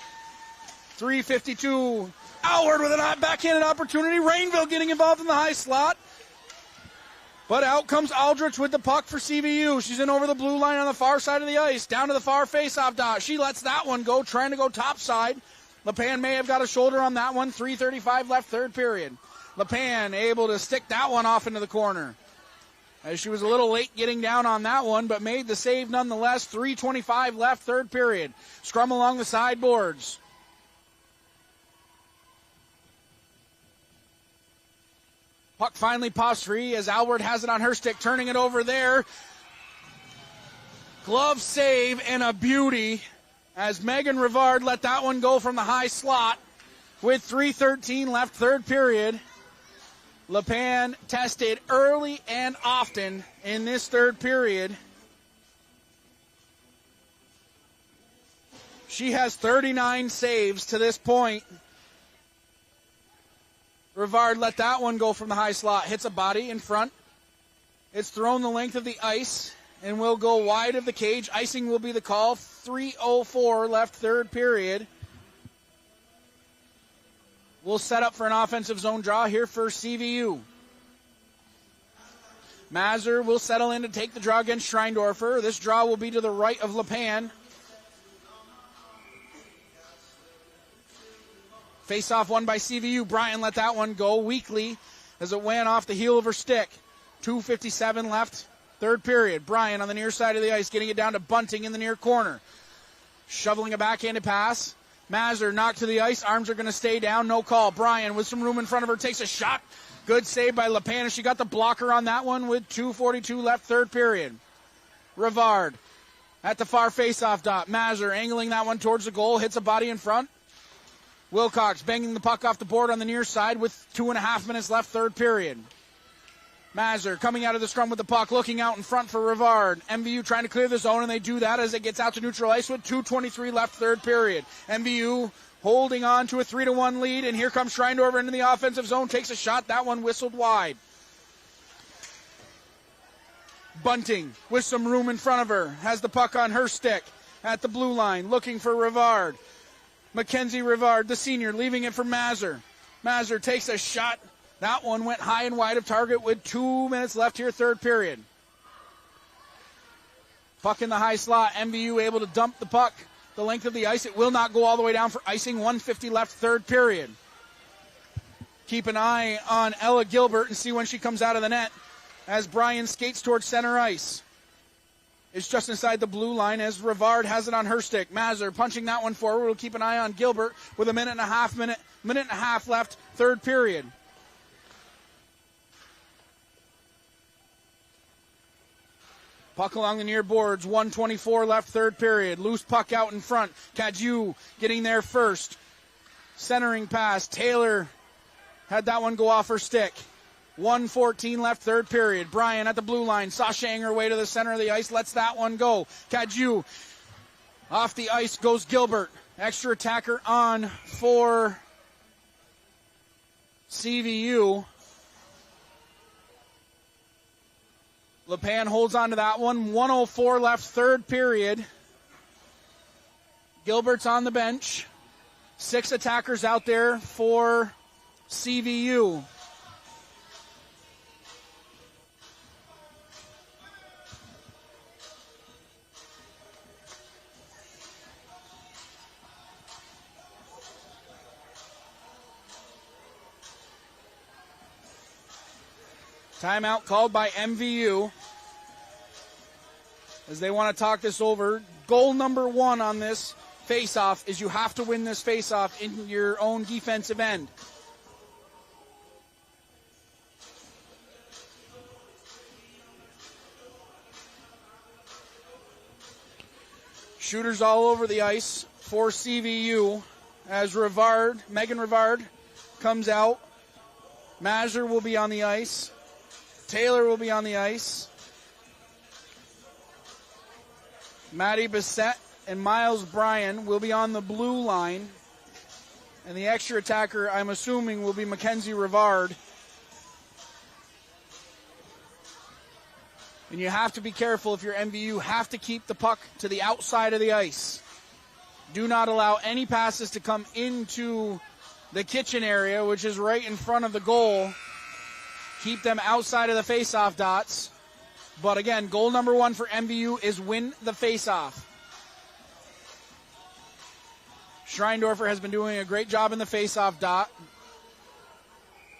3:52. Alward with a backhanded opportunity. Rainville getting involved in the high slot. But out comes Aldrich with the puck for CVU. She's in over the blue line on the far side of the ice. Down to the far faceoff dot. She lets that one go, trying to go topside. LePan may have got a shoulder on that one. 3:35 left, third period. LePan able to stick that one off into the corner. As she was a little late getting down on that one, but made the save nonetheless. 3:25 left, third period. Scrum along the sideboards. Puck finally pops free as Alward has it on her stick, turning it over there. Glove save and a beauty as Megan Rivard let that one go from the high slot with 3:13 left, third period. LePan tested early and often in this third period. She has 39 saves to this point. Rivard let that one go from the high slot. Hits a body in front. It's thrown the length of the ice and will go wide of the cage. Icing will be the call. 3:04 left, third period. We'll set up for an offensive zone draw here for CVU. Mazur will settle in to take the draw against Schreindorfer. This draw will be to the right of LePan. Face-off won by CVU. Bryan let that one go weakly as it went off the heel of her stick. 2:57 left, third period. Bryan on the near side of the ice, getting it down to Bunting in the near corner. Shoveling a backhanded pass. Mazur knocked to the ice. Arms are going to stay down. No call. Bryan with some room in front of her takes a shot. Good save by LePan. She got the blocker on that one with 2:42 left, third period. Rivard at the far face-off dot. Mazur angling that one towards the goal. Hits a body in front. Wilcox banging the puck off the board on the near side with 2.5 minutes left, third period. Mazur coming out of the scrum with the puck, looking out in front for Rivard. MVU trying to clear the zone, and they do that as it gets out to neutral ice with 2:23 left, third period. MVU holding on to a 3-1 lead, and here comes Schreindorfer into the offensive zone, takes a shot. That one whistled wide. Bunting with some room in front of her, has the puck on her stick at the blue line, looking for Rivard. Mackenzie Rivard, the senior, leaving it for Mazur. Mazur takes a shot That one went high and wide of target with 2 minutes left here, third period. Puck in the high slot. MVU able to dump the puck the length of the ice. It will not go all the way down for icing. 1:50 left, third period. Keep an eye on Ella Gilbert and see when she comes out of the net as Brian skates towards center ice. It's just inside the blue line as Rivard has it on her stick. Mazur punching that one forward. We'll keep an eye on Gilbert with a minute and a half left, third period. Puck along the near boards, 1:24 left, third period. Loose puck out in front. Cadieux getting there first. Centering pass. Taylor had that one go off her stick. 1:14 left, third period. Bryan at the blue line, sashaying her way to the center of the ice, lets that one go. Cadieux off the ice goes Gilbert. Extra attacker on for CVU. LePan holds on to that one. 1:04 left, third period. Gilbert's on the bench. 6 attackers out there for CVU. Timeout called by MVU as they want to talk this over. Goal number 1 on this face-off is you have to win this face-off in your own defensive end. Shooters all over the ice for CVU as Megan Rivard comes out. Mazur will be on the ice. Taylor will be on the ice. Maddie Bissett and Miles Bryan will be on the blue line. And the extra attacker, I'm assuming, will be Mackenzie Rivard. And you have to be careful if you're MVU. Have to keep the puck to the outside of the ice. Do not allow any passes to come into the kitchen area, which is right in front of the goal. Keep them outside of the face-off dots. But again, goal number 1 for MVU is win the face-off. Schreindorfer has been doing a great job in the face-off dot.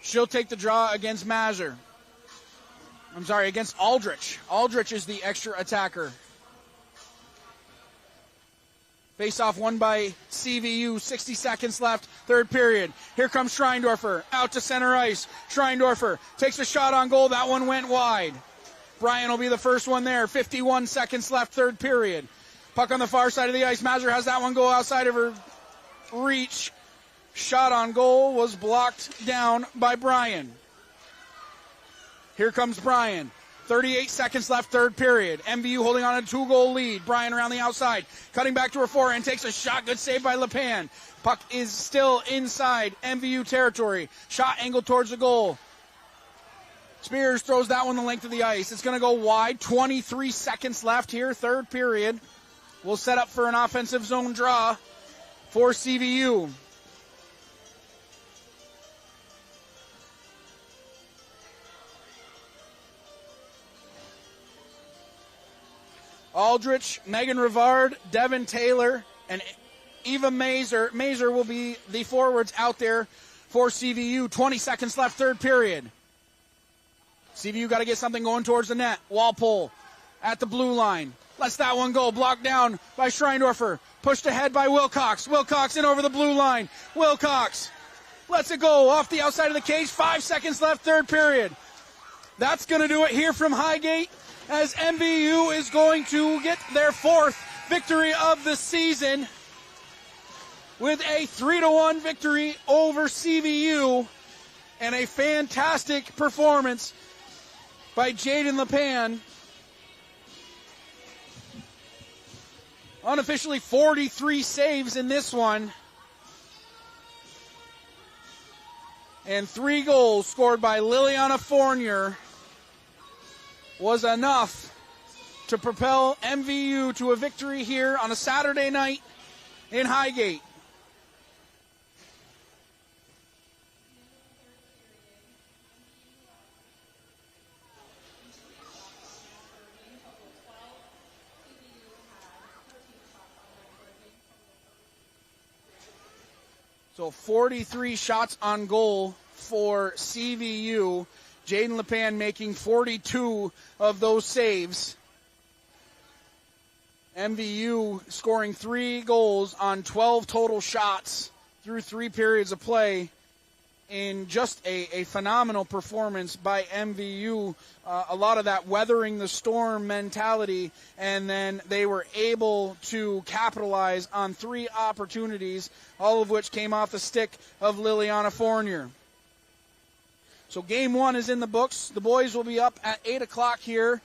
She'll take the draw against Mazur. Against Aldrich. Aldrich is the extra attacker. Face-off won by CVU, 60 seconds left, third period. Here comes Schreindorfer, out to center ice. Schreindorfer takes a shot on goal, that one went wide. Bryan will be the first one there, 51 seconds left, third period. Puck on the far side of the ice, Mazur has that one go outside of her reach. Shot on goal was blocked down by Bryan. Here comes Bryan. 38 seconds left, third period. MVU holding on a 2-goal lead. Bryan around the outside. Cutting back to her forehand. Takes a shot. Good save by LePan. Puck is still inside MVU territory. Shot angled towards the goal. Spears throws that one the length of the ice. It's going to go wide. 23 seconds left here, third period. We'll set up for an offensive zone draw for CVU. Aldrich, Megan Rivard, Devin Taylor, and Eva Mazur. Mazur will be the forwards out there for CVU. 20 seconds left, third period. CVU got to get something going towards the net. Walpole at the blue line. Lets that one go. Blocked down by Schreindorfer. Pushed ahead by Wilcox. Wilcox in over the blue line. Wilcox lets it go off the outside of the cage. 5 seconds left, third period. That's going to do it here from Highgate, as MVU is going to get their 4th victory of the season with a 3-1 victory over CVU and a fantastic performance by Jaden LePan. Unofficially 43 saves in this one. And 3 goals scored by Liliana Fournier was enough to propel MVU to a victory here on a Saturday night in Highgate. So 43 shots on goal for CVU. Jaden LePan making 42 of those saves. MVU scoring 3 goals on 12 total shots through 3 periods of play in just a phenomenal performance by MVU. A lot of that weathering the storm mentality, and then they were able to capitalize on 3 opportunities, all of which came off the stick of Liliana Fournier. So game 1 is in the books. The boys will be up at 8 o'clock here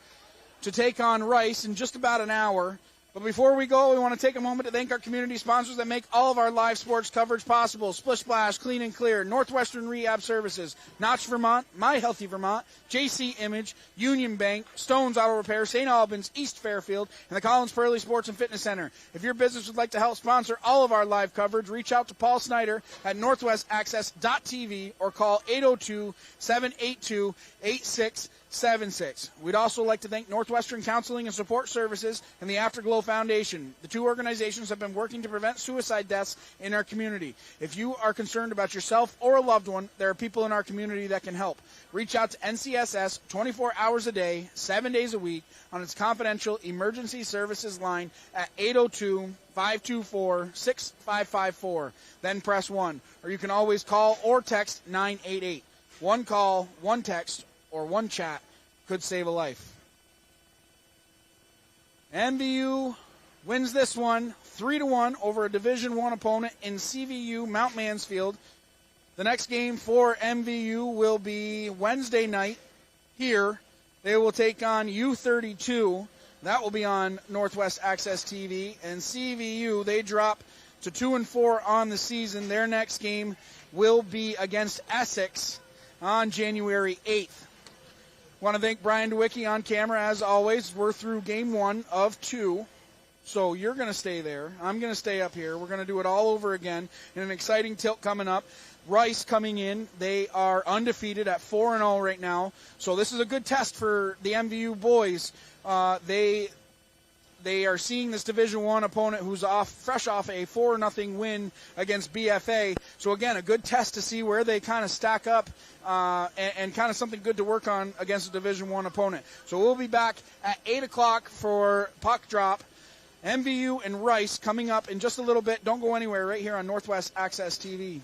to take on Rice in just about an hour. But before we go, we want to take a moment to thank our community sponsors that make all of our live sports coverage possible. Splish Splash, Clean and Clear, Northwestern Rehab Services, Notch Vermont, My Healthy Vermont, JC Image, Union Bank, Stone's Auto Repair, St. Albans, East Fairfield, and the Collins Pearly Sports and Fitness Center. If your business would like to help sponsor all of our live coverage, reach out to Paul Snyder at northwestaccess.tv or call 802-782-8676. We'd also like to thank Northwestern Counseling and Support Services and the Afterglow Foundation. The 2 organizations have been working to prevent suicide deaths in our community. If you are concerned about yourself or a loved one, there are people in our community that can help. Reach out to NCSS 24 hours a day, 7 days a week on its confidential emergency services line at 802-524-6554. Then press 1. Or you can always call or text 988. One call, one text, or one chat could save a life. MVU wins this one 3-1 over a Division I opponent in CVU Mount Mansfield. The next game for MVU will be Wednesday night here. They will take on U32. That will be on Northwest Access TV. And CVU, they drop to 2-4 on the season. Their next game will be against Essex on January 8th. Want to thank Brian DeWicki on camera, as always. We're through game 1 of 2. So you're going to stay there. I'm going to stay up here. We're going to do it all over again in an exciting tilt coming up. Rice coming in. They are undefeated at 4-0 right now. So this is a good test for the MVU boys. They are seeing this Division I opponent who's fresh off a 4-0 win against BFA. So, again, a good test to see where they kind of stack up and kind of something good to work on against a Division I opponent. So we'll be back at 8 o'clock for puck drop. MVU and Rice coming up in just a little bit. Don't go anywhere, right here on Northwest Access TV.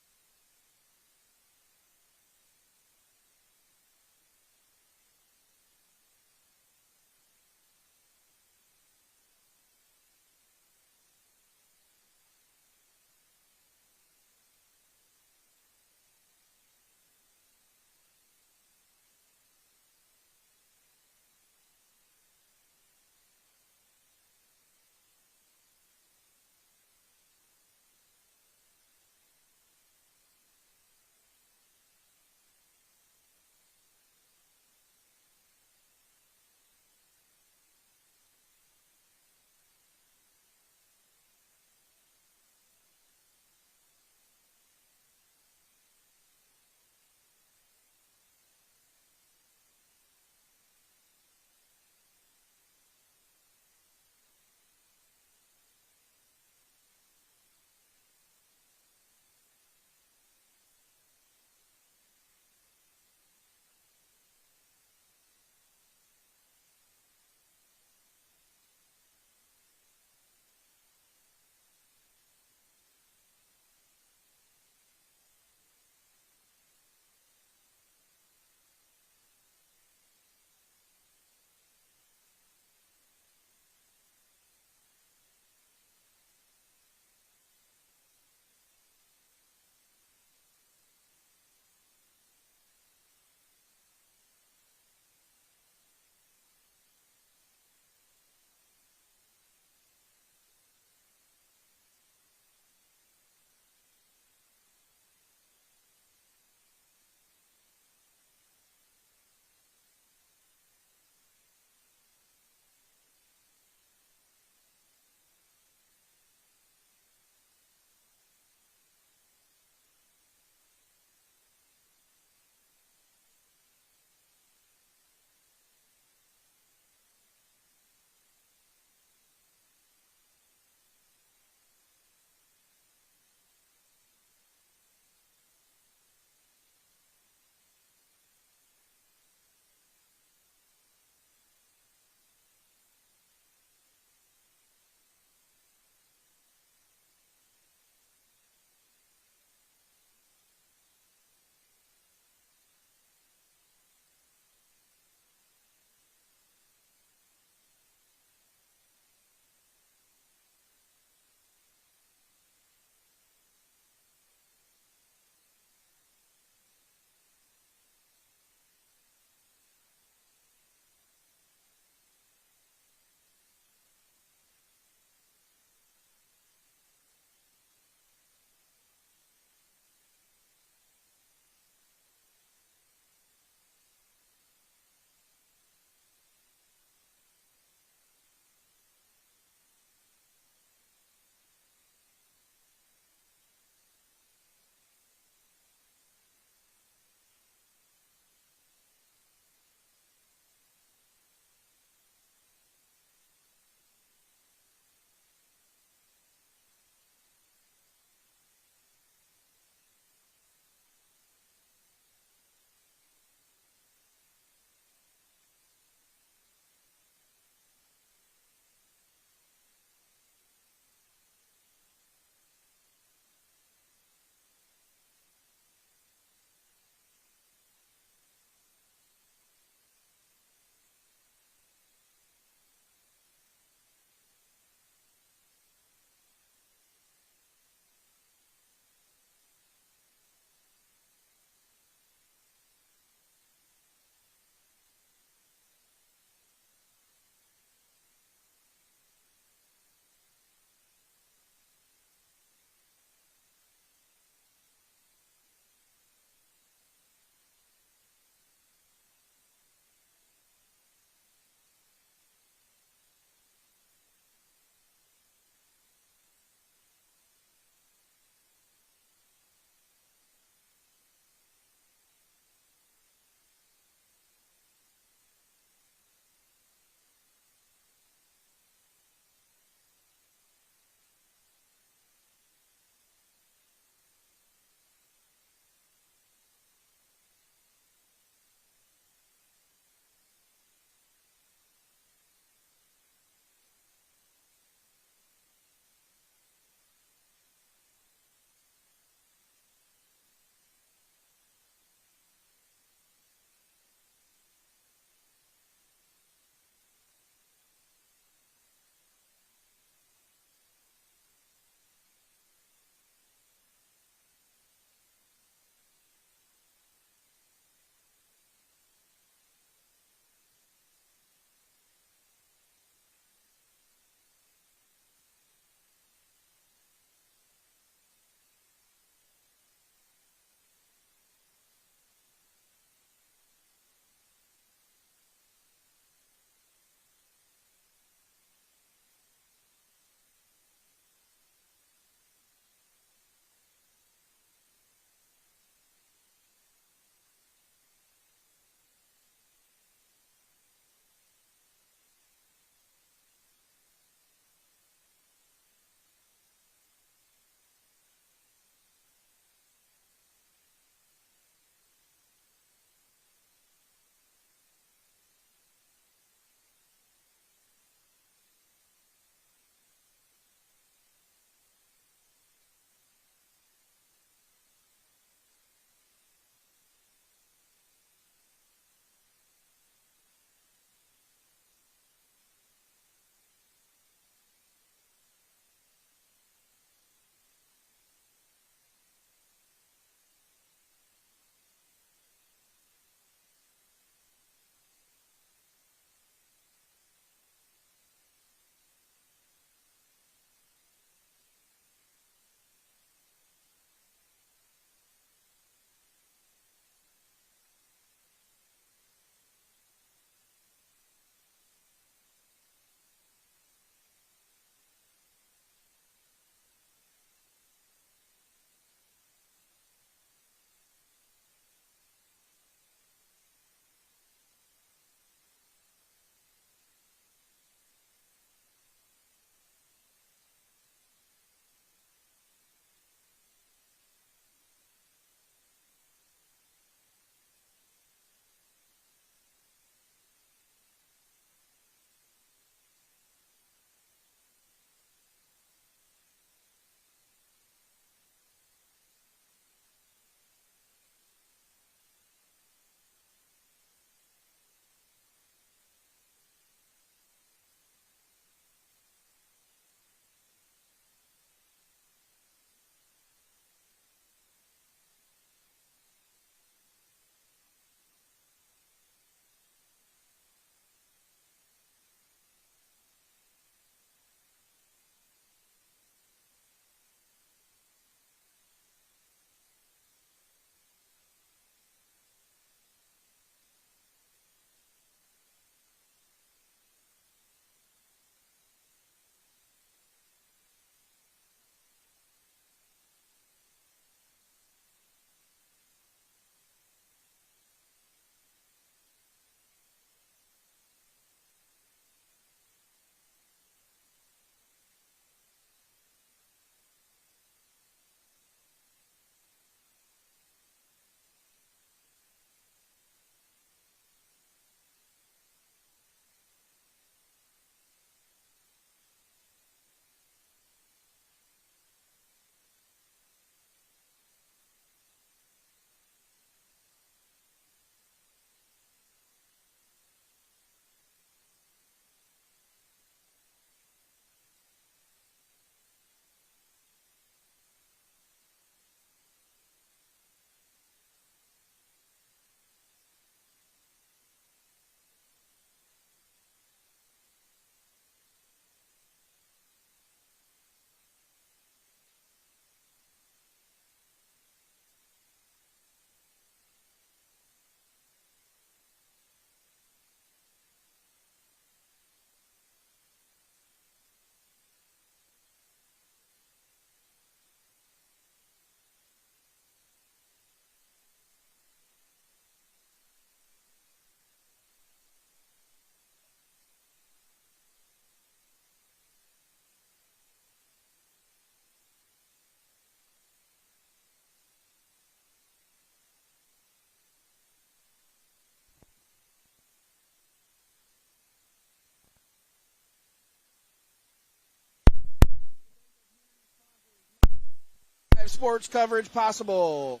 sports coverage possible.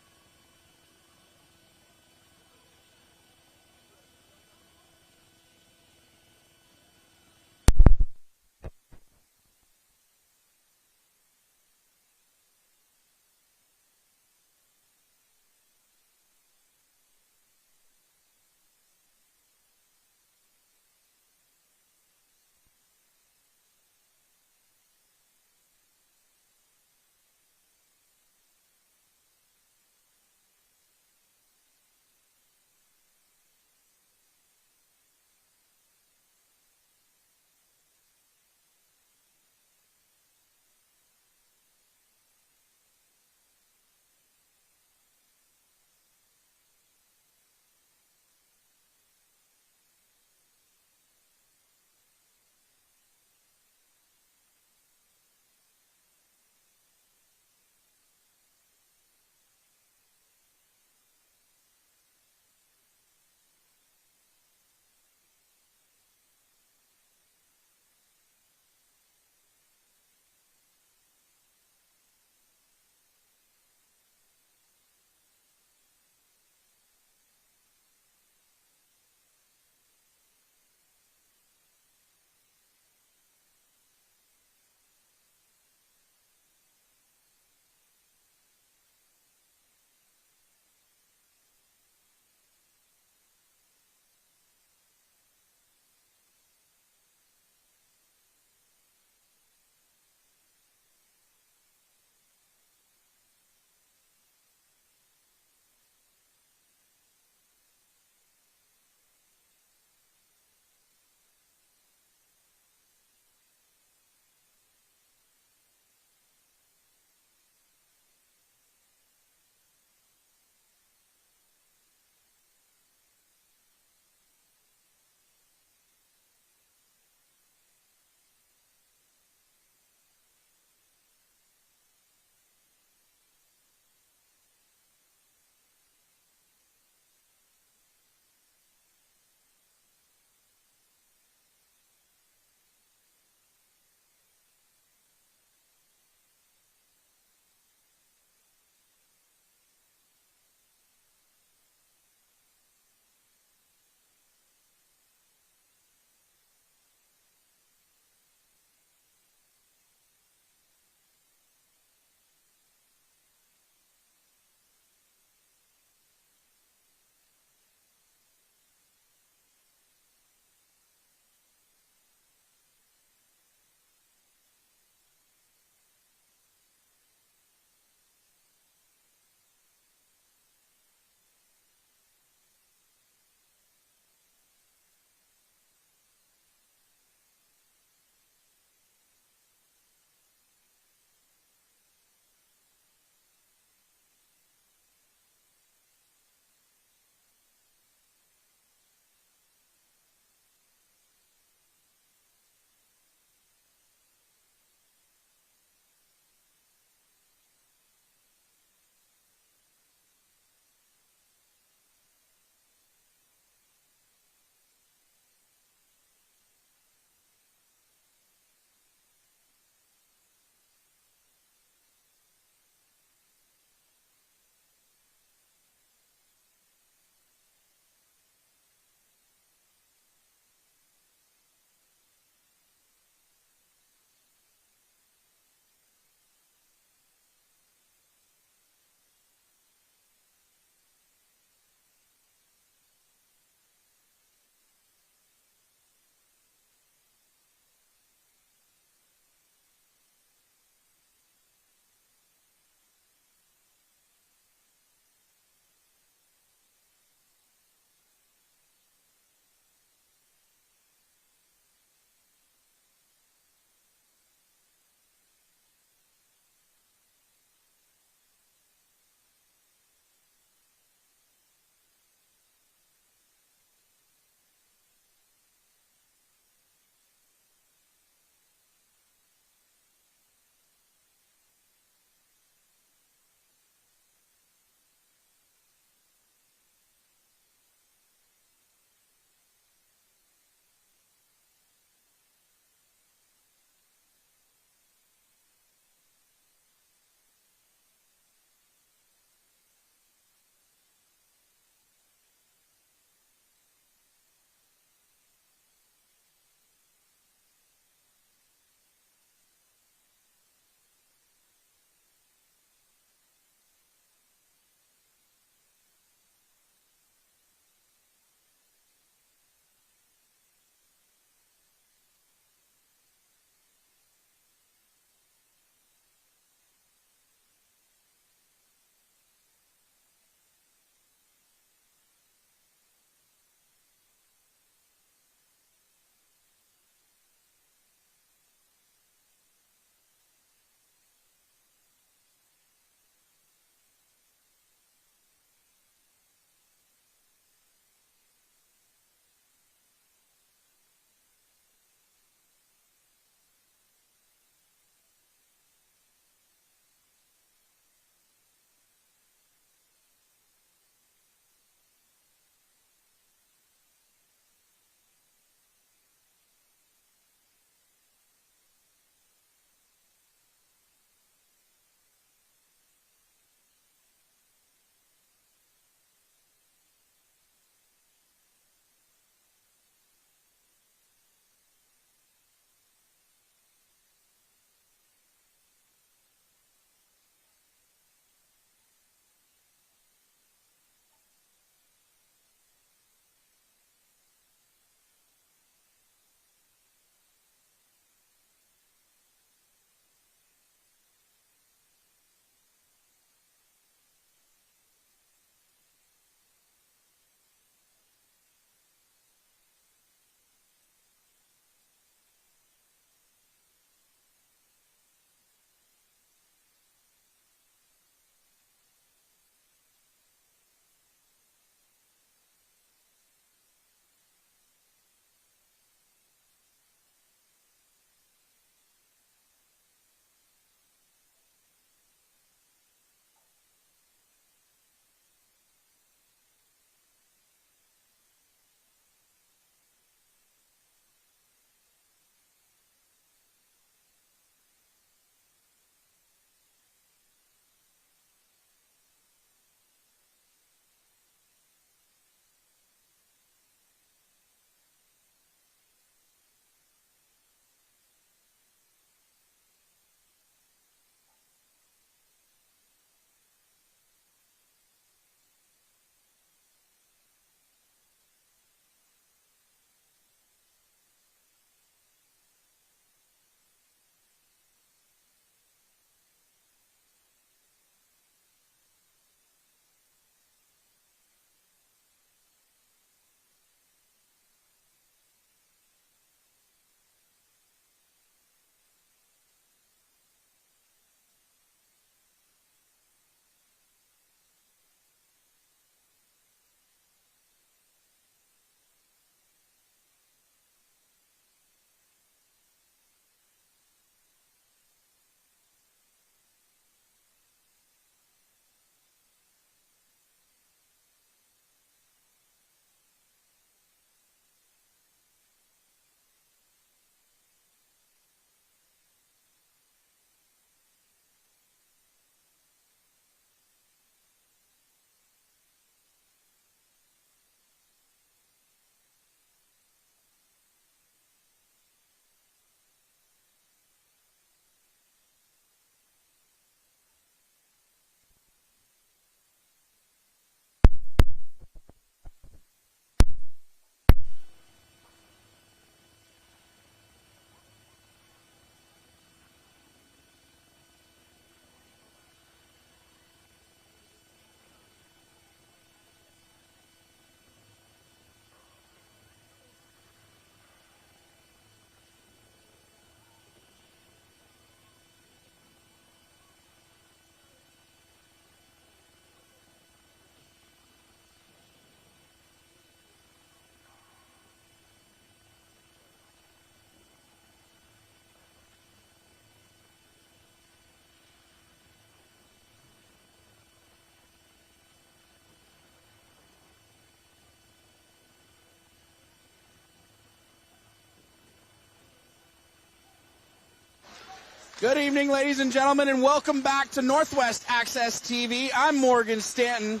Good evening, ladies and gentlemen, and welcome back to Northwest Access TV. I'm Morgan Stanton.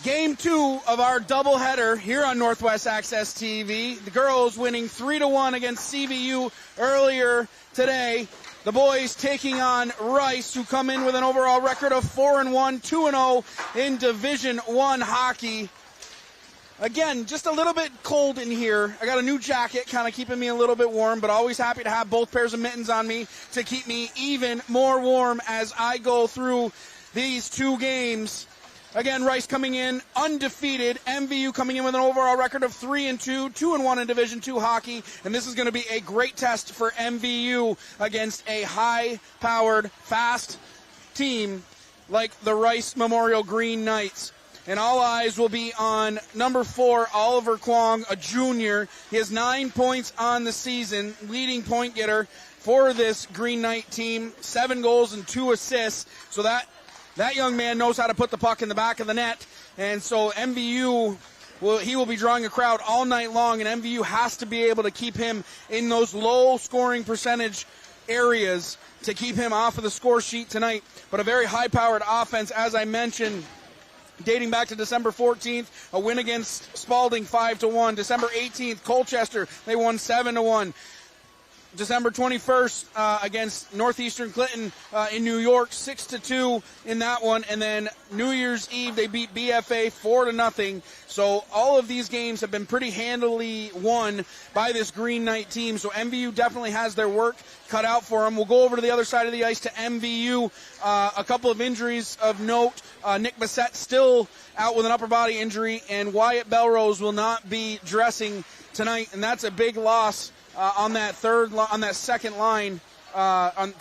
Game 2 of our doubleheader here on Northwest Access TV. The girls winning 3-1 against CVU earlier today. The boys taking on Rice, who come in with an overall record of 4-1, 2-0 in Division I hockey. Again, just a little bit cold in here. I got a new jacket, kind of keeping me a little bit warm, but always happy to have both pairs of mittens on me to keep me even more warm as I go through these two games. Again, Rice coming in undefeated. MVU coming in with an overall record of 3-2, 2-1 in Division II hockey. And this is going to be a great test for MVU against a high-powered, fast team like the Rice Memorial Green Knights. And all eyes will be on number 4, Oliver Kwong, a junior. He has 9 points on the season, leading point getter for this Green Knight team. 7 goals and 2 assists. So that young man knows how to put the puck in the back of the net. And so MVU, he will be drawing a crowd all night long, and MVU has to be able to keep him in those low scoring percentage areas to keep him off of the score sheet tonight. But a very high-powered offense, as I mentioned, dating back to December 14th, a win against Spalding 5-1. December 18th, Colchester, they won 7-1. December 21st against Northeastern Clinton in New York, 6-2 in that one. And then New Year's Eve, they beat BFA 4-0. So all of these games have been pretty handily won by this Green Knight team. So MVU definitely has their work cut out for them. We'll go over to the other side of the ice to MVU. A couple of injuries of note. Nick Bissett still out with an upper body injury, and Wyatt Belrose will not be dressing tonight, and that's a big loss. On that third line, on that second line, on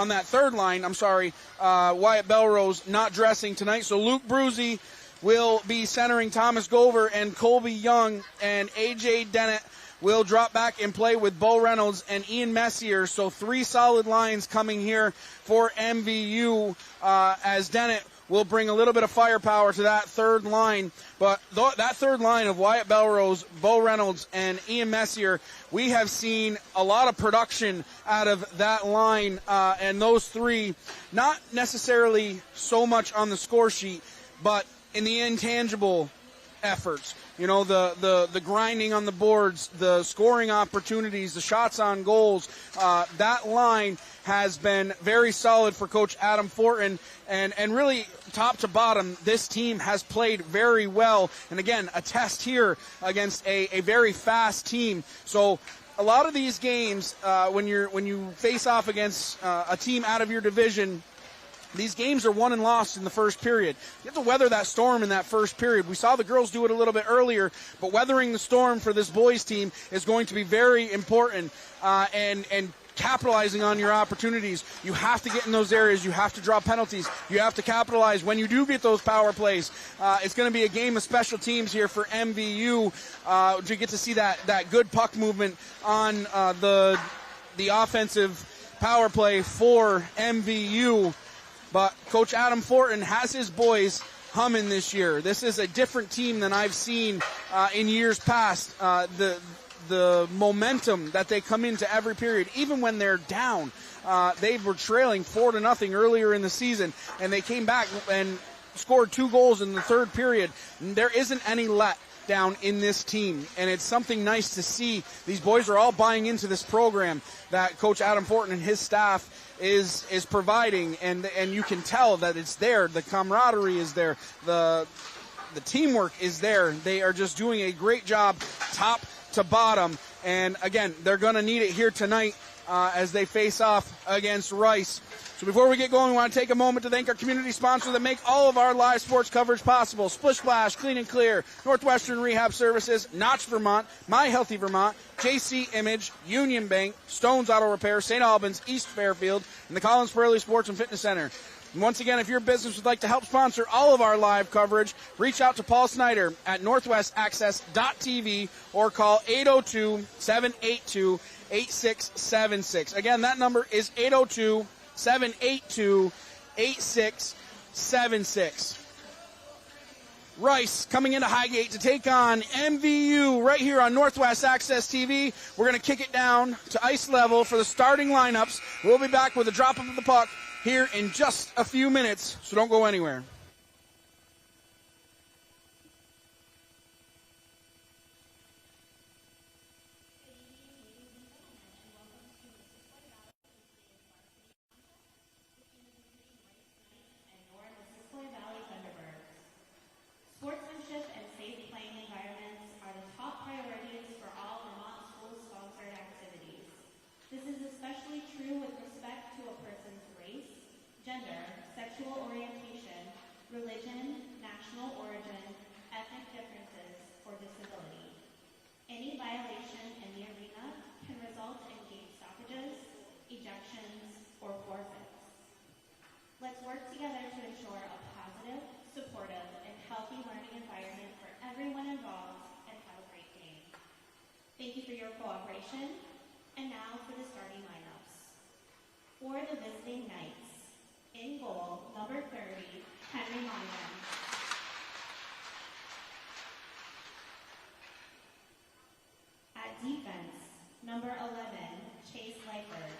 that third line, Wyatt Belrose not dressing tonight. So Luke Bruzy will be centering Thomas Gover, and Colby Young and AJ Dennett will drop back and play with Bo Reynolds and Ian Messier. So 3 solid lines coming here for MVU as Dennett will bring a little bit of firepower to that third line. But that third line of Wyatt Belrose, Bo Reynolds, and Ian Messier, we have seen a lot of production out of that line. And those 3, not necessarily so much on the score sheet, but in the intangible efforts. You know, the grinding on the boards, the scoring opportunities, the shots on goals. That line has been very solid for Coach Adam Fortin, and really top to bottom, this team has played very well. And again, a test here against a very fast team. So a lot of these games, when you face off against a team out of your division, these games are won and lost in the first period. You have to weather that storm in that first period. We saw the girls do it a little bit earlier, but weathering the storm for this boys team is going to be very important, and capitalizing on your opportunities. You have to get in those areas. You have to draw penalties. You have to capitalize when you do get those power plays. It's going to be a game of special teams here for MVU. To get to see that good puck movement on the offensive power play for MVU. But Coach Adam Fortin has his boys humming this year. This is a different team than I've seen in years past. The momentum that they come into every period, even when they're down. They were trailing 4-0 earlier in the season, and they came back and scored 2 goals in the third period. There isn't any let down in this team, and it's something nice to see. These boys are all buying into this program that Coach Adam Fortin and his staff is providing, and you can tell that it's there. The camaraderie is there. The teamwork is there. They are just doing a great job top to bottom, and again, they're going to need it here tonight as they face off against Rice. So before we get going, we want to take a moment to thank our community sponsors that make all of our live sports coverage possible. Splish Splash, Clean and Clear, Northwestern Rehab Services, Notch Vermont, My Healthy Vermont, JC Image, Union Bank, Stone's Auto Repair, St. Albans, East Fairfield, and the Collins Prairie Sports and Fitness Center. And once again, if your business would like to help sponsor all of our live coverage, reach out to Paul Snyder at northwestaccess.tv or call 802-782-8676. Again, that number is 802-782-8676. Rice coming into Highgate to take on MVU right here on Northwest Access TV. We're going to kick it down to ice level for the starting lineups. We'll be back with a drop of the puck here in just a few minutes, so don't go anywhere. Sportsmanship and safe playing environments are the top priorities for all Vermont school-sponsored activities. This is especially true with respect to a person's race, gender, sexual orientation, religion, national origin, ethnic differences, or disability. Any violation in the arena can result in game stoppages, ejections, or forfeits. Let's work together to ensure a positive, supportive, and healthy learning environment for everyone involved, and have a great game. Thank you for your cooperation. And now for the starting lineups. For the visiting Knights, in goal, number 30, Henry Monaghan. At defense, number 11, Chase Lyford.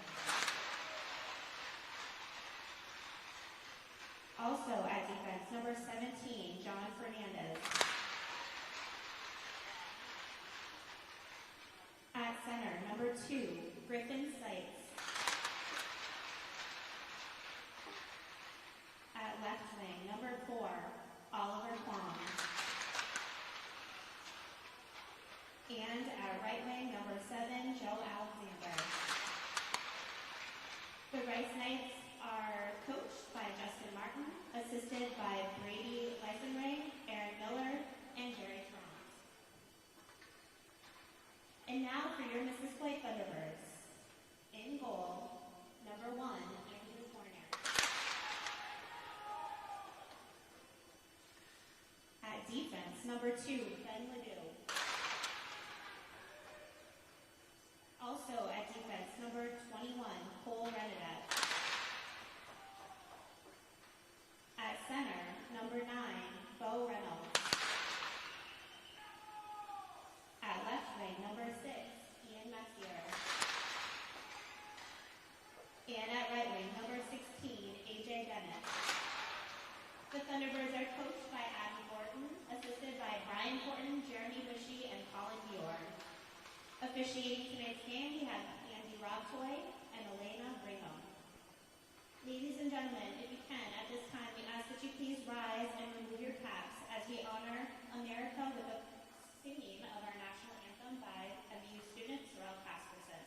Also at defense, number 17, John Fernandez. At center, number 2, Griffin Seitz. At left wing, number 4, Oliver Kwong. And at right wing, number 7, Joe Alexander. The Rice Knights are coached by Justin Martin, assisted by Brady Leisenring, Aaron Miller, and Jerry Tremont. And now for your Mrs. Clay Thunderbirds. In goal, number 1, Andrew Corner. At defense, number 2, Ben Ledoux. Also at defense, number 21, Cole Renadette. At center, number 9, Bo Reynolds. At left wing, number 6, Ian Messier. And at right wing, number 16, AJ Bennett. The Thunderbirds are coached by Adam Horton, assisted by Brian Horton, Jeremy Wishy, and Colin Dior. Officiating tonight's game, we have Andy Robtoy and Elena Brigham. Ladies and gentlemen, if you can, at this time, we ask that you please rise and remove your caps as we honor America with the singing of our national anthem by MVU student Sorrel Casperson.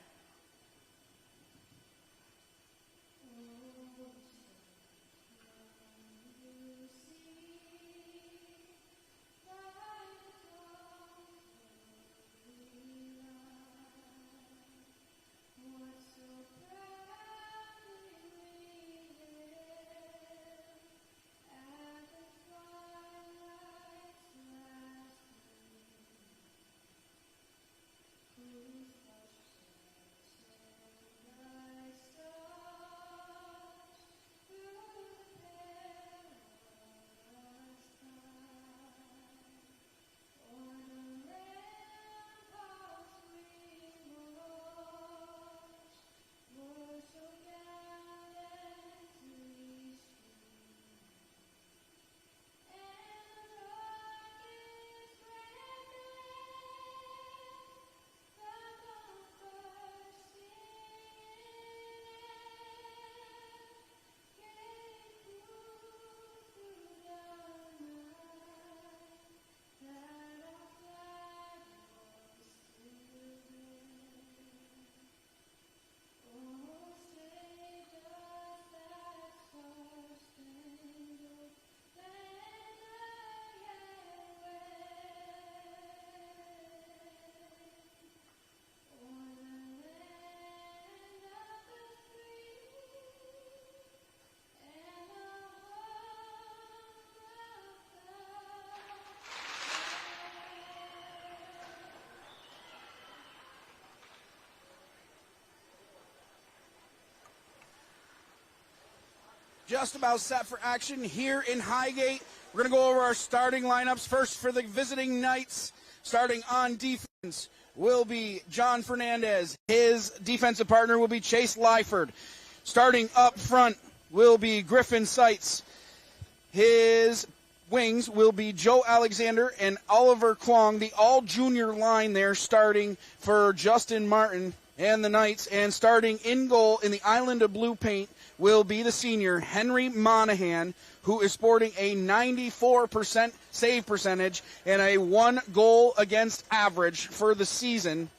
just about set for action here in Highgate. We're going to go over our starting lineups. First for the visiting Knights, starting on defense will be John Fernandez. His defensive partner will be Chase Lyford. Starting up front will be Griffin Seitz. His wings will be Joe Alexander and Oliver Kwong, the all-junior line there, starting for Justin Martin and the Knights. And starting in goal in the Island of Blue paint will be the senior Henry Monahan, who is sporting a 94% save percentage and a 1 goal against average for the season.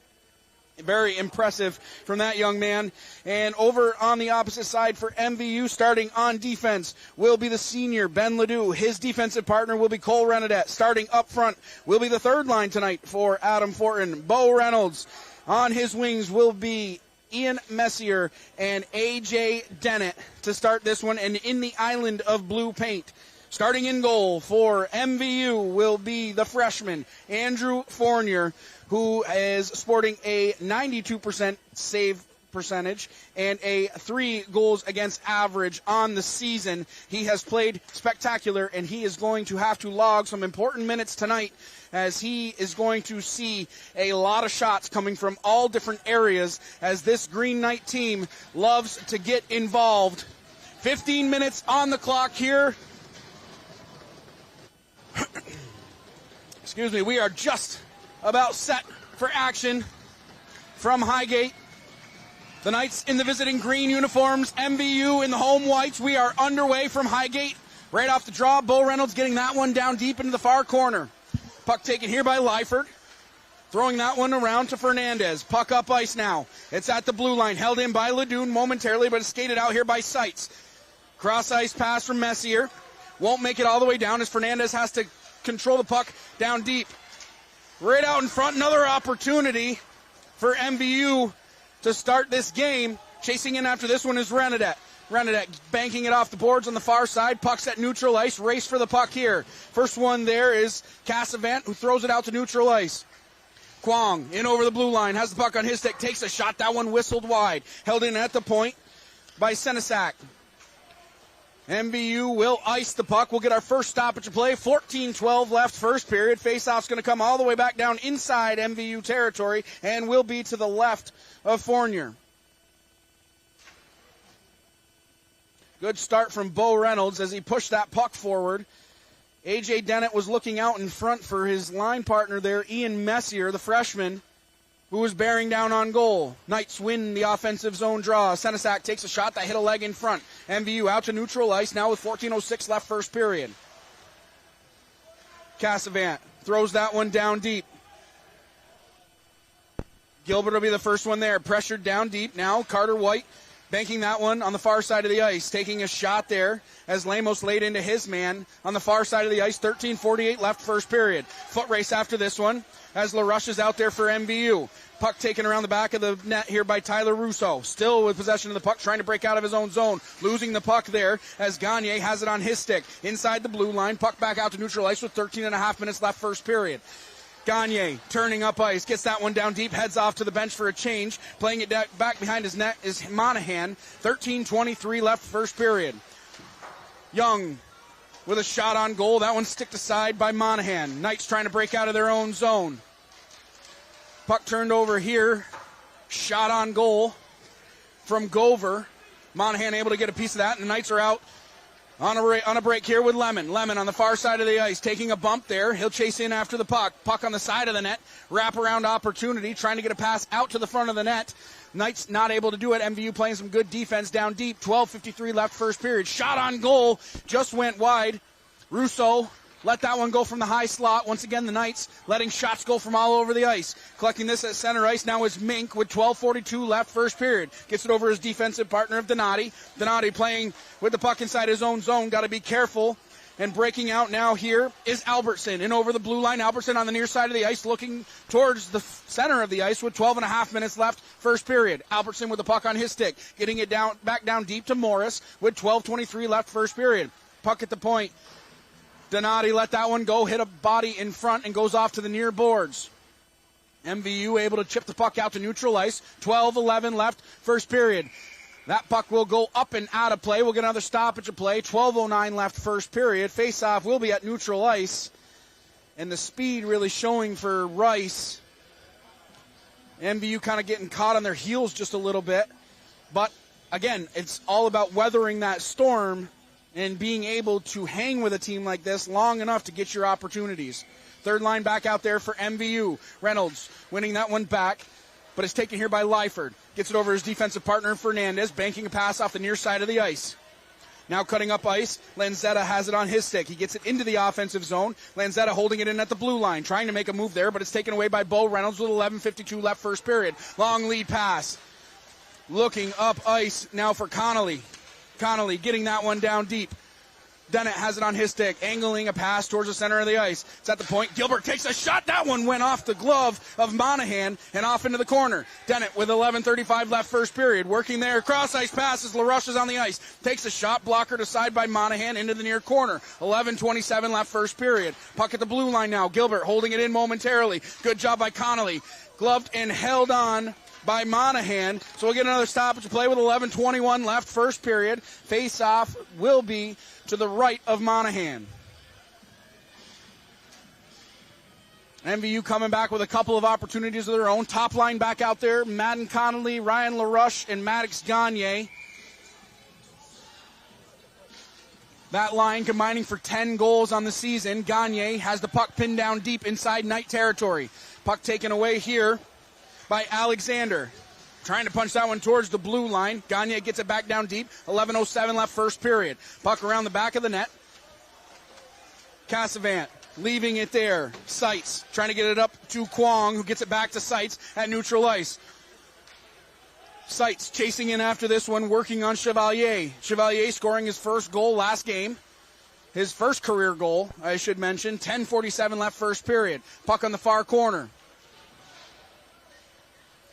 Very impressive from that young man. And over on the opposite side for MVU, starting on defense, will be the senior Ben Ledoux. His defensive partner will be Cole Renaudet. Starting up front will be the third line tonight for Adam Fortin, Bo Reynolds. On his wings will be Ian Messier and A.J. Dennett to start this one. And in the Island of Blue paint, starting in goal for MVU will be the freshman Andrew Fournier, who is sporting a 92% save percentage and a 3 goals against average on the season. He has played spectacular, and he is going to have to log some important minutes tonight, as he is going to see a lot of shots coming from all different areas, as this Green Knight team loves to get involved. 15 minutes on the clock here. Excuse me, we are just about set for action from Highgate. The Knights in the visiting green uniforms, MVU in the home whites. We are underway from Highgate. Right off the draw, Bo Reynolds getting that one down deep into the far corner. Puck taken here by Lyford. Throwing that one around to Fernandez. Puck up ice now. It's at the blue line. Held in by Ledoux momentarily, but it's skated out here by Seitz. Cross ice pass from Messier. Won't make it all the way down as Fernandez has to control the puck down deep. Right out in front, another opportunity for MVU to start this game. Chasing in after this one is Renaudet. Renaudet banking it off the boards on the far side. Puck's at neutral ice. Race for the puck here. First one there is Cassavant, who throws it out to neutral ice. Kwong in over the blue line. Has the puck on his stick. Takes a shot. That one whistled wide. Held in at the point by Senesac. MVU will ice the puck. We'll get our first stoppage of play. 14-12 left first period. Faceoff's going to come all the way back down inside MVU territory and will be to the left of Fournier. Good start from Bo Reynolds as he pushed that puck forward. A.J. Dennett was looking out in front for his line partner there, Ian Messier, the freshman, who was bearing down on goal. Knights win the offensive zone draw. Senesac takes a shot that hit a leg in front. MVU out to neutral ice now with 14:06 left first period. Cassavant throws that one down deep. Gilbert will be the first one there. Pressured down deep now. Carter White banking that one on the far side of the ice. Taking a shot there as Lemos laid into his man on the far side of the ice. 13:48 left first period. Foot race after this one as LaRush is out there for MVU. Puck taken around the back of the net here by Tyler Russo. Still with possession of the puck, trying to break out of his own zone. Losing the puck there as Gagne has it on his stick. Inside the blue line, puck back out to neutral ice with 13.5 minutes left first period. Gagne turning up ice, gets that one down deep, heads off to the bench for a change. Playing it back behind his net is Monahan. 13:23 left first period. Young with a shot on goal. That one sticked aside by Monahan. Knights trying to break out of their own zone. Puck turned over here. Shot on goal from Gover. Monahan able to get a piece of that, and the Knights are out on a break here with Lemon. Lemon on the far side of the ice, taking a bump there. He'll chase in after the puck. Puck on the side of the net. Wraparound opportunity, trying to get a pass out to the front of the net. Knights not able to do it. MVU playing some good defense down deep. 12:53 left first period. Shot on goal. Just went wide. Russo let that one go from the high slot. Once again, the Knights letting shots go from all over the ice. Collecting this at center ice now is Mink with 12:42 left first period. Gets it over his defensive partner of Donati. Donati playing with the puck inside his own zone. Got to be careful. And breaking out now here is Albertson. In over the blue line. Albertson on the near side of the ice looking towards the center of the ice with 12.5 minutes left first period. Albertson with the puck on his stick. Getting it back down deep to Morris with 12:23 left first period. Puck at the point. Donati let that one go, hit a body in front, and goes off to the near boards. MVU able to chip the puck out to neutral ice. 12:11 left first period. That puck will go up and out of play. We'll get another stoppage of play. 12:09 left first period. Face-off will be at neutral ice. And the speed really showing for Rice. MVU kind of getting caught on their heels just a little bit. But, again, it's all about weathering that storm and being able to hang with a team like this long enough to get your opportunities. Third line back out there for MVU. Reynolds winning that one back, but it's taken here by Lyford. Gets it over his defensive partner, Fernandez, banking a pass off the near side of the ice. Now cutting up ice, Lanzetta has it on his stick. He gets it into the offensive zone. Lanzetta holding it in at the blue line, trying to make a move there, but it's taken away by Bo Reynolds with 11:52 left first period. Long lead pass. Looking up ice now for Connolly. Connolly getting that one down deep. Dennett has it on his stick, angling a pass towards the center of the ice. It's at the point. Gilbert takes a shot. That one went off the glove of Monahan and off into the corner. Dennett with 11:35 left first period. Working there. Cross-ice passes. LaRush is on the ice. Takes a shot. Blocker to side by Monahan into the near corner. 11:27 left first period. Puck at the blue line now. Gilbert holding it in momentarily. Good job by Connolly. Gloved and held on by Monahan. So we'll get another stoppage play with 11:21 left first period. Face-off will be to the right of Monahan. MVU coming back with a couple of opportunities of their own. Top line back out there. Madden Connolly, Ryan LaRush, and Maddox Gagne. That line combining for 10 goals on the season. Gagne has the puck pinned down deep inside Knight territory. Puck taken away here by Alexander. Trying to punch that one towards the blue line. Gagne gets it back down deep. 11:07 left first period. Puck around the back of the net. Cassavant leaving it there. Seitz trying to get it up to Kwong, who gets it back to Seitz at neutral ice. Seitz chasing in after this one, working on Chevalier. Chevalier scoring his first goal last game. His first career goal, I should mention. 10:47 left first period. Puck on the far corner.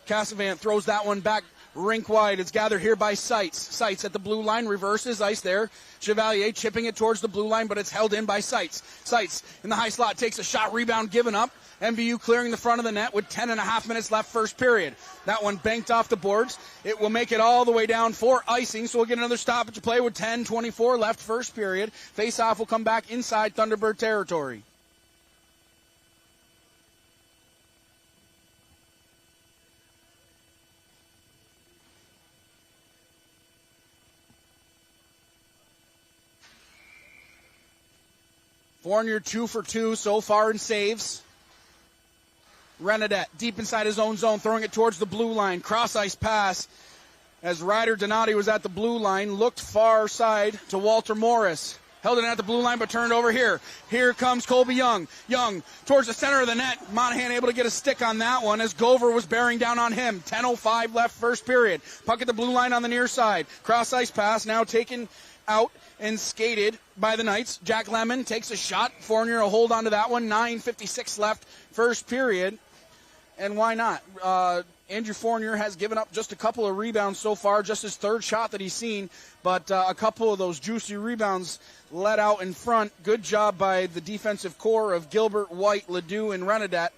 Cassavant throws that one back rink wide. It's gathered here by Seitz. Seitz at the blue line, reverses ice there. Chevalier chipping it towards the blue line, but it's held in by Seitz. Seitz in the high slot takes a shot, rebound given up. MVU clearing the front of the net with 10.5 minutes left first period. That one banked off the boards. It will make it all the way down for icing, so we'll get another stoppage to play with 10:24 left first period. Face-off will come back inside Thunderbird territory. Fournier 2 for 2 so far in saves. Renadette deep inside his own zone, throwing it towards the blue line. Cross-ice pass as Ryder Donati was at the blue line, looked far side to Walter Morris. Held it at the blue line, but turned over here. Here comes Colby Young. Young towards the center of the net. Monahan able to get a stick on that one as Gover was bearing down on him. 10:05 left first period. Puck at the blue line on the near side. Cross-ice pass now taken out and skated by the Knights. Jack Lemon takes a shot. Fournier will hold on to that one. 9:56 left first period. And why not? Andrew Fournier has given up just a couple of rebounds so far, just his third shot that he's seen, but a couple of those juicy rebounds let out in front. Good job by the defensive core of Gilbert, White, Ledoux, and Renadette,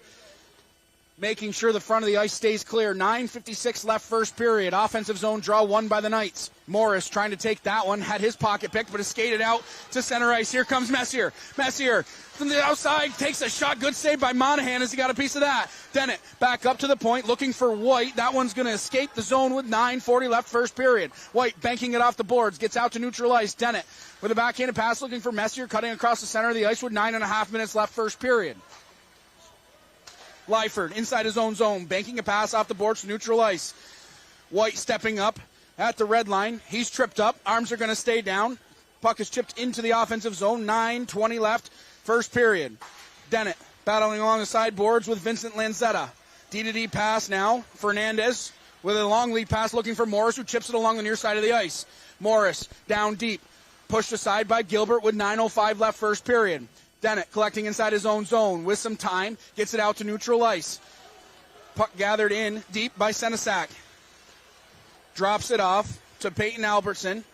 making sure the front of the ice stays clear. 9:56 left first period. Offensive zone draw won by the Knights. Morris trying to take that one, had his pocket picked, but is skated out to center ice. Here comes Messier. Messier from the outside takes a shot. Good save by Monahan as he got a piece of that. Dennett back up to the point, looking for White. That one's going to escape the zone with 9:40 left first period. White banking it off the boards, gets out to neutral ice. Dennett with a backhanded pass looking for Messier, cutting across the center of the ice with 9.5 minutes left first period. Lyford inside his own zone, banking a pass off the boards to neutral ice. White stepping up at the red line. He's tripped up. Arms are going to stay down. Puck is chipped into the offensive zone. 9:20 left first period. Dennett battling along the sideboards with Vincent Lanzetta. D-to-D pass now. Fernandez with a long lead pass looking for Morris, who chips it along the near side of the ice. Morris down deep. Pushed aside by Gilbert with 9:05 left first period. Dennett collecting inside his own zone with some time. Gets it out to neutral ice. Puck gathered in deep by Senesac. Drops it off to Peyton Albertson.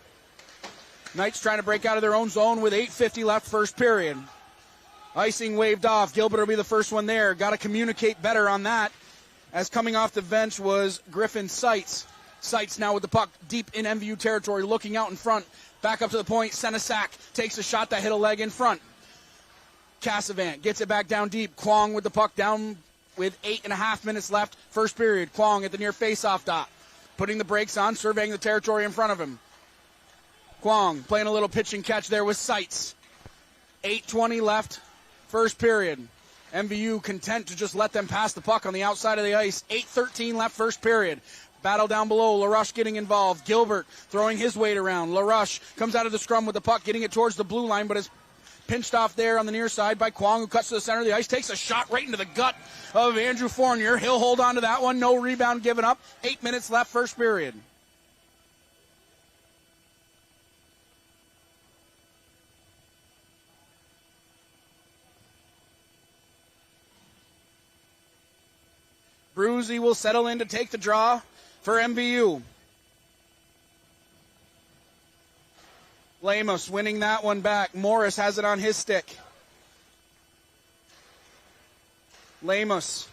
Knights trying to break out of their own zone with 8:50 left first period. Icing waved off. Gilbert will be the first one there. Got to communicate better on that, as coming off the bench was Griffin Seitz. Sights now with the puck deep in MVU territory, looking out in front. Back up to the point, Senesac takes a shot that hit a leg in front. Cassavant gets it back down deep. Kwong with the puck down with 8.5 minutes left. First period. Kwong at the near face-off dot. Putting the brakes on, surveying the territory in front of him. Kwong playing a little pitch and catch there with Sights. 8:20 left, first period. MVU content to just let them pass the puck on the outside of the ice. 8:13 left, first period. Battle down below, LaRush getting involved. Gilbert throwing his weight around. LaRush comes out of the scrum with the puck, getting it towards the blue line, but is pinched off there on the near side by Kwong, who cuts to the center of the ice, takes a shot right into the gut of Andrew Fournier. He'll hold on to that one, no rebound given up. 8 minutes left, first period. Bruzy will settle in to take the draw for MVU. Lemos winning that one back. Morris has it on his stick. Lemos.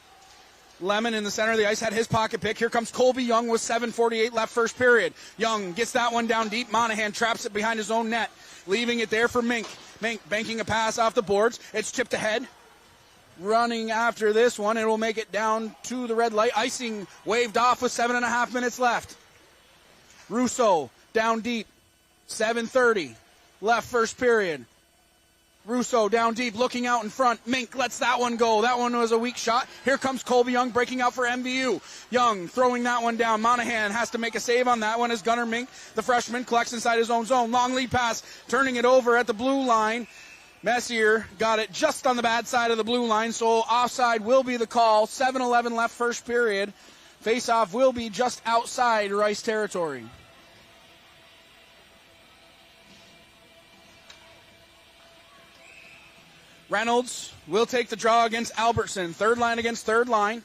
Lemon in the center of the ice had his pocket pick. Here comes Colby Young with 7:48 left, first period. Young gets that one down deep. Monahan traps it behind his own net, leaving it there for Mink. Mink banking a pass off the boards. It's chipped ahead. Running after this one, it will make it down to the red light. Icing waved off with 7.5 minutes left. Russo down deep. 7:30 left, first period. Russo down deep, looking out in front. Mink lets that one go. That one was a weak shot. Here comes Colby Young breaking out for MVU. Young throwing that one down. Monahan has to make a save on that one as Gunnar Mink, the freshman, collects inside his own zone. Long lead pass, turning it over at the blue line. Messier got it just on the bad side of the blue line, so offside will be the call. 7:11 left, first period. Face-off will be just outside Rice territory. Reynolds will take the draw against Albertson. Third line against third line.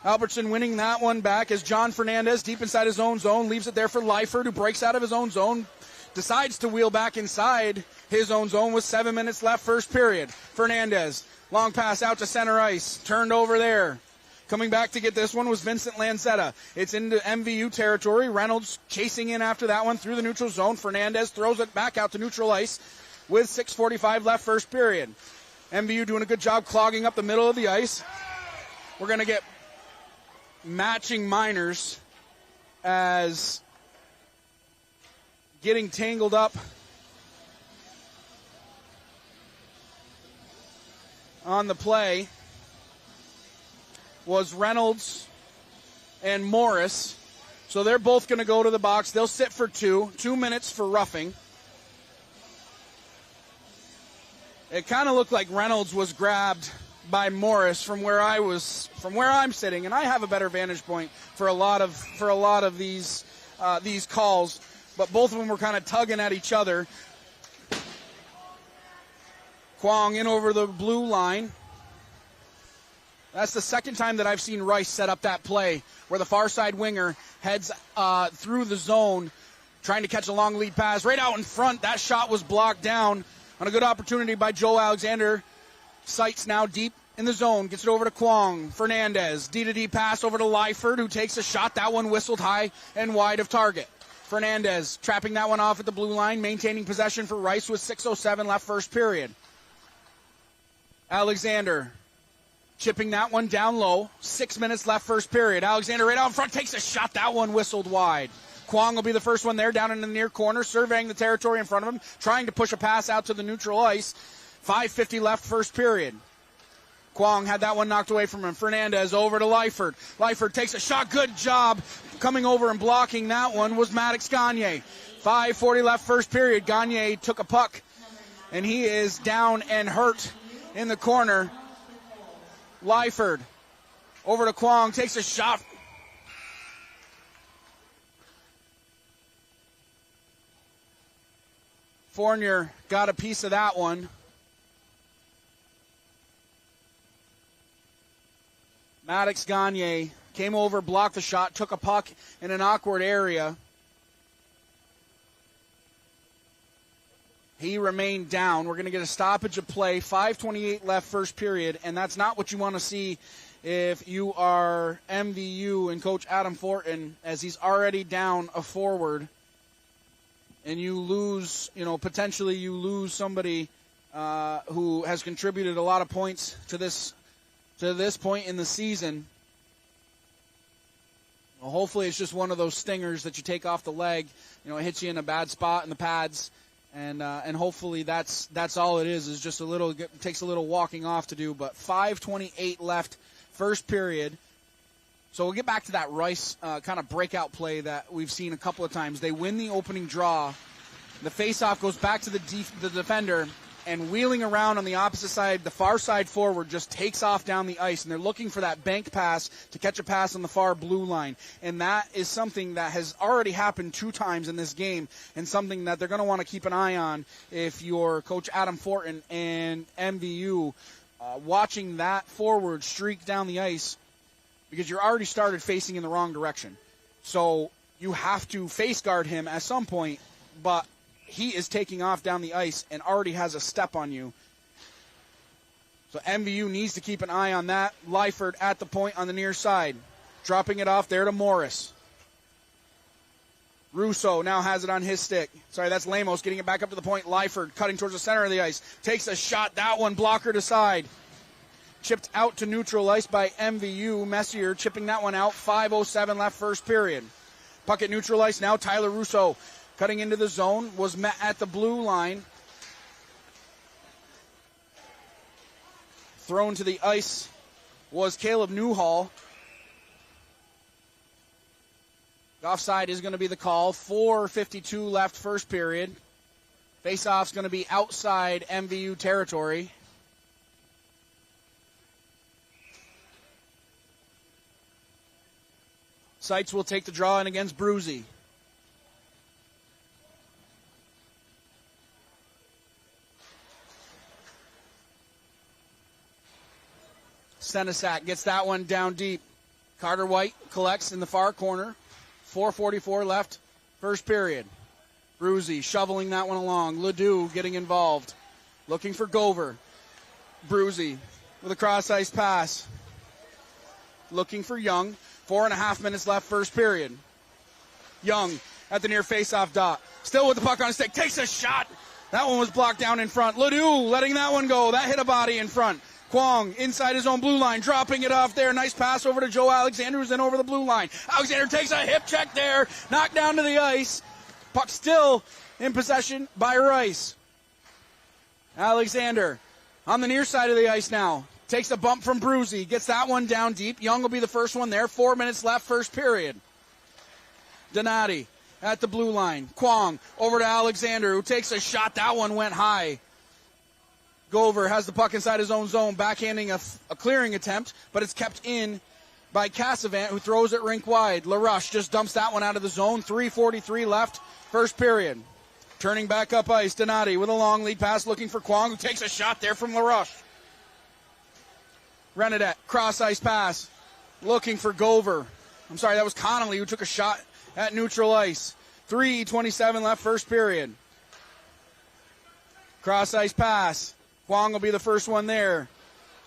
Albertson winning that one back as John Fernandez, deep inside his own zone, leaves it there for Lyford, who breaks out of his own zone, decides to wheel back inside his own zone with 7 minutes left, first period. Fernandez, long pass out to center ice, turned over there. Coming back to get this one was Vincent Lancetta. It's into MVU territory. Reynolds chasing in after that one through the neutral zone. Fernandez throws it back out to neutral ice with 6:45 left, first period. MVU doing a good job clogging up the middle of the ice. We're going to get matching minors as getting tangled up on the play was Reynolds and Morris. So they're both going to go to the box. They'll sit for 2 minutes for roughing. It kind of looked like Reynolds was grabbed by Morris from where I'm sitting, and I have a better vantage point for a lot of these calls. But both of them were kind of tugging at each other. Kwong in over the blue line. That's the second time that I've seen Rice set up that play where the far side winger heads through the zone, trying to catch a long lead pass. Right out in front, that shot was blocked down on a good opportunity by Joe Alexander. Sights now deep in the zone, gets it over to Kwong. Fernandez, D-to-D pass over to Lyford, who takes a shot. That one whistled high and wide of target. Fernandez trapping that one off at the blue line, maintaining possession for Rice with 6:07 left, first period. Alexander chipping that one down low. 6 minutes left, first period. Alexander right out in front takes a shot. That one whistled wide. Kwong will be the first one there, down in the near corner, surveying the territory in front of him, trying to push a pass out to the neutral ice. 5:50 left, first period. Kwong had that one knocked away from him. Fernandez over to Lyford. Lyford takes a shot. Good job coming over and blocking that one was Maddox Gagne. 5:40 left, first period. Gagne took a puck, and he is down and hurt in the corner. Lyford over to Kwong, takes a shot. Fournier got a piece of that one. Maddox Gagne came over, blocked the shot, took a puck in an awkward area. He remained down. We're going to get a stoppage of play. 5:28 left, first period, and that's not what you want to see if you are MVU and Coach Adam Fortin, as he's already down a forward, and you lose, potentially you lose somebody who has contributed a lot of points to this point in the season. Well, hopefully it's just one of those stingers that you take off the leg. It hits you in a bad spot in the pads, and hopefully that's all it is just it takes a little walking off to do. But 5:28 left, first period. So we'll get back to that Rice kind of breakout play that we've seen a couple of times. They win the opening draw. The faceoff goes back to the defender, and wheeling around on the opposite side, the far side forward just takes off down the ice, and they're looking for that bank pass to catch a pass on the far blue line. And that is something that has already happened 2 times in this game, and something that they're going to want to keep an eye on if you're Coach Adam Fortin and MVU, watching that forward streak down the ice, because you're already started facing in the wrong direction. So you have to face guard him at some point, but he is taking off down the ice and already has a step on you. So MVU needs to keep an eye on that. Lyford at the point on the near side. Dropping it off there to Morris. Russo now has it on his stick. Sorry, that's Lemos getting it back up to the point. Lyford cutting towards the center of the ice. Takes a shot. That one blockered aside. Chipped out to neutral ice by MVU. Messier chipping that one out. 5:07 left first period. Puck at neutral ice now. Tyler Russo cutting into the zone, was met at the blue line. Thrown to the ice was Caleb Newhall. Offside is going to be the call. 4:52 left first period. Faceoff's going to be outside MVU territory. Seitz will take the draw in against Bruzy. Senesac gets that one down deep. Carter White collects in the far corner. 4:44 left, first period. Bruzy shoveling that one along. Ledoux getting involved. Looking for Gover. Bruzy with a cross-ice pass. Looking for Young. 4.5 minutes left, first period. Young at the near face-off dot. Still with the puck on his stick. Takes a shot. That one was blocked down in front. Ledoux letting that one go. That hit a body in front. Kwong inside his own blue line, dropping it off there. Nice pass over to Joe Alexander, who's in over the blue line. Alexander takes a hip check there, knocked down to the ice. Puck still in possession by Rice. Alexander on the near side of the ice now. Takes a bump from Bruzy, gets that one down deep. Young will be the first one there. 4 minutes left, first period. Donati at the blue line. Kwong over to Alexander, who takes a shot. That one went high. Gover has the puck inside his own zone, backhanding a clearing attempt, but it's kept in by Cassavant, who throws it rink wide. LaRush just dumps that one out of the zone. 3:43 left, first period. Turning back up ice, Donati with a long lead pass, looking for Kwong, who takes a shot there from LaRush. Renadette, cross-ice pass, looking for Gover. I'm sorry, that was Connolly who took a shot at neutral ice. 3:27 left, first period. Cross-ice pass. Kwong will be the first one there.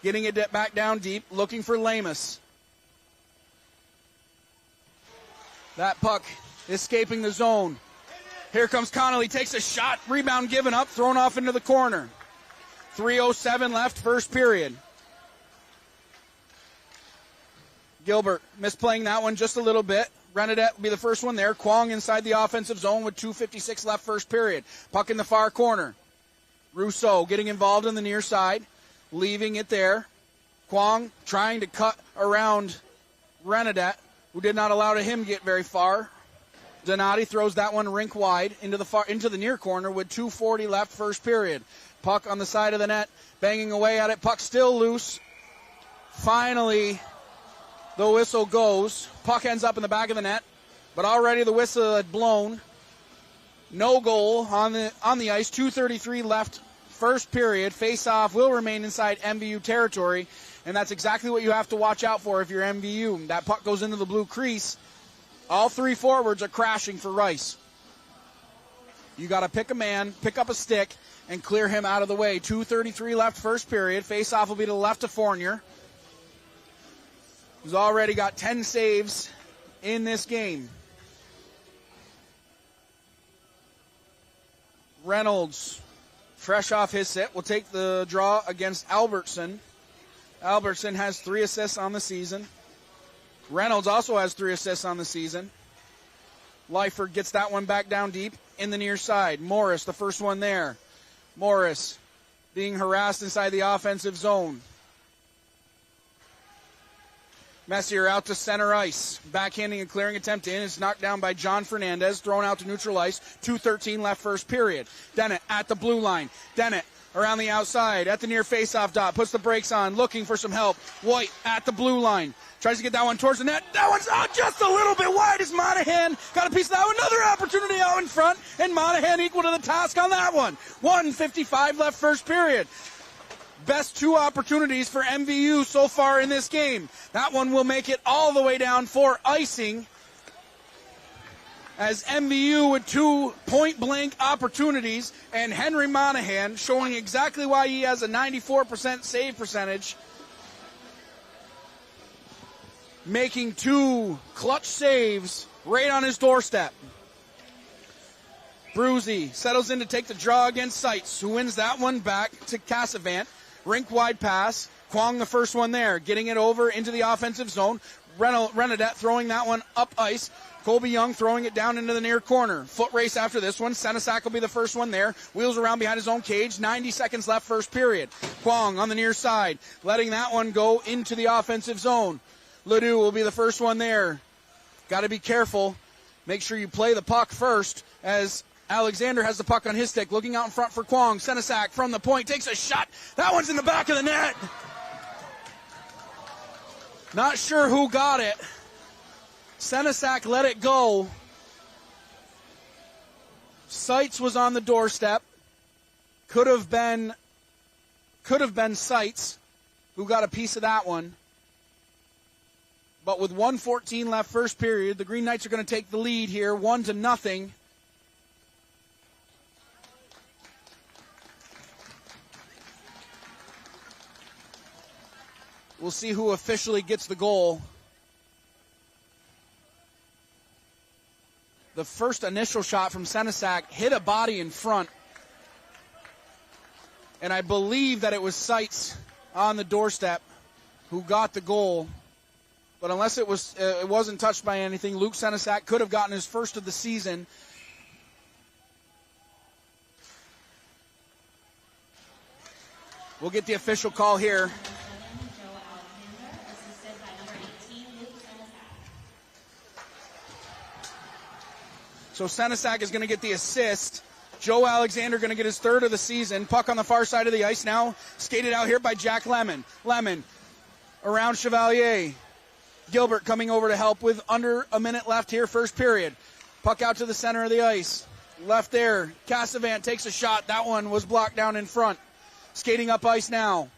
Getting it back down deep, looking for Lamus. That puck escaping the zone. Here comes Connolly, takes a shot, rebound given up, thrown off into the corner. 3:07 left, first period. Gilbert misplaying that one just a little bit. Renadette will be the first one there. Kwong inside the offensive zone with 2:56 left, first period. Puck in the far corner. Rousseau getting involved in the near side, leaving it there. Kwong trying to cut around Renadette, who did not allow him to get very far. Donati throws that one rink wide into the near corner with 2:40 left, first period. Puck on the side of the net, banging away at it. Puck still loose. Finally, the whistle goes. Puck ends up in the back of the net, but already the whistle had blown. No goal on the ice. 2:33 left, first period. Face-off will remain inside MVU territory, and that's exactly what you have to watch out for if you're MVU. That puck goes into the blue crease. All three forwards are crashing for Rice. You got to pick a man, pick up a stick, and clear him out of the way. 2:33 left, first period. Face-off will be to the left of Fournier. who's already got 10 saves in this game. Reynolds, fresh off his sit, will take the draw against Albertson. Albertson has 3 assists on the season. Reynolds also has 3 assists on the season. Lyford gets that one back down deep in the near side. Morris, the first one there. Morris being harassed inside the offensive zone. Messier out to center ice. Backhanding and clearing attempt in. It's knocked down by John Fernandez. Thrown out to neutral ice. 2:13 left first period. Dennett at the blue line. Dennett around the outside at the near faceoff dot. Puts the brakes on. Looking for some help. White at the blue line. Tries to get that one towards the net. That one's out just a little bit wide as Monahan got a piece of that one. Another opportunity out in front. And Monahan equal to the task on that one. 1:55 left first period. Best 2 opportunities for MVU so far in this game. That one will make it all the way down for icing, as MVU with 2 point-blank opportunities, and Henry Monahan showing exactly why he has a 94% save percentage, making 2 clutch saves right on his doorstep. Bruzy settles in to take the draw against Seitz, who wins that one back to Cassavant. Rink wide pass. Kwong the first one there. Getting it over into the offensive zone. Renadette throwing that one up ice. Colby Young throwing it down into the near corner. Foot race after this one. Senesac will be the first one there. Wheels around behind his own cage. 90 seconds left first period. Kwong on the near side. Letting that one go into the offensive zone. Ledoux will be the first one there. Got to be careful. Make sure you play the puck first, as Alexander has the puck on his stick, looking out in front for Kwong. Senesac from the point, takes a shot. That one's in the back of the net. Not sure who got it. Senesac let it go. Seitz was on the doorstep. Could have been Seitz who got a piece of that one. But with 1:14 left first period, the Green Knights are going to take the lead here, 1-0. We'll see who officially gets the goal. The first initial shot from Senesac hit a body in front. And I believe that it was Seitz on the doorstep who got the goal. But unless it wasn't touched by anything, Luke Senesac could have gotten his first of the season. We'll get the official call here. So Senesac is going to get the assist. Joe Alexander going to get his 3rd of the season. Puck on the far side of the ice now. Skated out here by Jack Lemon. Lemon around Chevalier. Gilbert coming over to help with under a minute left here, first period. Puck out to the center of the ice. Left there. Cassavant takes a shot. That one was blocked down in front. Skating up ice now.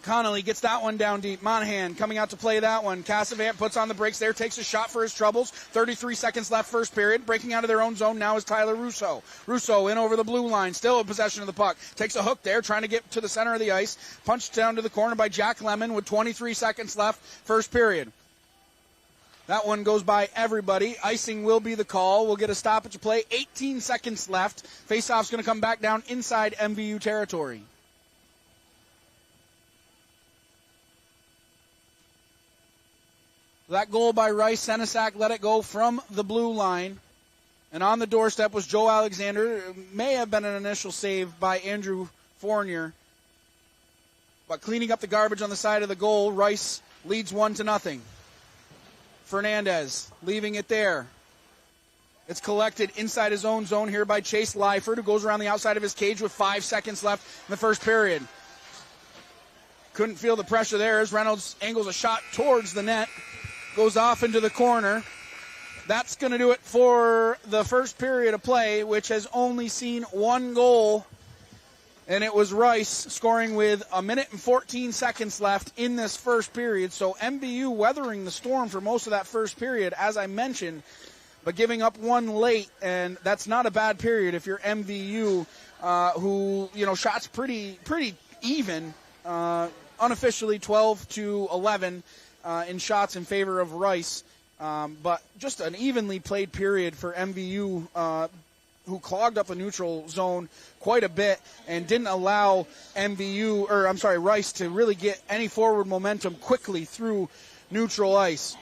Connolly gets that one down deep. Monahan coming out to play that one. Cassavant puts on the brakes there, takes a shot for his troubles. 33 seconds left first period. Breaking out of their own zone now is Tyler Russo. Russo in over the blue line, still in possession of the puck. Takes a hook there, trying to get to the center of the ice. Punched down to the corner by Jack Lemon with 23 seconds left first period. That one goes by everybody. Icing will be the call. We'll get a stoppage of play. 18 seconds left. Faceoff's going to come back down inside MVU territory. That goal by Rice, Senesac let it go from the blue line. And on the doorstep was Joe Alexander. It may have been an initial save by Andrew Fournier. But cleaning up the garbage on the side of the goal, Rice leads 1-0. Fernandez leaving it there. It's collected inside his own zone here by Chase Lyford, who goes around the outside of his cage with 5 seconds left in the first period. Couldn't feel the pressure there as Reynolds angles a shot towards the net. Goes off into the corner. That's going to do it for the first period of play, which has only seen 1 goal. And it was Rice scoring with 1 minute and 14 seconds left in this first period. So MVU weathering the storm for most of that first period, as I mentioned, but giving up 1 late. And that's not a bad period if you're MVU, who, shots pretty even. unofficially 12-11 in shots in favor of Rice. But just an evenly played period for MVU, who clogged up the neutral zone quite a bit and didn't allow Rice to really get any forward momentum quickly through neutral ice.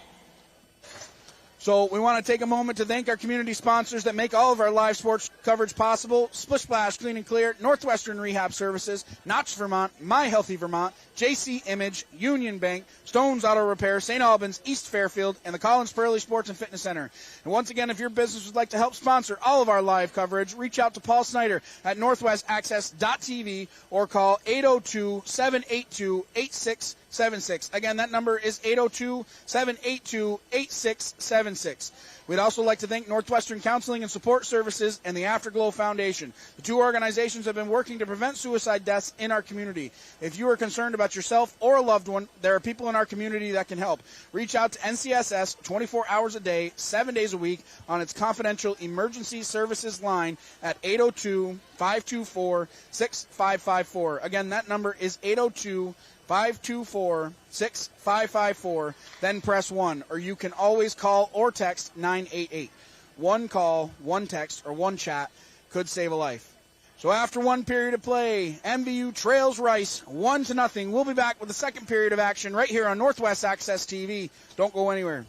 So we want to take a moment to thank our community sponsors that make all of our live sports coverage possible: Splish Splash Clean and Clear, Northwestern Rehab Services, Notch Vermont, My Healthy Vermont, JC Image, Union Bank, Stones Auto Repair, St. Albans, East Fairfield, and the Collins Pearly Sports and Fitness Center. And once again, if your business would like to help sponsor all of our live coverage, reach out to Paul Snyder at northwestaccess.tv or call 802-782-8676. Again, that number is 802-782-8676. We'd also like to thank Northwestern Counseling and Support Services and the Afterglow Foundation. The two organizations have been working to prevent suicide deaths in our community. If you are concerned about yourself or a loved one, there are people in our community that can help. Reach out to NCSS 24 hours a day, 7 days a week on its confidential emergency services line at 802-524-6554. Again, that number is 802-524-6554, then press 1, or you can always call or text 988. One call, one text, or one chat could save a life. So after one period of play, MVU trails Rice 1-0. We'll be back with the second period of action right here on Northwest Access TV. Don't go anywhere.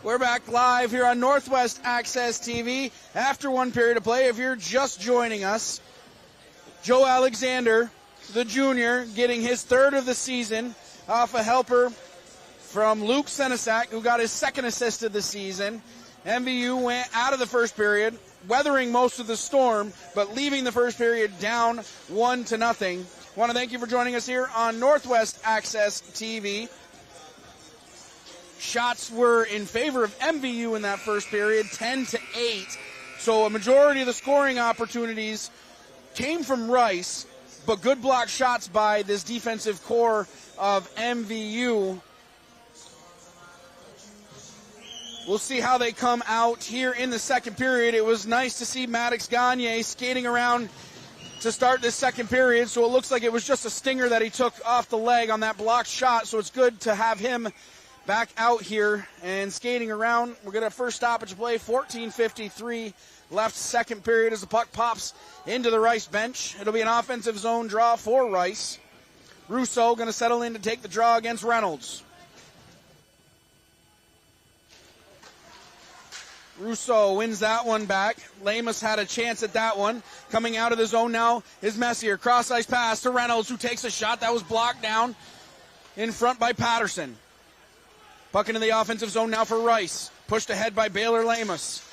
We're back live here on Northwest Access TV after one period of play. If you're just joining us, Joe Alexander, the junior, getting his third of the season off a helper from Luke Senesac, who got his second assist of the season. MVU went out of the first period, weathering most of the storm, but leaving the first period down 1-0. Want to thank you for joining us here on Northwest Access TV. Shots were in favor of MVU in that first period, 10-8. So a majority of the scoring opportunities came from Rice, but good block shots by this defensive core of MVU. We'll see how they come out here in the second period. It was nice to see Maddox Gagne skating around to start this second period, so it looks like it was just a stinger that he took off the leg on that blocked shot, so it's good to have him back out here and skating around. We're going to first stoppage play, 14:53 left second period as the puck pops into the Rice bench. It'll be an offensive zone draw for Rice. Rousseau going to settle in to take the draw against Reynolds. Rousseau wins that one back. Lamus had a chance at that one. Coming out of the zone now is Messier. Cross-ice pass to Reynolds, who takes a shot that was blocked down in front by Patterson. Puck into the offensive zone now for Rice. Pushed ahead by Baylor Lamus.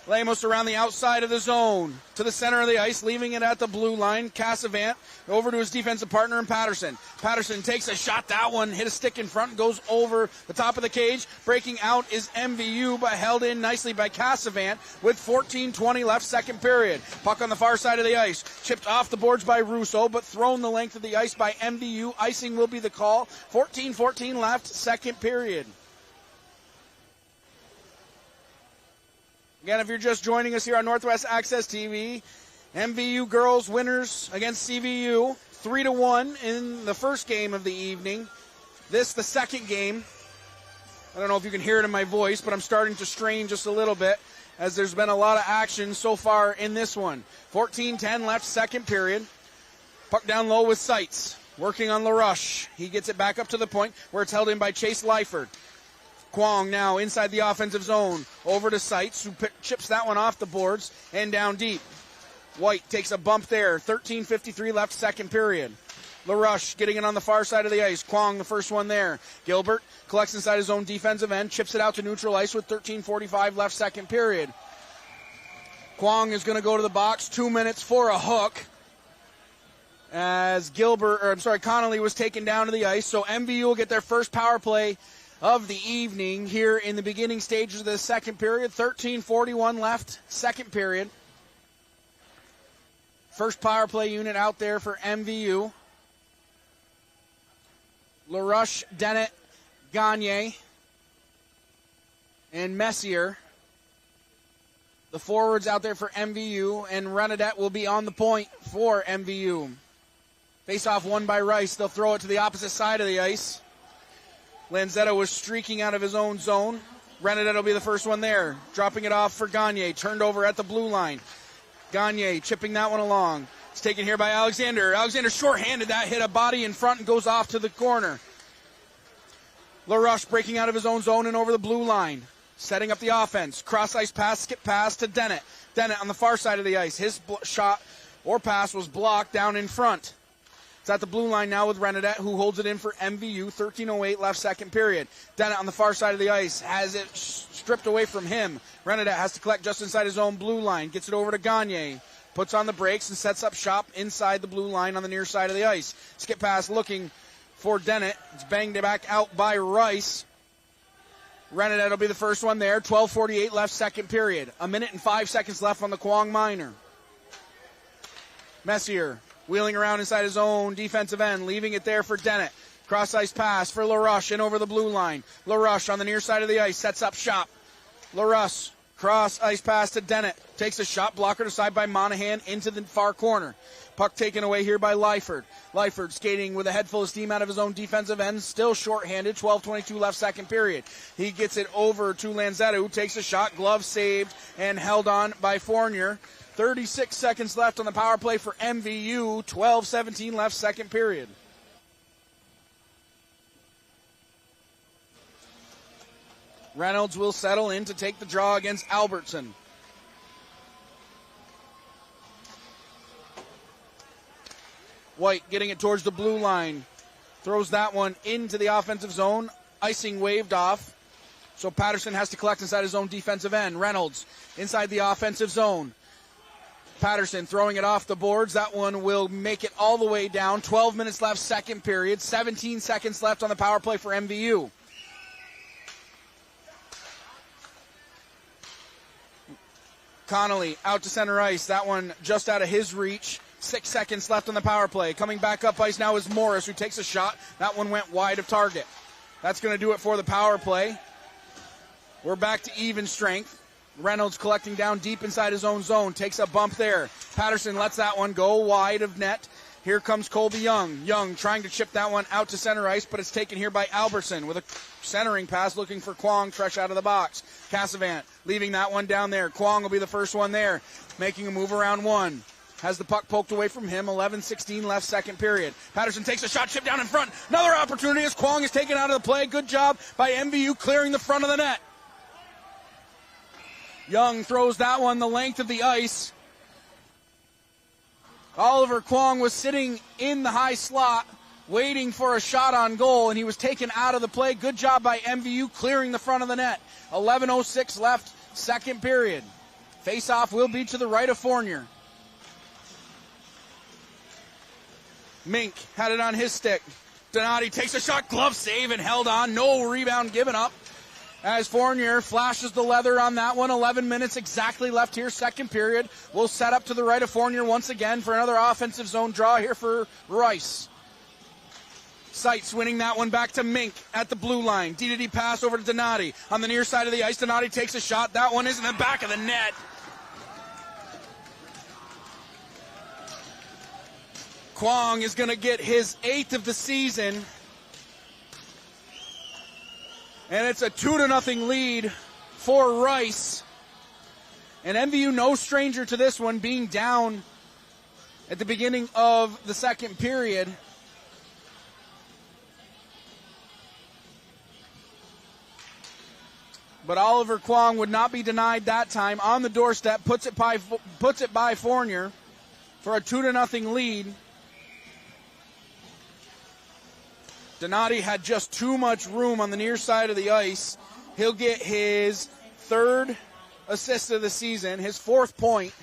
Lamus around the outside of the zone to the center of the ice, leaving it at the blue line. Cassavant over to his defensive partner in Patterson. Patterson takes a shot. That one hit a stick in front, goes over the top of the cage. Breaking out is MVU, but held in nicely by Cassavant with 14:20 left second period. Puck on the far side of the ice. Chipped off the boards by Rousseau, but thrown the length of the ice by MVU. Icing will be the call. 14:14 left second period. Again, if you're just joining us here on Northwest Access TV, MVU girls winners against CVU, 3-1 in the first game of the evening. This, the second game. I don't know if you can hear it in my voice, but I'm starting to strain just a little bit as there's been a lot of action so far in this one. 14:10 left second period. Puck down low with Seitz, working on LaRush. He gets it back up to the point where it's held in by Chase Lyford. Kwong now inside the offensive zone. Over to Seitz, who chips that one off the boards and down deep. White takes a bump there. 13:53 left second period. LaRush getting it on the far side of the ice. Kwong the first one there. Gilbert collects inside his own defensive end. Chips it out to neutral ice with 13:45 left second period. Kwong is going to go to the box. 2 minutes for a hook. As Connolly was taken down to the ice. So MVU will get their first power play of the evening here in the beginning stages of the second period. 13:41 left second period. First power play unit out there for MVU. LaRush, Dennett, Gagne, and Messier. The forwards out there for MVU, and Renadette will be on the point for MVU. Face-off won by Rice. They'll throw it to the opposite side of the ice. Lanzetta was streaking out of his own zone. Renadette will be the first one there. Dropping it off for Gagne. Turned over at the blue line. Gagne chipping that one along. It's taken here by Alexander. Alexander short-handed that, hit a body in front and goes off to the corner. LaRush breaking out of his own zone and over the blue line. Setting up the offense. Cross-ice pass, skip pass to Dennett. Dennett on the far side of the ice. His shot or pass was blocked down in front. It's at the blue line now with Renadette, who holds it in for MVU. 13:08 left second period. Dennett on the far side of the ice has it stripped away from him. Renadette has to collect just inside his own blue line. Gets it over to Gagne. Puts on the brakes and sets up shop inside the blue line on the near side of the ice. Skip pass looking for Dennett. It's banged back out by Rice. Renadette will be the first one there. 12:48 left second period. 1 minute and 5 seconds left on the Kwong Minor. Messier wheeling around inside his own defensive end, leaving it there for Dennett. Cross-ice pass for LaRush in over the blue line. LaRush on the near side of the ice, sets up shop. LaRush, cross-ice pass to Dennett. Takes a shot, blocker aside by Monahan into the far corner. Puck taken away here by Lyford. Lyford skating with a head full of steam out of his own defensive end, still shorthanded, 12:22 left second period. He gets it over to Lanzetta, who takes a shot, glove saved, and held on by Fournier. 36 seconds left on the power play for MVU. 12:17 left second period. Reynolds will settle in to take the draw against Albertson. White getting it towards the blue line. Throws that one into the offensive zone. Icing waved off. So Patterson has to collect inside his own defensive end. Reynolds inside the offensive zone. Patterson throwing it off the boards. That one will make it all the way down. 12 minutes left, second period. 17 seconds left on the power play for MVU. Connolly out to center ice. That one just out of his reach. 6 seconds left on the power play. Coming back up ice now is Morris, who takes a shot. That one went wide of target. That's going to do it for the power play. We're back to even strength. Reynolds collecting down deep inside his own zone. Takes a bump there. Patterson lets that one go wide of net. Here comes Colby Young. Young trying to chip that one out to center ice, but it's taken here by Albertson with a centering pass looking for Kwong fresh out of the box. Cassavant leaving that one down there. Kwong will be the first one there, making a move around one. Has the puck poked away from him. 11-16 left, second period. Patterson takes a shot, chip down in front. Another opportunity as Kwong is taken out of the play. Good job by MVU clearing the front of the net. Young throws that one the length of the ice. Oliver Kwong was sitting in the high slot waiting for a shot on goal, and he was taken out of the play. Good job by MVU clearing the front of the net. 11:06 left, second period. Face-off will be to the right of Fournier. Mink had it on his stick. Donati takes a shot, glove save and held on. No rebound given up. As Fournier flashes the leather on that one. 11 minutes exactly left here, second period. We'll set up to the right of Fournier once again for another offensive zone draw here for Rice. Seitz winning that one back to Mink at the blue line. D-to-D pass over to Donati. On the near side of the ice, Donati takes a shot. That one is in the back of the net. Kwong is going to get his 8th of the season. And it's a 2-0 lead for Rice. And MVU no stranger to this one, being down at the beginning of the second period. But Oliver Kwong would not be denied that time. On the doorstep, puts it by Fournier for a 2-0 lead. Donati had just too much room on the near side of the ice. He'll get his 3rd assist of the season, his 4th point.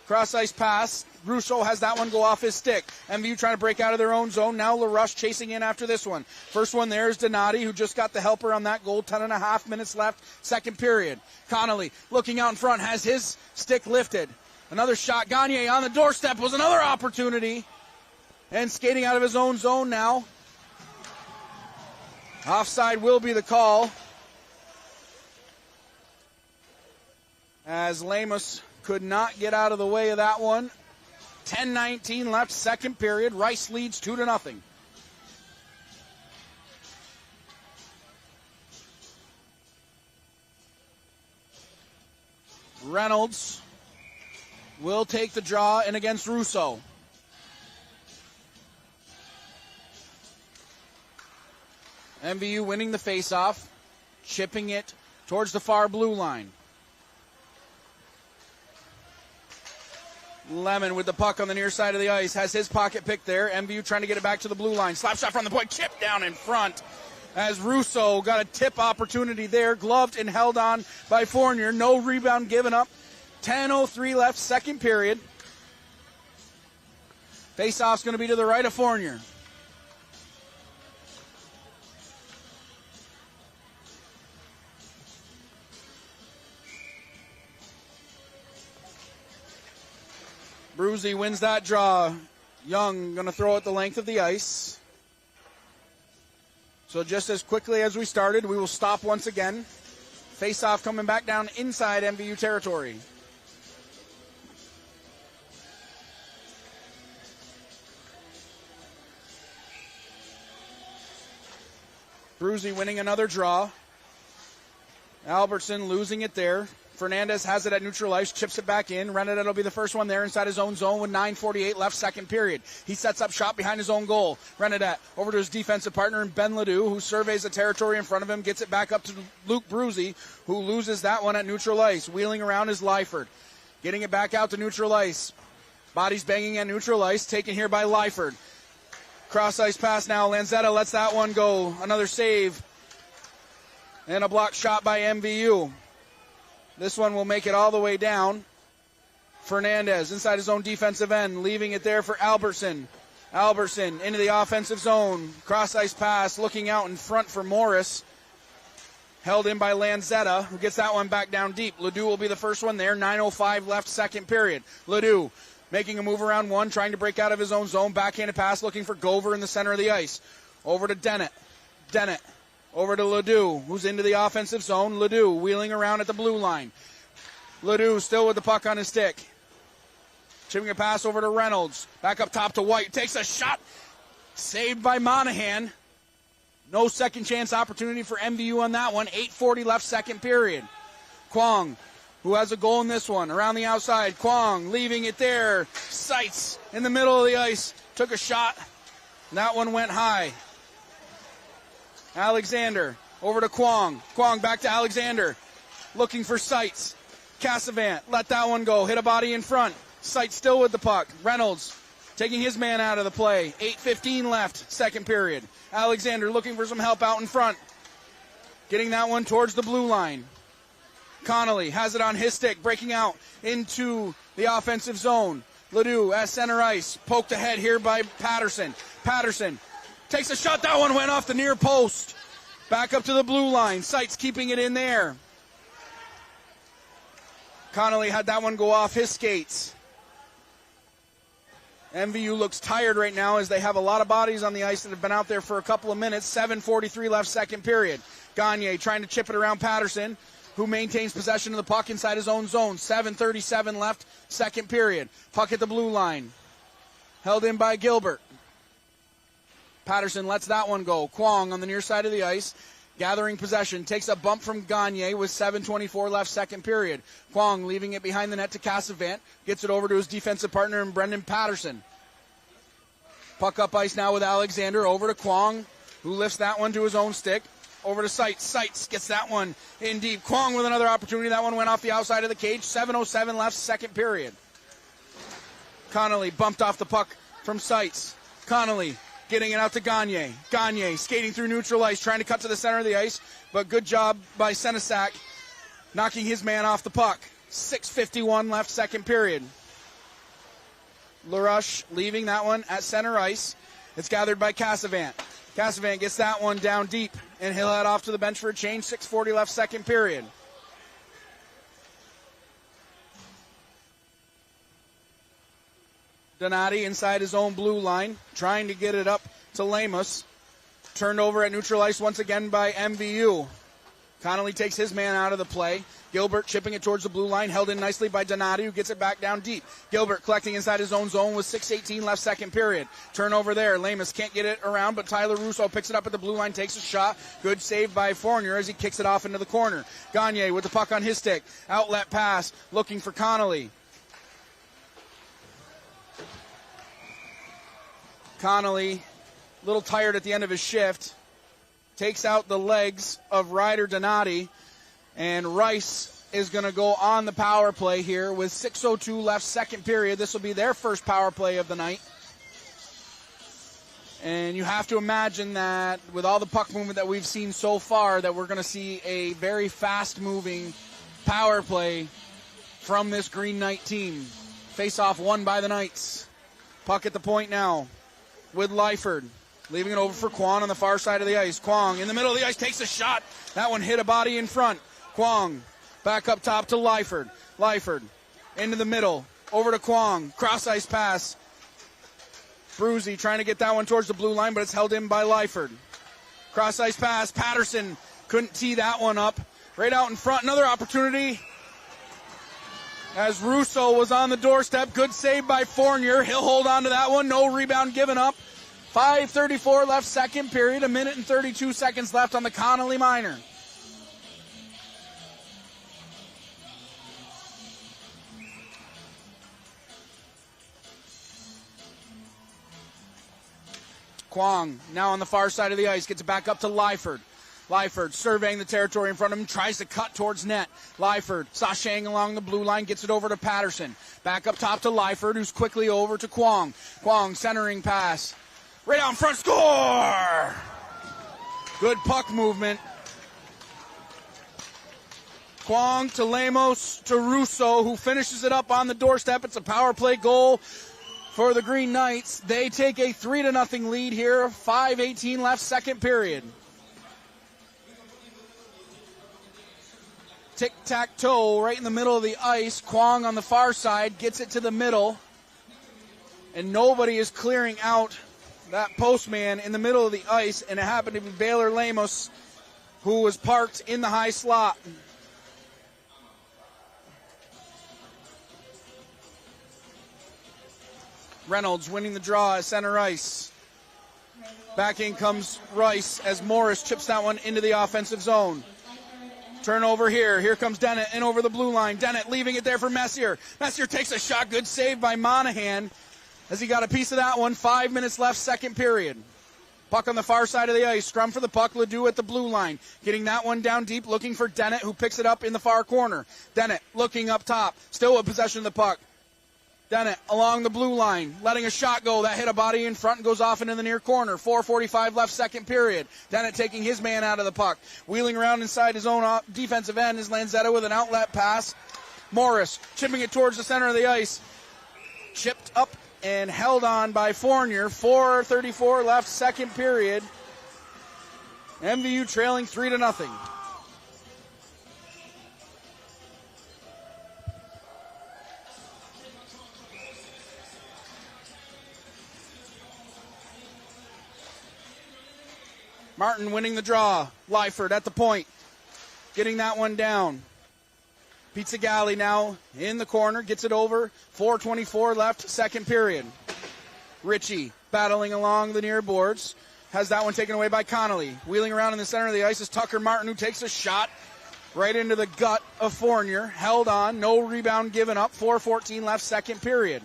Cross-ice pass. Rousseau has that one go off his stick. MVU trying to break out of their own zone. Now LaRush chasing in after this one. First one there is Donati, who just got the helper on that goal. 10.5 minutes left, second period. Connolly looking out in front, has his stick lifted. Another shot. Gagne on the doorstep was another opportunity. And skating out of his own zone now. Offside will be the call, as Lamos could not get out of the way of that one. 10:19 left, second period. Rice leads 2-0. Reynolds will take the draw in against Rousseau. MVU winning the faceoff, chipping it towards the far blue line. Lemon with the puck on the near side of the ice, has his pocket pick there. MVU trying to get it back to the blue line. Slap shot from the point, chip down in front. As Rousseau got a tip opportunity there, gloved and held on by Fournier. No rebound given up. 10:03 left, second period. Faceoff's going to be to the right of Fournier. Bruzy wins that draw. Young going to throw it the length of the ice. So just as quickly as we started, we will stop once again. Face-off coming back down inside MVU territory. Bruzy winning another draw. Albertson losing it there. Fernandez has it at neutral ice, chips it back in. Renata will be the first one there inside his own zone with 9:48 left, second period. He sets up shot behind his own goal. Renata over to his defensive partner, Ben Ledoux, who surveys the territory in front of him, gets it back up to Luke Bruzy, who loses that one at neutral ice. Wheeling around is Lyford. Getting it back out to neutral ice. Bodies banging at neutral ice, taken here by Lyford. Cross ice pass now. Lanzetta lets that one go. Another save. And a block shot by MVU. This one will make it all the way down. Fernandez inside his own defensive end, leaving it there for Albertson. Albertson into the offensive zone. Cross ice pass, looking out in front for Morris. Held in by Lanzetta, who gets that one back down deep. Ledoux will be the first one there. 9:05 left, second period. Ledoux making a move around one, trying to break out of his own zone. Backhanded pass, looking for Gover in the center of the ice. Over to Dennett. Dennett. Over to Ledoux, who's into the offensive zone. Ledoux wheeling around at the blue line. Ledoux still with the puck on his stick. Chipping a pass over to Reynolds. Back up top to White. Takes a shot. Saved by Monahan. No second chance opportunity for MVU on that one. 8:40 left, second period. Kwong, who has a goal in this one, around the outside. Kwong leaving it there. Sights in the middle of the ice. Took a shot. That one went high. Alexander over to Kwong. Kwong back to Alexander. Looking for Sights. Cassavant let that one go. Hit a body in front. Sights still with the puck. Reynolds taking his man out of the play. 8:15 left, second period. Alexander looking for some help out in front. Getting that one towards the blue line. Connolly has it on his stick, breaking out into the offensive zone. Ledoux at center ice. Poked ahead here by Patterson. Patterson takes a shot. That one went off the near post. Back up to the blue line. Sights keeping it in there. Connolly had that one go off his skates. MVU looks tired right now as they have a lot of bodies on the ice that have been out there for a couple of minutes. 7:43 left, second period. Gagne trying to chip it around Patterson, who maintains possession of the puck inside his own zone. 7:37 left, second period. Puck at the blue line. Held in by Gilbert. Patterson lets that one go. Kwong on the near side of the ice, gathering possession. Takes a bump from Gagne with 7:24 left, second period. Kwong leaving it behind the net to Cassavant. Gets it over to his defensive partner in Brendan Patterson. Puck up ice now with Alexander. Over to Kwong, who lifts that one to his own stick. Over to Sights. Sights gets that one in deep. Kwong with another opportunity. That one went off the outside of the cage. 7:07 left, second period. Connolly bumped off the puck from Sights. Connolly getting it out to Gagne. Gagne skating through neutral ice, trying to cut to the center of the ice, but good job by Senesac knocking his man off the puck. 6:51 left, second period. LaRuche leaving that one at center ice. It's gathered by Cassavant. Cassavant gets that one down deep, and he'll head off to the bench for a change. 6:40 left, second period. Donati inside his own blue line, trying to get it up to Lemos. Turned over at neutral ice once again by MVU. Connolly takes his man out of the play. Gilbert chipping it towards the blue line, held in nicely by Donati, who gets it back down deep. Gilbert collecting inside his own zone with 6:18 left, second period. Turnover there. Lemos can't get it around, but Tyler Russo picks it up at the blue line, takes a shot. Good save by Fournier as he kicks it off into the corner. Gagne with the puck on his stick. Outlet pass, looking for Connolly. Connolly, a little tired at the end of his shift, takes out the legs of Ryder Donati, and Rice is going to go on the power play here with 6:02 left, second period. This will be their first power play of the night. And you have to imagine that with all the puck movement that we've seen so far, that we're going to see a very fast-moving power play from this Green Knight team. Face-off won by the Knights. Puck at the point now with Lyford. Leaving it over for Kwong on the far side of the ice. Kwong in the middle of the ice takes a shot. That one hit a body in front. Kwong back up top to Lyford. Lyford into the middle. Over to Kwong. Cross ice pass. Bruzy trying to get that one towards the blue line, but it's held in by Lyford. Cross ice pass. Patterson couldn't tee that one up. Right out in front. Another opportunity as Russo was on the doorstep. Good save by Fournier. He'll hold on to that one. No rebound given up. 5:34 left, second period. 1 minute and 32 seconds left on the Connolly Minor. Kwong now on the far side of the ice, gets it back up to Lyford. Lyford surveying the territory in front of him, tries to cut towards net. Lyford sashaying along the blue line, gets it over to Patterson. Back up top to Lyford, who's quickly over to Kwong. Kwong centering pass. Right out in front, score! Good puck movement. Kwong to Lemos to Russo, who finishes it up on the doorstep. It's a power play goal for the Green Knights. They take a 3-0 lead here. 5:18 left, second period. Tic-tac-toe right in the middle of the ice. Kwong on the far side gets it to the middle. And nobody is clearing out that postman in the middle of the ice. And it happened to be Baylor Lemos, who was parked in the high slot. Reynolds winning the draw at center ice. Back in comes Rice as Morris chips that one into the offensive zone. Turnover here. Here comes Dennett in over the blue line. Dennett leaving it there for Messier. Messier takes a shot. Good save by Monahan as he got a piece of that one. 5 minutes left, second period. Puck on the far side of the ice. Scrum for the puck. Ledoux at the blue line. Getting that one down deep, looking for Dennett, who picks it up in the far corner. Dennett looking up top. Still with possession of the puck. Dennett along the blue line, letting a shot go. That hit a body in front and goes off into the near corner. 4:45 left, second period. Dennett taking his man out of the puck. Wheeling around inside his own defensive end is Lanzetta with an outlet pass. Morris chipping it towards the center of the ice. Chipped up and held on by Fournier. 4:34 left, second period. MVU trailing 3-0. Martin winning the draw. Lyford at the point. Getting that one down. Pizzagalli now in the corner. Gets it over. 4:24 left, second period. Ritchie battling along the near boards. Has that one taken away by Connolly. Wheeling around in the center of the ice is Tucker Martin, who takes a shot right into the gut of Fournier. Held on. No rebound given up. 4:14 left, second period.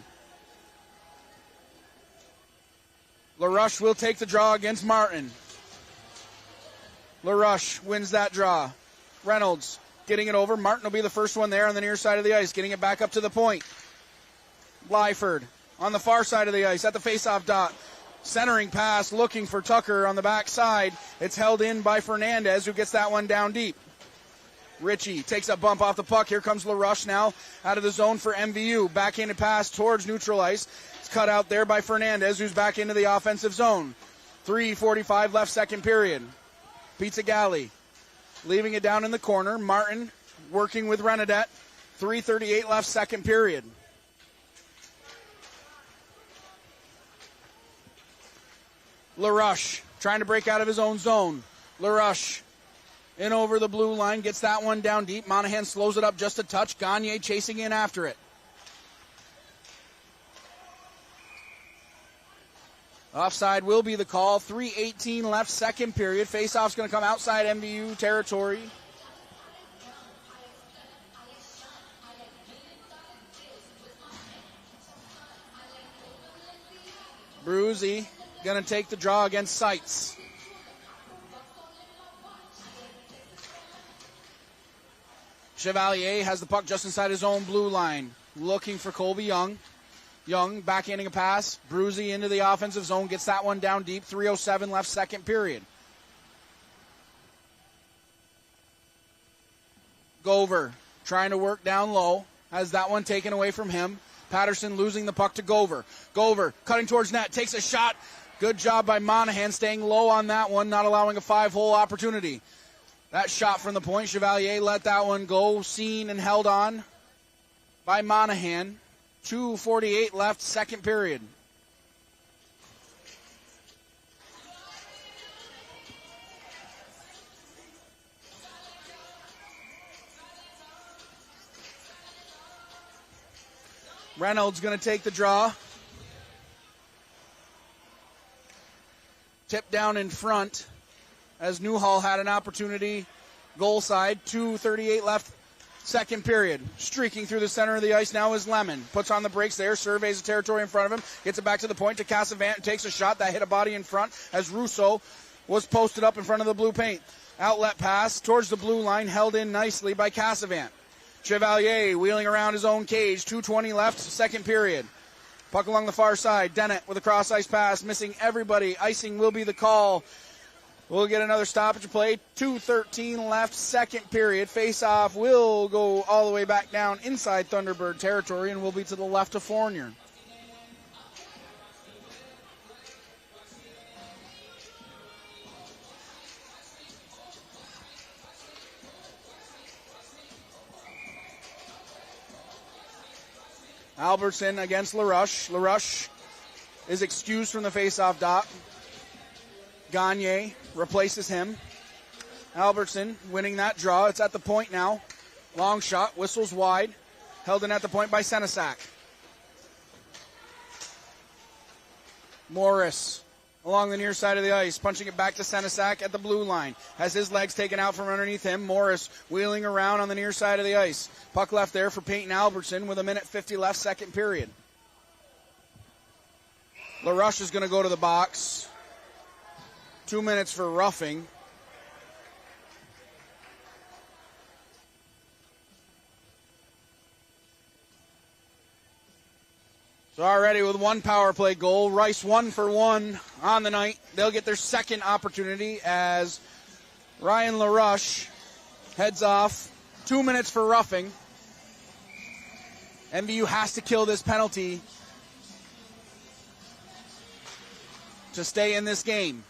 LaRush will take the draw against Martin. LaRush wins that draw. Reynolds getting it over. Martin will be the first one there on the near side of the ice, getting it back up to the point. Lyford on the far side of the ice at the faceoff dot. Centering pass looking for Tucker on the backside. It's held in by Fernandez, who gets that one down deep. Ritchie takes a bump off the puck. Here comes LaRush now out of the zone for MVU. Backhanded pass towards neutral ice. It's cut out there by Fernandez, who's back into the offensive zone. 3:45 left, second period. Pizzagalli leaving it down in the corner. Martin working with Renadette. 3:38 left, second period. LaRush trying to break out of his own zone. LaRush in over the blue line, gets that one down deep. Monahan slows it up just a touch. Gagne chasing in after it. Offside will be the call. 3:18 left, second period. Faceoff's going to come outside MVU territory. Bruzy going to take the draw against Seitz. Chevalier has the puck just inside his own blue line. Looking for Colby Young. Young backhanding a pass. Bruzy into the offensive zone. Gets that one down deep. 3:07 left, second period. Gover trying to work down low. Has that one taken away from him. Patterson losing the puck to Gover. Gover cutting towards net. Takes a shot. Good job by Monahan staying low on that one. Not allowing a 5-hole opportunity. That shot from the point. Chevalier let that one go. Seen and held on by Monahan. 2:48 left, second period. Reynolds going to take the draw. Tip down in front as Newhall had an opportunity. Goal side, 2:38 left, Second period, streaking through the center of the ice now is Lemon. Puts on the brakes there, surveys the territory in front of him, gets it back to the point to Casavant, takes a shot that hit a body in front as Russo was posted up in front of the blue paint. Outlet pass towards the blue line, held in nicely by Casavant. Chevalier wheeling around his own cage, 2:20 left, second period. Puck along the far side, Dennett with a cross-ice pass, missing everybody. Icing will be the call. We'll get another stoppage play. 2:13 left, second period. Face-off will go all the way back down inside Thunderbird territory and will be to the left of Fournier. Albertson against LaRush. LaRush is excused from the face-off dot. Gagne replaces him. Albertson winning that draw. It's at the point now. Long shot, whistles wide. Held in at the point by Senesac. Morris along the near side of the ice, punching it back to Senesac at the blue line. Has his legs taken out from underneath him. Morris wheeling around on the near side of the ice. Puck left there for Peyton Albertson with 1:50 left, second period. LaRush is going to go to the box. 2 minutes for roughing. So already with one power play goal, Rice 1 for 1 on the night. They'll get their second opportunity as Ryan LaRush heads off. 2 minutes for roughing. MVU has to kill this penalty to stay in this game.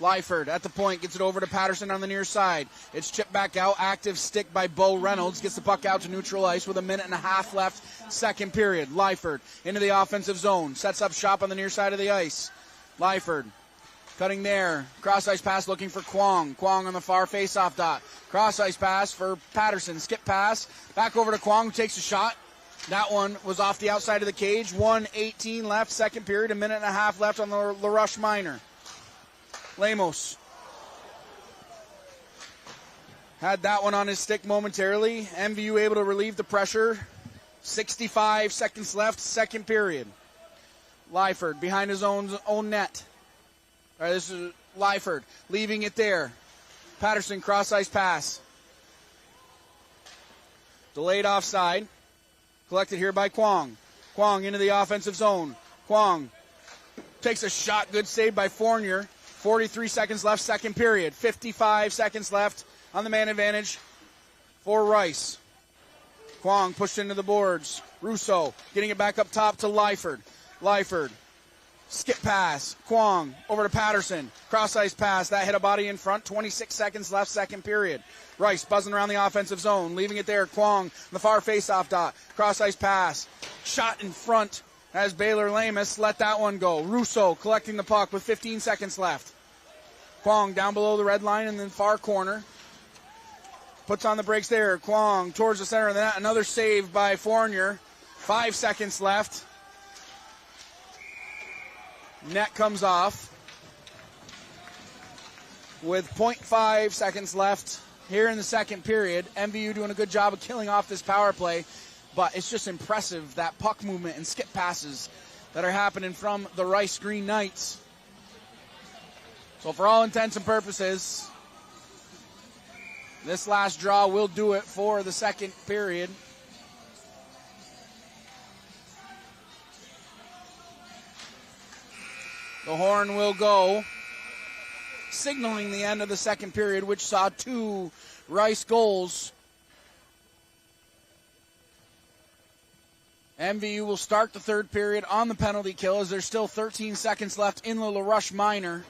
Lyford at the point, gets it over to Patterson on the near side. It's chipped back out, active stick by Bo Reynolds, gets the puck out to neutral ice with 1.5 left, second period. Lyford into the offensive zone, sets up shop on the near side of the ice. Lyford cutting there, cross-ice pass looking for Kwong. Kwong on the far face-off dot. Cross-ice pass for Patterson, skip pass, back over to Kwong, who takes a shot. That one was off the outside of the cage. 1:18 left, second period, 1.5 left on the LaRush minor. Lemos had that one on his stick momentarily. MVU able to relieve the pressure. 65 seconds left, second period. Lyford behind his own net. All right, this is Lyford leaving it there. Patterson cross-ice pass. Delayed offside. Collected here by Kwong. Kwong into the offensive zone. Kwong takes a shot. Good save by Fournier. 43 seconds left, second period. 55 seconds left on the man advantage for Rice. Kwong pushed into the boards. Russo getting it back up top to Lyford. Lyford, skip pass. Kwong over to Patterson. Cross-ice pass. That hit a body in front. 26 seconds left, second period. Rice buzzing around the offensive zone. Leaving it there. Kwong on the far face-off dot. Cross-ice pass. Shot in front as Baylor Lamus let that one go. Russo collecting the puck with 15 seconds left. Kwong down below the red line in the far corner. Puts on the brakes there. Kwong towards the center of the net. Another save by Fournier. 5 seconds left. Net comes off with 0.5 seconds left here in the second period. MVU doing a good job of killing off this power play. But it's just impressive, that puck movement and skip passes that are happening from the Rice Green Knights. So for all intents and purposes, this last draw will do it for the second period. The horn will go, signaling the end of the second period, which saw 2 Rice goals. MVU will start the third period on the penalty kill as there's still 13 seconds left in the LaRush minor.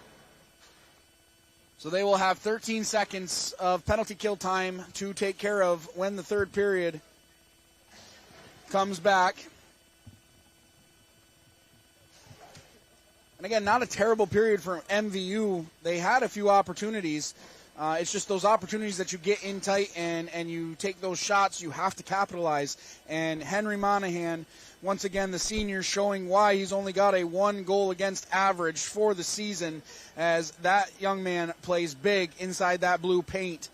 So they will have 13 seconds of penalty kill time to take care of when the third period comes back. And again, not a terrible period for MVU. They had a few opportunities. It's just those opportunities that you get in tight and you take those shots, you have to capitalize. And Henry Monahan, once again, the senior, showing why he's only got a 1 goal against average for the season, as that young man plays big inside that blue paint.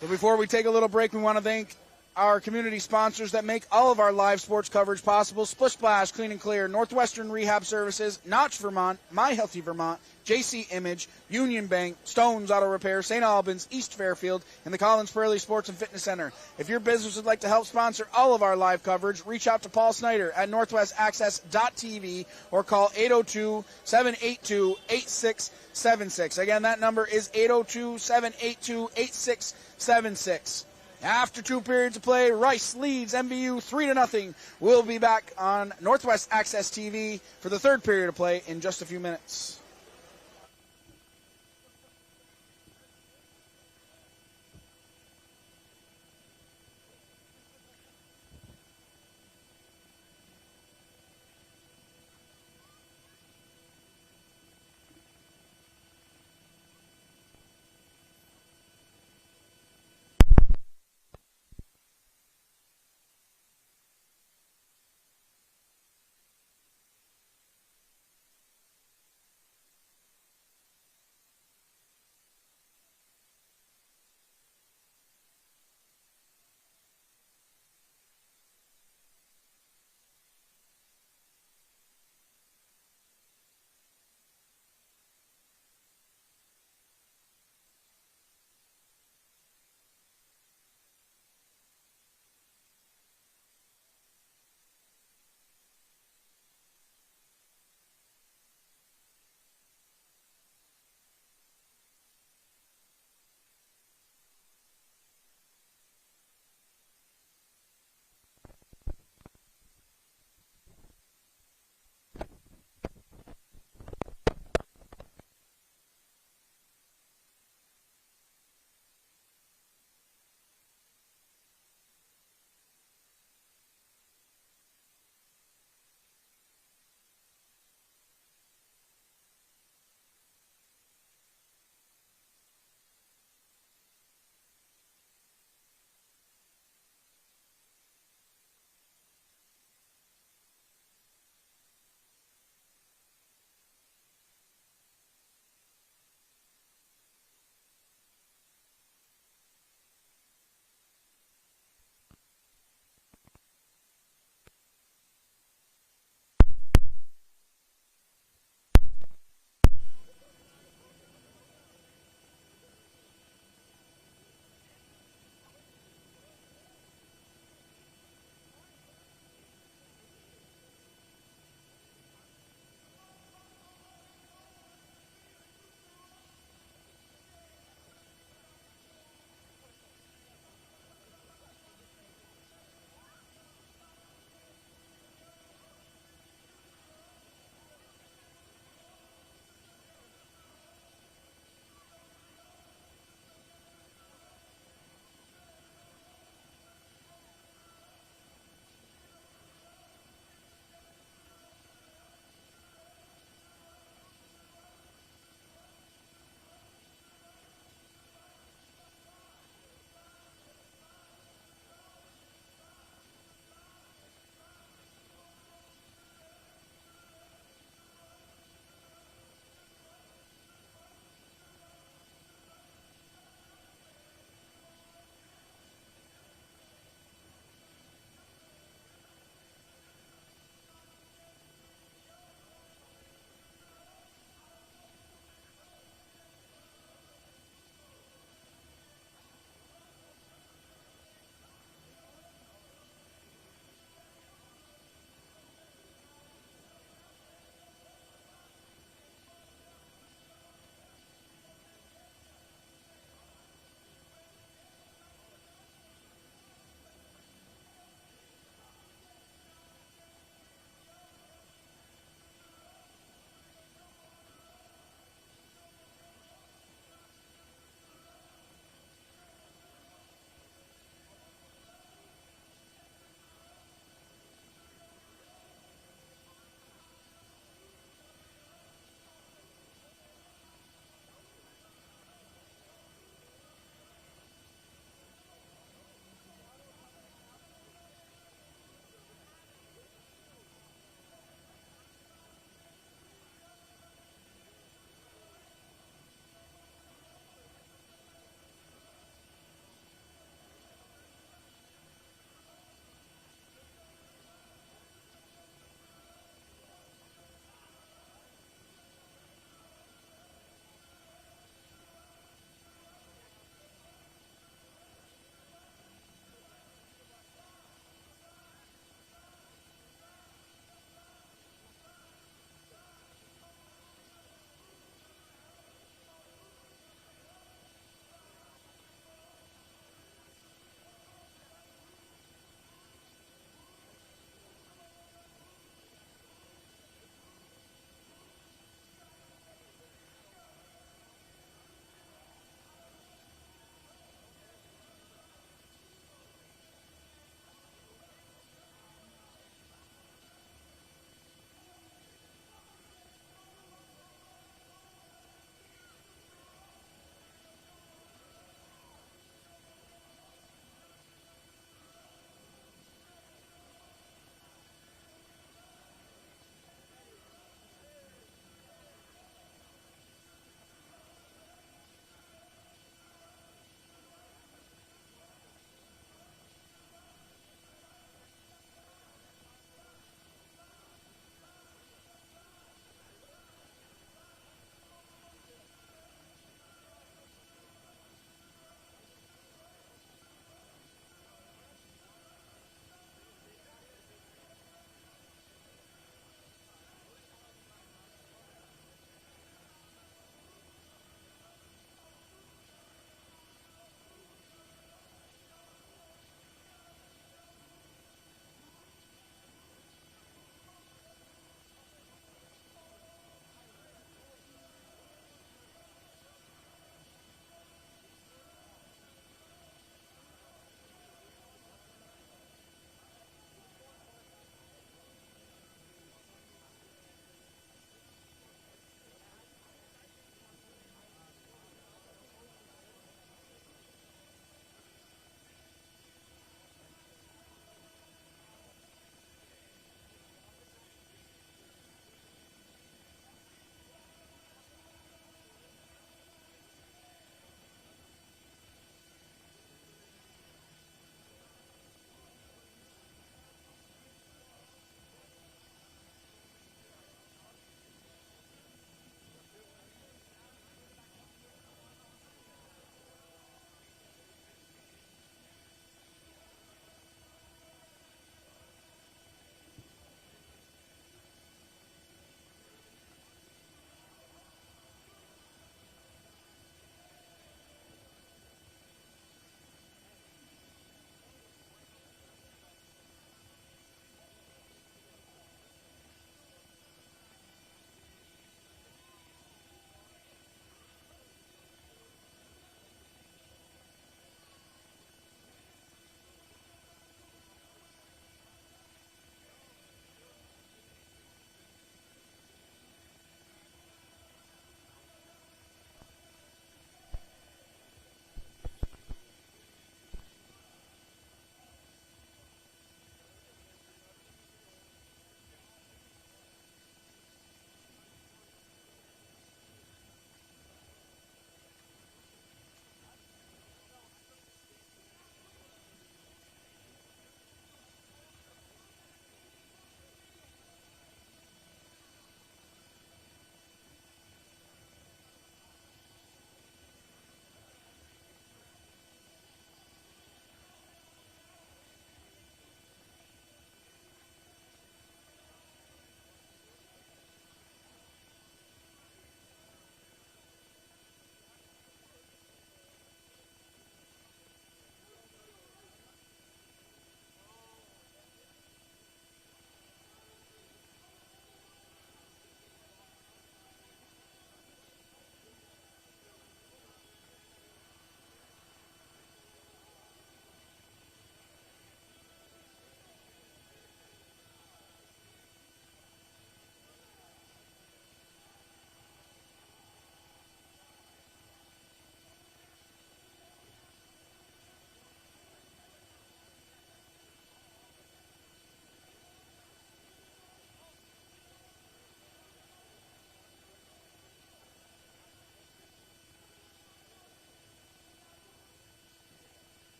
So before we take a little break, we want to thank our community sponsors that make all of our live sports coverage possible: Splish Splash, Clean and Clear, Northwestern Rehab Services, Notch Vermont, My Healthy Vermont, JC Image, Union Bank, Stones Auto Repair, St. Albans, East Fairfield, and the Collins Prairie Sports and Fitness Center. If your business would like to help sponsor all of our live coverage, reach out to Paul Snyder at northwestaccess.tv or call 802-782-8676. Again, that number is 802-782-8676. After 2 periods of play, Rice leads MVU 3-0. We'll be back on Northwest Access TV for the 3rd period of play in just a few minutes.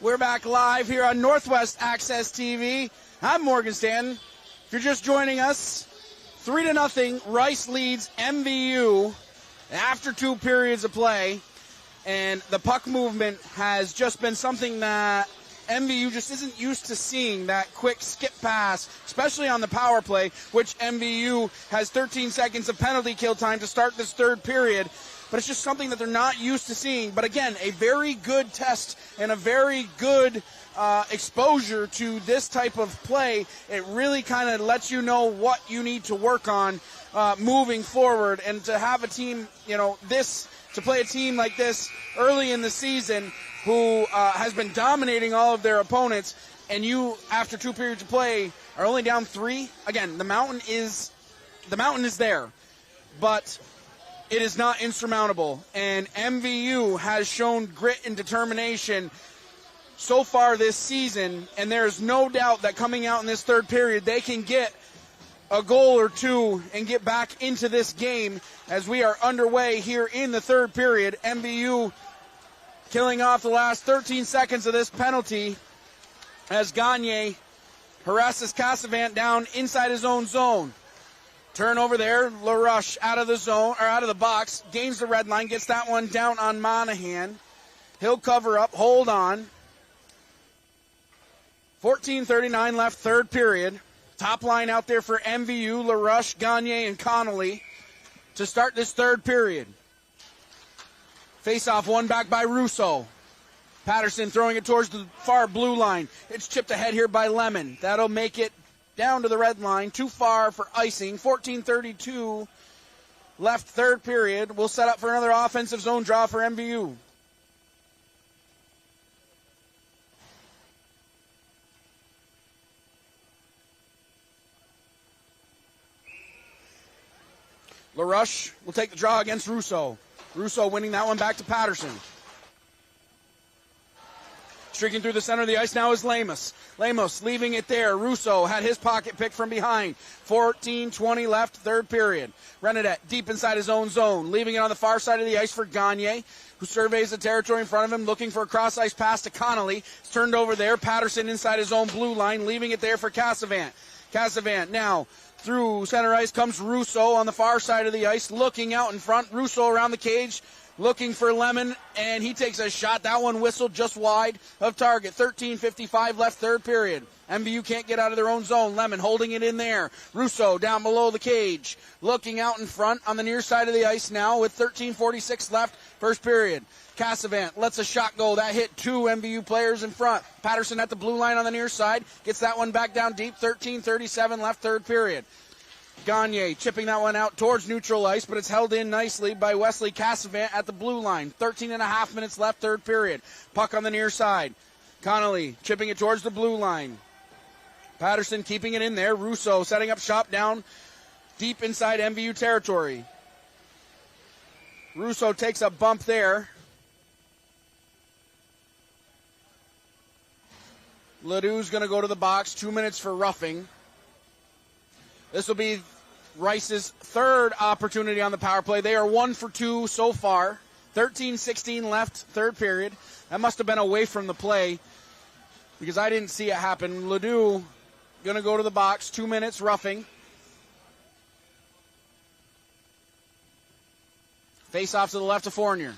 We're back live here on Northwest Access TV. I'm Morgan Stanton. If you're just joining us, 3-0, Rice leads MVU after 2 periods of play. And the puck movement has just been something that MVU just isn't used to seeing, that quick skip pass, especially on the power play, which MVU has 13 seconds of penalty kill time to start this 3rd period. But it's just something that they're not used to seeing. But again, a very good test and a very good exposure to this type of play. It really kind of lets you know what you need to work on moving forward. And to have a team, to play a team like this early in the season who has been dominating all of their opponents, and you, after 2 periods of play, are only down 3. Again, the mountain is there, but it is not insurmountable. And MVU has shown grit and determination so far this season, and there's no doubt that coming out in this 3rd period, they can get a goal or 2 and get back into this game as we are underway here in the 3rd period. MVU killing off the last 13 seconds of this penalty as Gagne harasses Cassavant down inside his own zone. Turnover there, LaRush out of the zone, or out of the box, gains the red line, gets that one down on Monahan. He'll cover up, hold on. 14:39 left, 3rd period. Top line out there for MVU, LaRush, Gagne, and Connolly to start this 3rd period. Face-off won back by Russo. Patterson throwing it towards the far blue line. It's chipped ahead here by Lemon. That'll make it down to the red line. Too far for icing. 14:32 left, 3rd period. We'll set up for another offensive zone draw for MVU. LaRush will take the draw against Russo. Russo winning that one back to Patterson. Streaking through the center of the ice now is Lemos. Lemos leaving it there. Russo had his pocket pick from behind. 14:20 left, 3rd period. Renadette deep inside his own zone. Leaving it on the far side of the ice for Gagne, who surveys the territory in front of him, looking for a cross-ice pass to Connolly. It's turned over there. Patterson inside his own blue line, leaving it there for Cassavant. Cassavant now through center ice comes Russo on the far side of the ice, looking out in front. Russo around the cage, looking for Lemon, and he takes a shot. That one whistled just wide of target. 13:55 left, 3rd period. MVU can't get out of their own zone. Lemon holding it in there. Russo down below the cage, looking out in front on the near side of the ice now with 13:46 left, 1st period. Cassavant lets a shot go. That hit 2 MVU players in front. Patterson at the blue line on the near side. Gets that one back down deep. 13:37 left, 3rd period. Gagne chipping that one out towards neutral ice, but it's held in nicely by Wesley Cassavant at the blue line. 13.5 minutes left, 3rd period. Puck on the near side. Connolly chipping it towards the blue line. Patterson keeping it in there. Russo setting up shop down deep inside MVU territory. Russo takes a bump there. Ledoux's going to go to the box. 2 minutes for roughing. This will be Rice's 3rd opportunity on the power play. They are 1 for 2 so far. 13:16 left, 3rd period. That must have been away from the play because I didn't see it happen. Ledoux going to go to the box. 2 minutes roughing. Face off to the left of Fournier.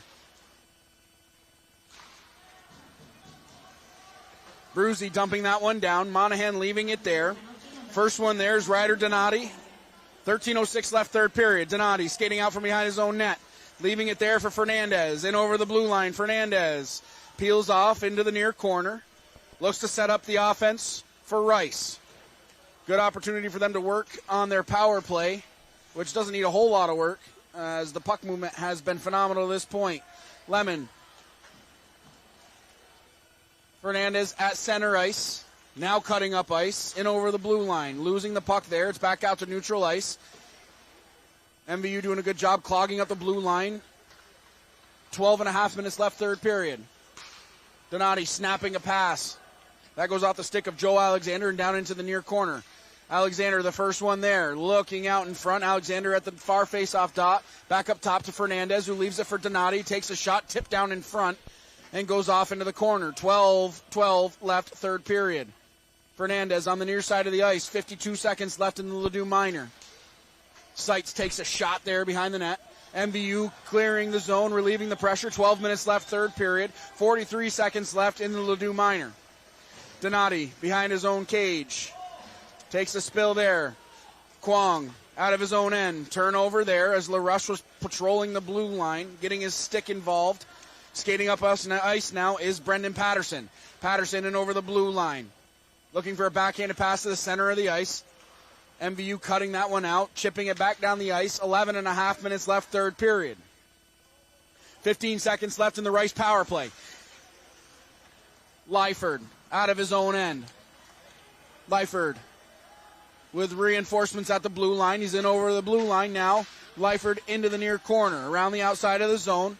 Bruzy dumping that one down. Monahan leaving it there. First one there is Ryder Donati. 13:06 left, 3rd period. Donati skating out from behind his own net. Leaving it there for Fernandez. In over the blue line. Fernandez peels off into the near corner. Looks to set up the offense for Rice. Good opportunity for them to work on their power play, which doesn't need a whole lot of work, as the puck movement has been phenomenal to this point. Lemon. Fernandez at center ice. Now cutting up ice. In over the blue line. Losing the puck there. It's back out to neutral ice. MVU doing a good job clogging up the blue line. 12.5 minutes left, 3rd period. Donati snapping a pass. That goes off the stick of Joe Alexander and down into the near corner. Alexander, the first one there, looking out in front. Alexander at the far face-off dot. Back up top to Fernandez, who leaves it for Donati. Takes a shot, tipped down in front. and goes off into the corner. 12 left, third period. Fernandez on the near side of the ice. 52 seconds left in the Ladue Minor. Seitz takes a shot there behind the net. MVU clearing the zone, relieving the pressure. 12 minutes left, third period. 43 seconds left in the Ladue Minor. Donati behind his own cage. Takes a spill there. Kwong out of his own end. Turnover there as LaRush was patrolling the blue line, getting his stick involved. Skating up ice now is Brendan Patterson. Patterson in over the blue line. Looking for a backhanded pass to the center of the ice. MVU cutting that one out, chipping it back down the ice. 11 and a half minutes left, third period. 15 seconds left in the Rice power play. Lyford out of his own end. Lyford with reinforcements at the blue line. He's in over the blue line now. Lyford into the near corner, around the outside of the zone.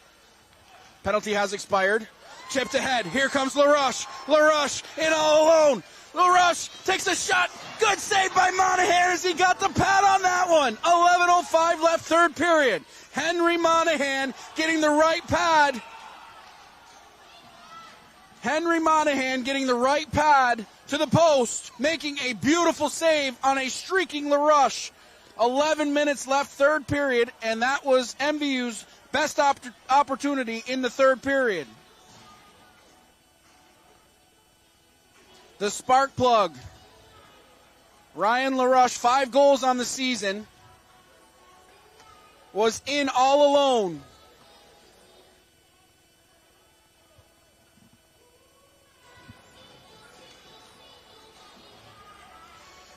Penalty has expired. Chipped ahead. Here comes LaRush. LaRush in all alone. LaRush takes a shot. Good save by Monahan as he got the pad on that one. 11:05 left, third period. Henry Monahan getting the right pad. Henry Monahan getting the right pad to the post, making a beautiful save on a streaking LaRush. 11 minutes left, third period, and that was MVU's best opportunity in the third period. The spark plug. Ryan LaRush, 5 goals on the season, was in all alone.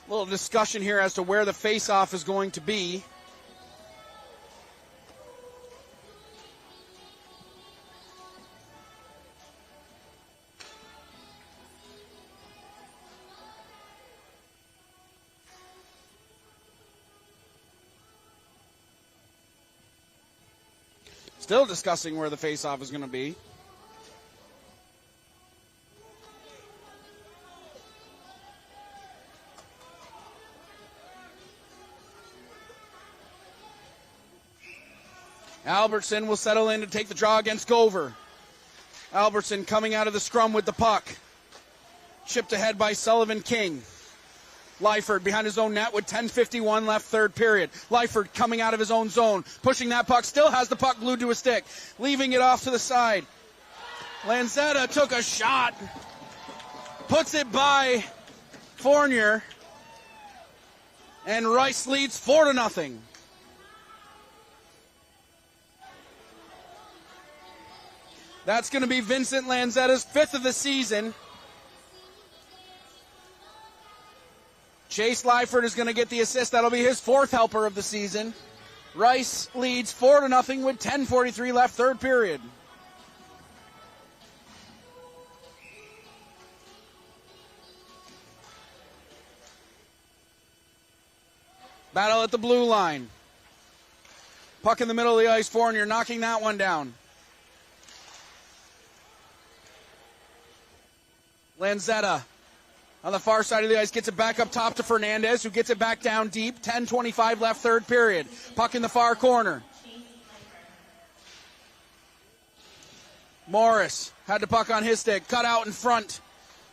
A little discussion here as to where the face-off is going to be. Still discussing where the face-off is going to be. Albertson will settle in to take the draw against Gover. Albertson coming out of the scrum with the puck. Chipped ahead by Sullivan King. Lyford behind his own net with 10:51 left, third period. Lyford coming out of his own zone, pushing that puck, still has the puck glued to a stick, leaving it off to the side. Lanzetta took a shot, puts it by Fournier, and Rice leads 4-0. That's going to be Vincent Lanzetta's 5th of the season. Chase Lyford is going to get the assist. That'll be his 4th helper of the season. Rice leads 4-0 with 10:43 left, third period. Battle at the blue line. Puck in the middle of the ice. Fournier knocking that one down. Lanzetta on the far side of the ice gets it back up top to Fernandez, who gets it back down deep. 10:25 left, third period. Puck in the far corner. Morris had the puck on his stick, cut out in front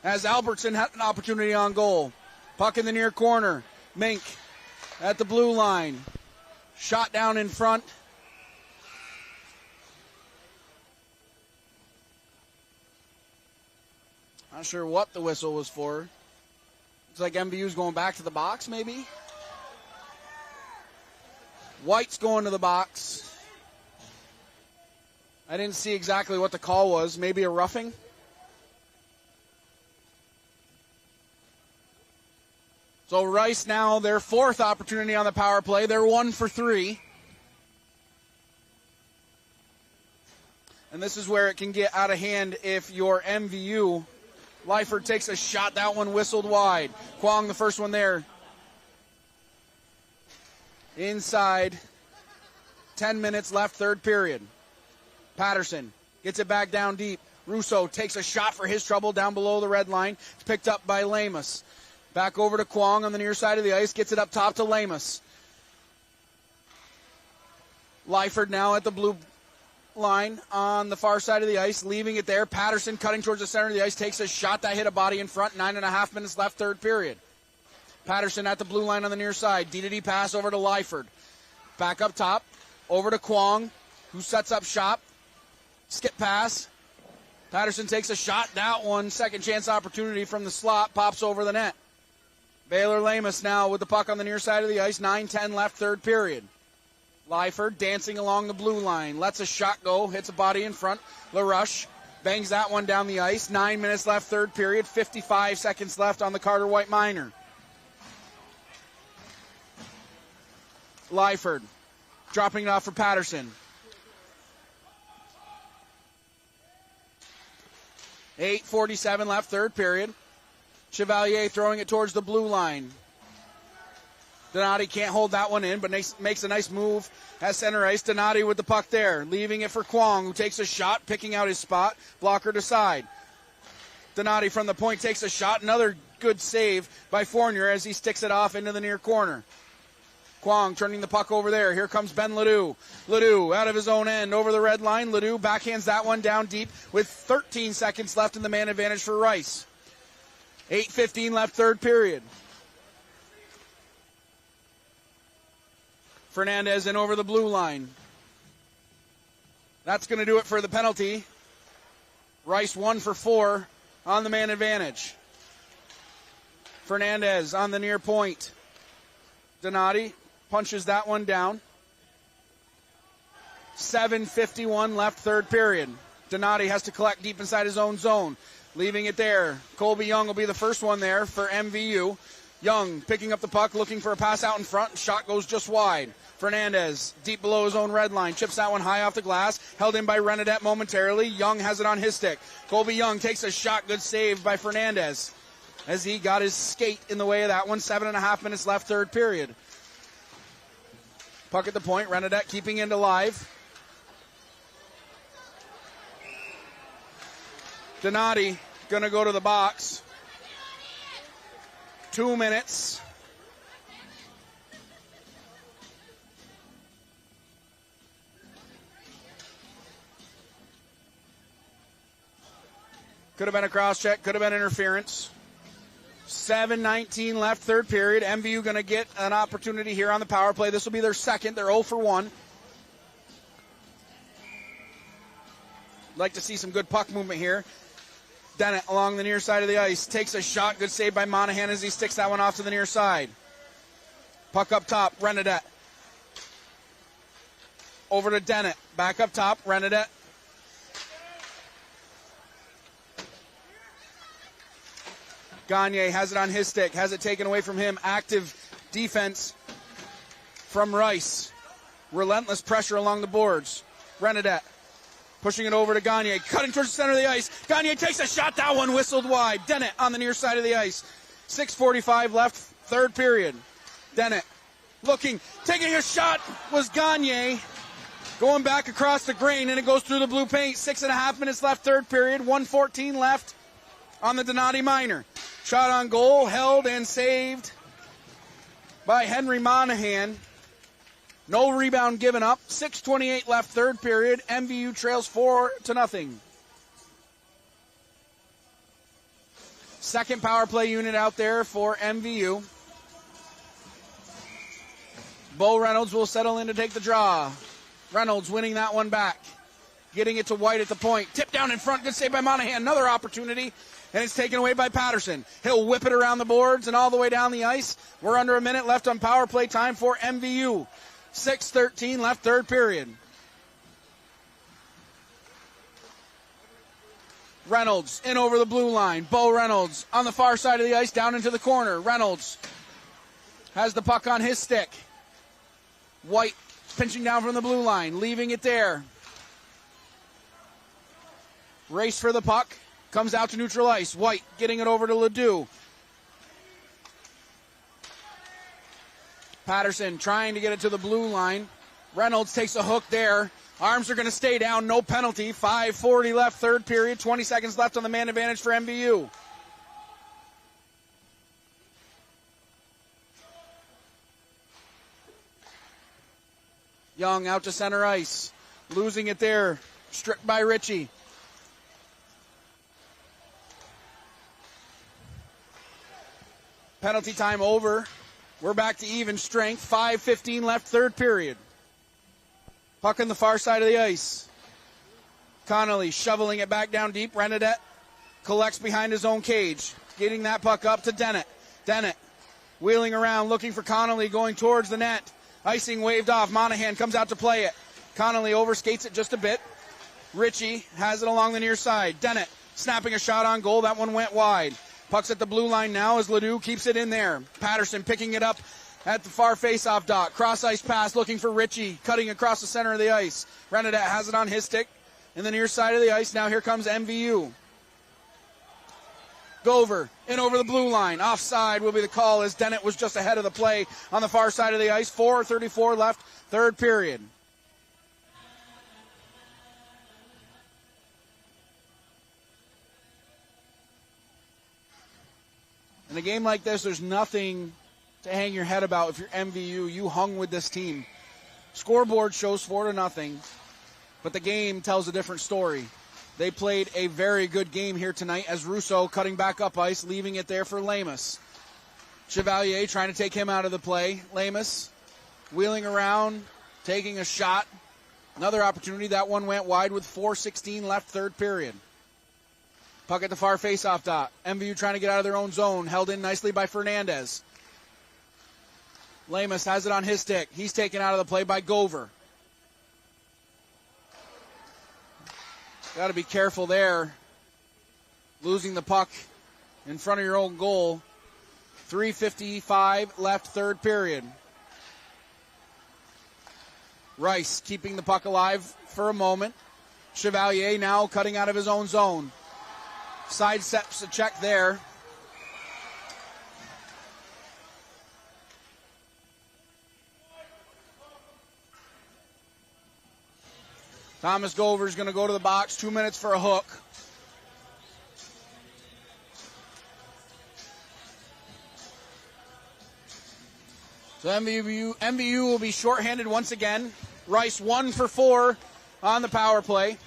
as Albertson had an opportunity on goal. Puck in the near corner. Mink at the blue line. Shot down in front. Not sure what the whistle was for. Looks like MVU's going back to the box, maybe. White's going to the box. I didn't see exactly what the call was. Maybe a roughing. So Rice now, their 4th opportunity on the power play. They're 1 for 3. And this is where it can get out of hand if you're MVU. Lyford takes a shot. That one whistled wide. Kwong, the first one there. Inside. 10 minutes left, third period. Patterson gets it back down deep. Russo takes a shot for his trouble down below the red line. It's picked up by Lamus. Back over to Kwong on the near side of the ice. Gets it up top to Lamus. Lyford now at the blue line on the far side of the ice, leaving it there. Patterson cutting towards the center of the ice, takes a shot that hit a body in front. 9.5 minutes left, third period. Patterson at the blue line on the near side. D-to-D pass over to Lyford. Back up top, over to Kwong, who sets up shop. Skip pass. Patterson takes a shot. That one, second chance opportunity from the slot, pops over the net. Baylor Lamus now with the puck on the near side of the ice. 9:10 left, third period. Lyford dancing along the blue line. Lets a shot go. Hits a body in front. LaRush bangs that one down the ice. 9 minutes left, third period. 55 seconds left on the Carter White minor. Lyford dropping it off for Patterson. 8:47 left, third period. Chevalier throwing it towards the blue line. Donati can't hold that one in, but makes a nice move at center ice. Donati with the puck there, leaving it for Kwong, who takes a shot, picking out his spot. Blocker to side. Donati from the point takes a shot. Another good save by Fournier as he sticks it off into the near corner. Kwong turning the puck over there. Here comes Ben Ledoux. Ledoux out of his own end over the red line. Ledoux backhands that one down deep with 13 seconds left in the man advantage for Rice. 8:15 left, third period. Fernandez in over the blue line. That's going to do it for the penalty. Rice 1 for 4 on the man advantage. Fernandez on the near point. Donati punches that one down. 7:51 left, third period. Donati has to collect deep inside his own zone. Leaving it there. Colby Young will be the first one there for MVU. Young picking up the puck, looking for a pass out in front. Shot goes just wide. Fernandez deep below his own red line. Chips that one high off the glass. Held in by Renadette momentarily. Young has it on his stick. Colby Young takes a shot. Good save by Fernandez as he got his skate in the way of that one. 7.5 minutes left, third period. Puck at the point. Renadette keeping it alive. Donati going to go to the box. 2 minutes. Could have been a cross check, could have been interference. 7:19 left, third period. MVU going to get an opportunity here on the power play. This will be their second. They're 0 for 1. Like to see some good puck movement here. Dennett along the near side of the ice. Takes a shot. Good save by Monahan as he sticks that one off to the near side. Puck up top. Renadette. Over to Dennett. Back up top. Renadette. Gagne has it on his stick. Has it taken away from him. Active defense from Rice. Relentless pressure along the boards. Renadette. Pushing it over to Gagne. Cutting towards the center of the ice. Gagne takes a shot. That one whistled wide. Dennett on the near side of the ice. 6:45 left. Third period. Dennett looking. Taking a shot was Gagne. Going back across the grain, and it goes through the blue paint. 6.5 minutes left. Third period. 1:14 left on the Donati minor. Shot on goal. Held and saved by Henry Monahan. No rebound given up. 6:28 left, third period. MVU trails 4-0. Second power play unit out there for MVU. Bo Reynolds will settle in to take the draw. Reynolds winning that one back. Getting it to White at the point. Tip down in front. Good save by Monahan. Another opportunity. And it's taken away by Patterson. He'll whip it around the boards and all the way down the ice. We're under a minute left on power play time for MVU. 6:13 left, third period. Reynolds in over the blue line. Bo Reynolds on the far side of the ice, down into the corner. Reynolds has the puck on his stick. White pinching down from the blue line, leaving it there. Race for the puck. Comes out to neutral ice. White getting it over to Ledoux. Patterson trying to get it to the blue line. Reynolds takes a hook there. Arms are going to stay down. No penalty. 5:40 left, third period. 20 seconds left on the man advantage for MVU. Young out to center ice. Losing it there. Stripped by Ritchie. Penalty time over. We're back to even strength. 5:15 left, third period. Puck on the far side of the ice. Connolly shoveling it back down deep. Renadette collects behind his own cage. Getting that puck up to Dennett. Dennett wheeling around, looking for Connolly, going towards the net. Icing waved off. Monahan comes out to play it. Connolly overskates it just a bit. Ritchie has it along the near side. Dennett snapping a shot on goal. That one went wide. Puck's at the blue line now as Ledoux keeps it in there. Patterson picking it up at the far face-off dot. Cross-ice pass looking for Ritchie, cutting across the center of the ice. Renadette has it on his stick in the near side of the ice. Now here comes MVU. Gover in over the blue line. Offside will be the call as Dennett was just ahead of the play on the far side of the ice. 4:34 left, third period. In a game like this, there's nothing to hang your head about if you're MVU. You hung with this team. Scoreboard shows 4-0, but the game tells a different story. They played a very good game here tonight as Russo cutting back up ice, leaving it there for Lamus. Chevalier trying to take him out of the play. Lamus wheeling around, taking a shot. Another opportunity. That one went wide with 4:16 left, third period. Puck at the far face-off dot. MVU trying to get out of their own zone. Held in nicely by Fernandez. Lamus has it on his stick. He's taken out of the play by Gover. Got to be careful there. Losing the puck in front of your own goal. 3:55 left, third period. Rice keeping the puck alive for a moment. Chevalier now cutting out of his own zone. Sidesteps a check there. Thomas Gover's going to go to the box. 2 minutes for a hook. So MVU will be shorthanded once again. Rice 1 for 4 on the power play.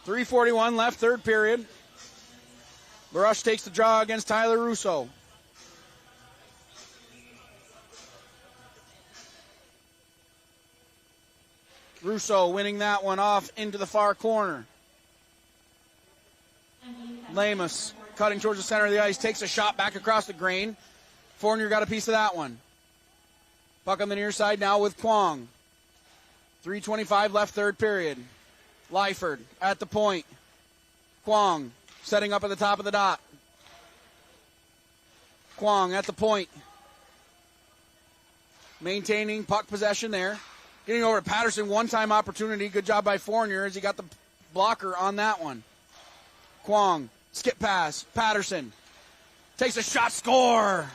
.341 left, third period. LaRush takes the draw against Tyler Russo. Russo winning that one off into the far corner. Lamus cutting towards the center of the ice, takes a shot back across the grain. Fournier got a piece of that one. Puck on the near side now with Kwong. 3:25 left, third period. Lyford at the point. Kwong setting up at the top of the dot. Kwong at the point. Maintaining puck possession there. Getting over to Patterson, one-time opportunity. Good job by Fournier as he got the blocker on that one. Kwong, skip pass. Patterson takes a shot, score!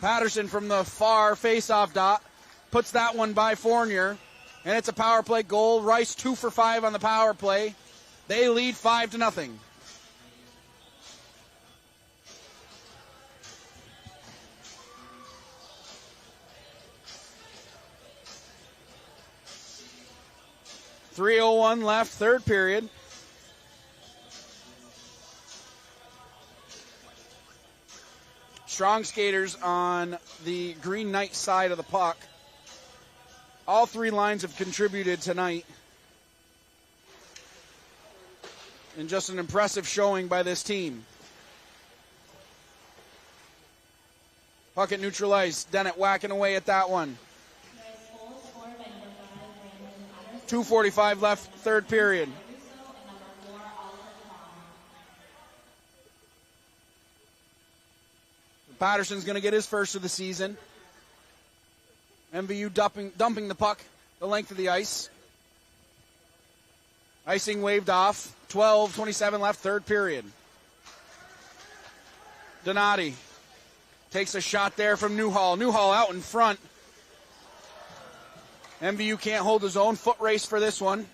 Patterson from the far face-off dot puts that one by Fournier. And it's a power play goal. Rice 2 for 5 on the power play. They lead 5-0. .301 left, third period. Strong skaters on the Green Knight side of the puck. All three lines have contributed tonight. And just an impressive showing by this team. Puck at neutral ice. Dennett whacking away at that one. 2:45 left, third period. Patterson's going to get his first of the season. MVU dumping the puck the length of the ice. Icing waved off. 12:27 left, third period. Donati takes a shot there from Newhall. Newhall out in front. MVU can't hold his own. Foot race for this one.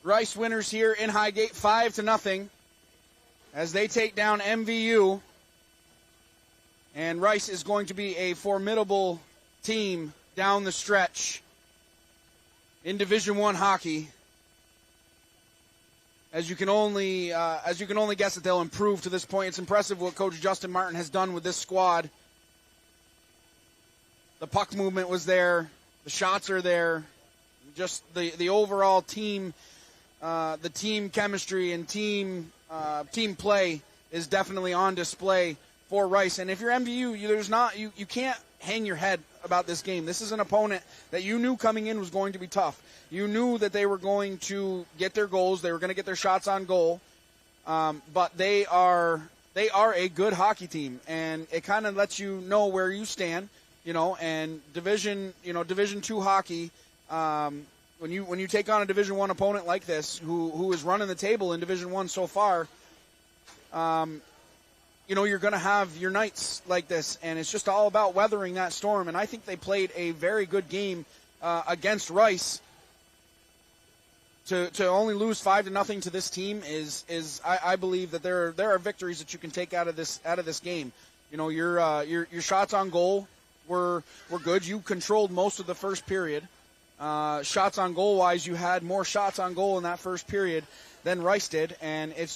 Rice winners here in Highgate 5-0 as they take down MVU. And Rice is going to be a formidable team down the stretch in Division I hockey. As you can only guess that they'll improve to this point. It's impressive what Coach Justin Martin has done with this squad. The puck movement was there. The shots are there. Just the overall team, the team chemistry and team play is definitely on display for Rice. And if you're MVU, you can't hang your head about this game. This is an opponent that you knew coming in was going to be tough. You knew that they were going to get their goals. They were going to get their shots on goal. But they are a good hockey team, and it kind of lets you know where you stand. And Division II hockey. When you take on a Division I opponent like this, who is running the table in Division I so far, you're going to have your nights like this, and it's just all about weathering that storm. And I think they played a very good game against Rice. To only lose 5-0 to this team is I believe that there are victories that you can take out of this game. Your shots on goal were good. You controlled most of the first period. Shots on goal wise, you had more shots on goal in that first period than Rice did, and it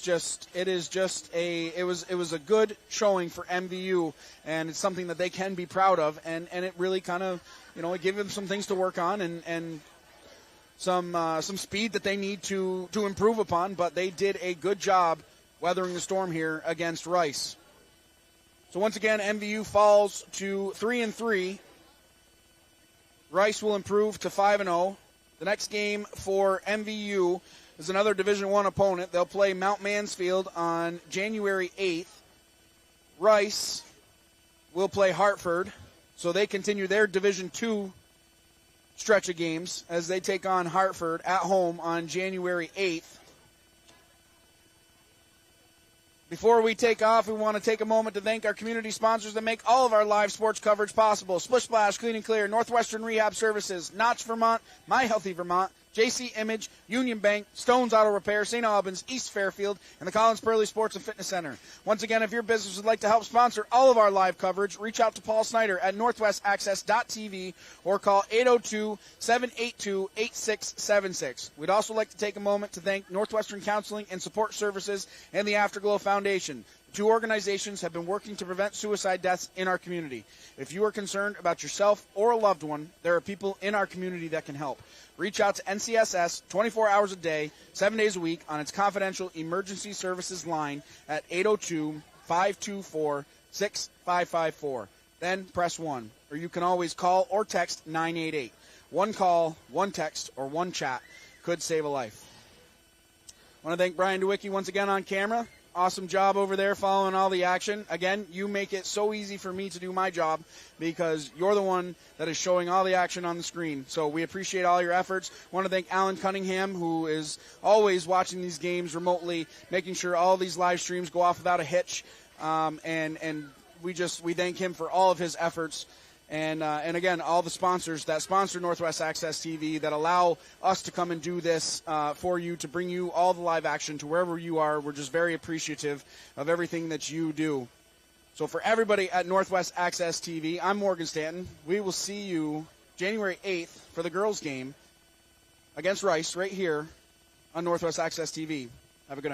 was a good showing for MVU, and it's something that they can be proud of, and it really kind of it gave them some things to work on and some speed that they need to improve upon, but they did a good job weathering the storm here against Rice. So once again, MVU falls to 3-3. Rice will improve to 5-0. The next game for MVU is another Division I opponent. They'll play Mount Mansfield on January 8th. Rice will play Hartford, so they continue their Division II stretch of games as they take on Hartford at home on January 8th. Before we take off, we want to take a moment to thank our community sponsors that make all of our live sports coverage possible. Splish Splash, Clean and Clear, Northwestern Rehab Services, Notch Vermont, My Healthy Vermont, JC Image, Union Bank, Stone's Auto Repair, St. Albans, East Fairfield, and the Collins Pearly Sports and Fitness Center. Once again, if your business would like to help sponsor all of our live coverage, reach out to Paul Snyder at northwestaccess.tv or call 802-782-8676. We'd also like to take a moment to thank Northwestern Counseling and Support Services and the Afterglow Foundation. The two organizations have been working to prevent suicide deaths in our community. If you are concerned about yourself or a loved one, there are people in our community that can help. Reach out to NCSS 24 hours a day, 7 days a week on its confidential emergency services line at 802-524-6554. Then press 1, or you can always call or text 988. One call, one text, or one chat could save a life. I want to thank Brian DeWicki once again on camera. Awesome job over there following all the action. Again, you make it so easy for me to do my job because you're the one that is showing all the action on the screen. So we appreciate all your efforts. I want to thank Alan Cunningham, who is always watching these games remotely, making sure all these live streams go off without a hitch. And we thank him for all of his efforts. And again, all the sponsors that sponsor Northwest Access TV that allow us to come and do this for you, to bring you all the live action to wherever you are. We're just very appreciative of everything that you do. So for everybody at Northwest Access TV, I'm Morgan Stanton. We will see you January 8th for the girls' game against Rice right here on Northwest Access TV. Have a good night.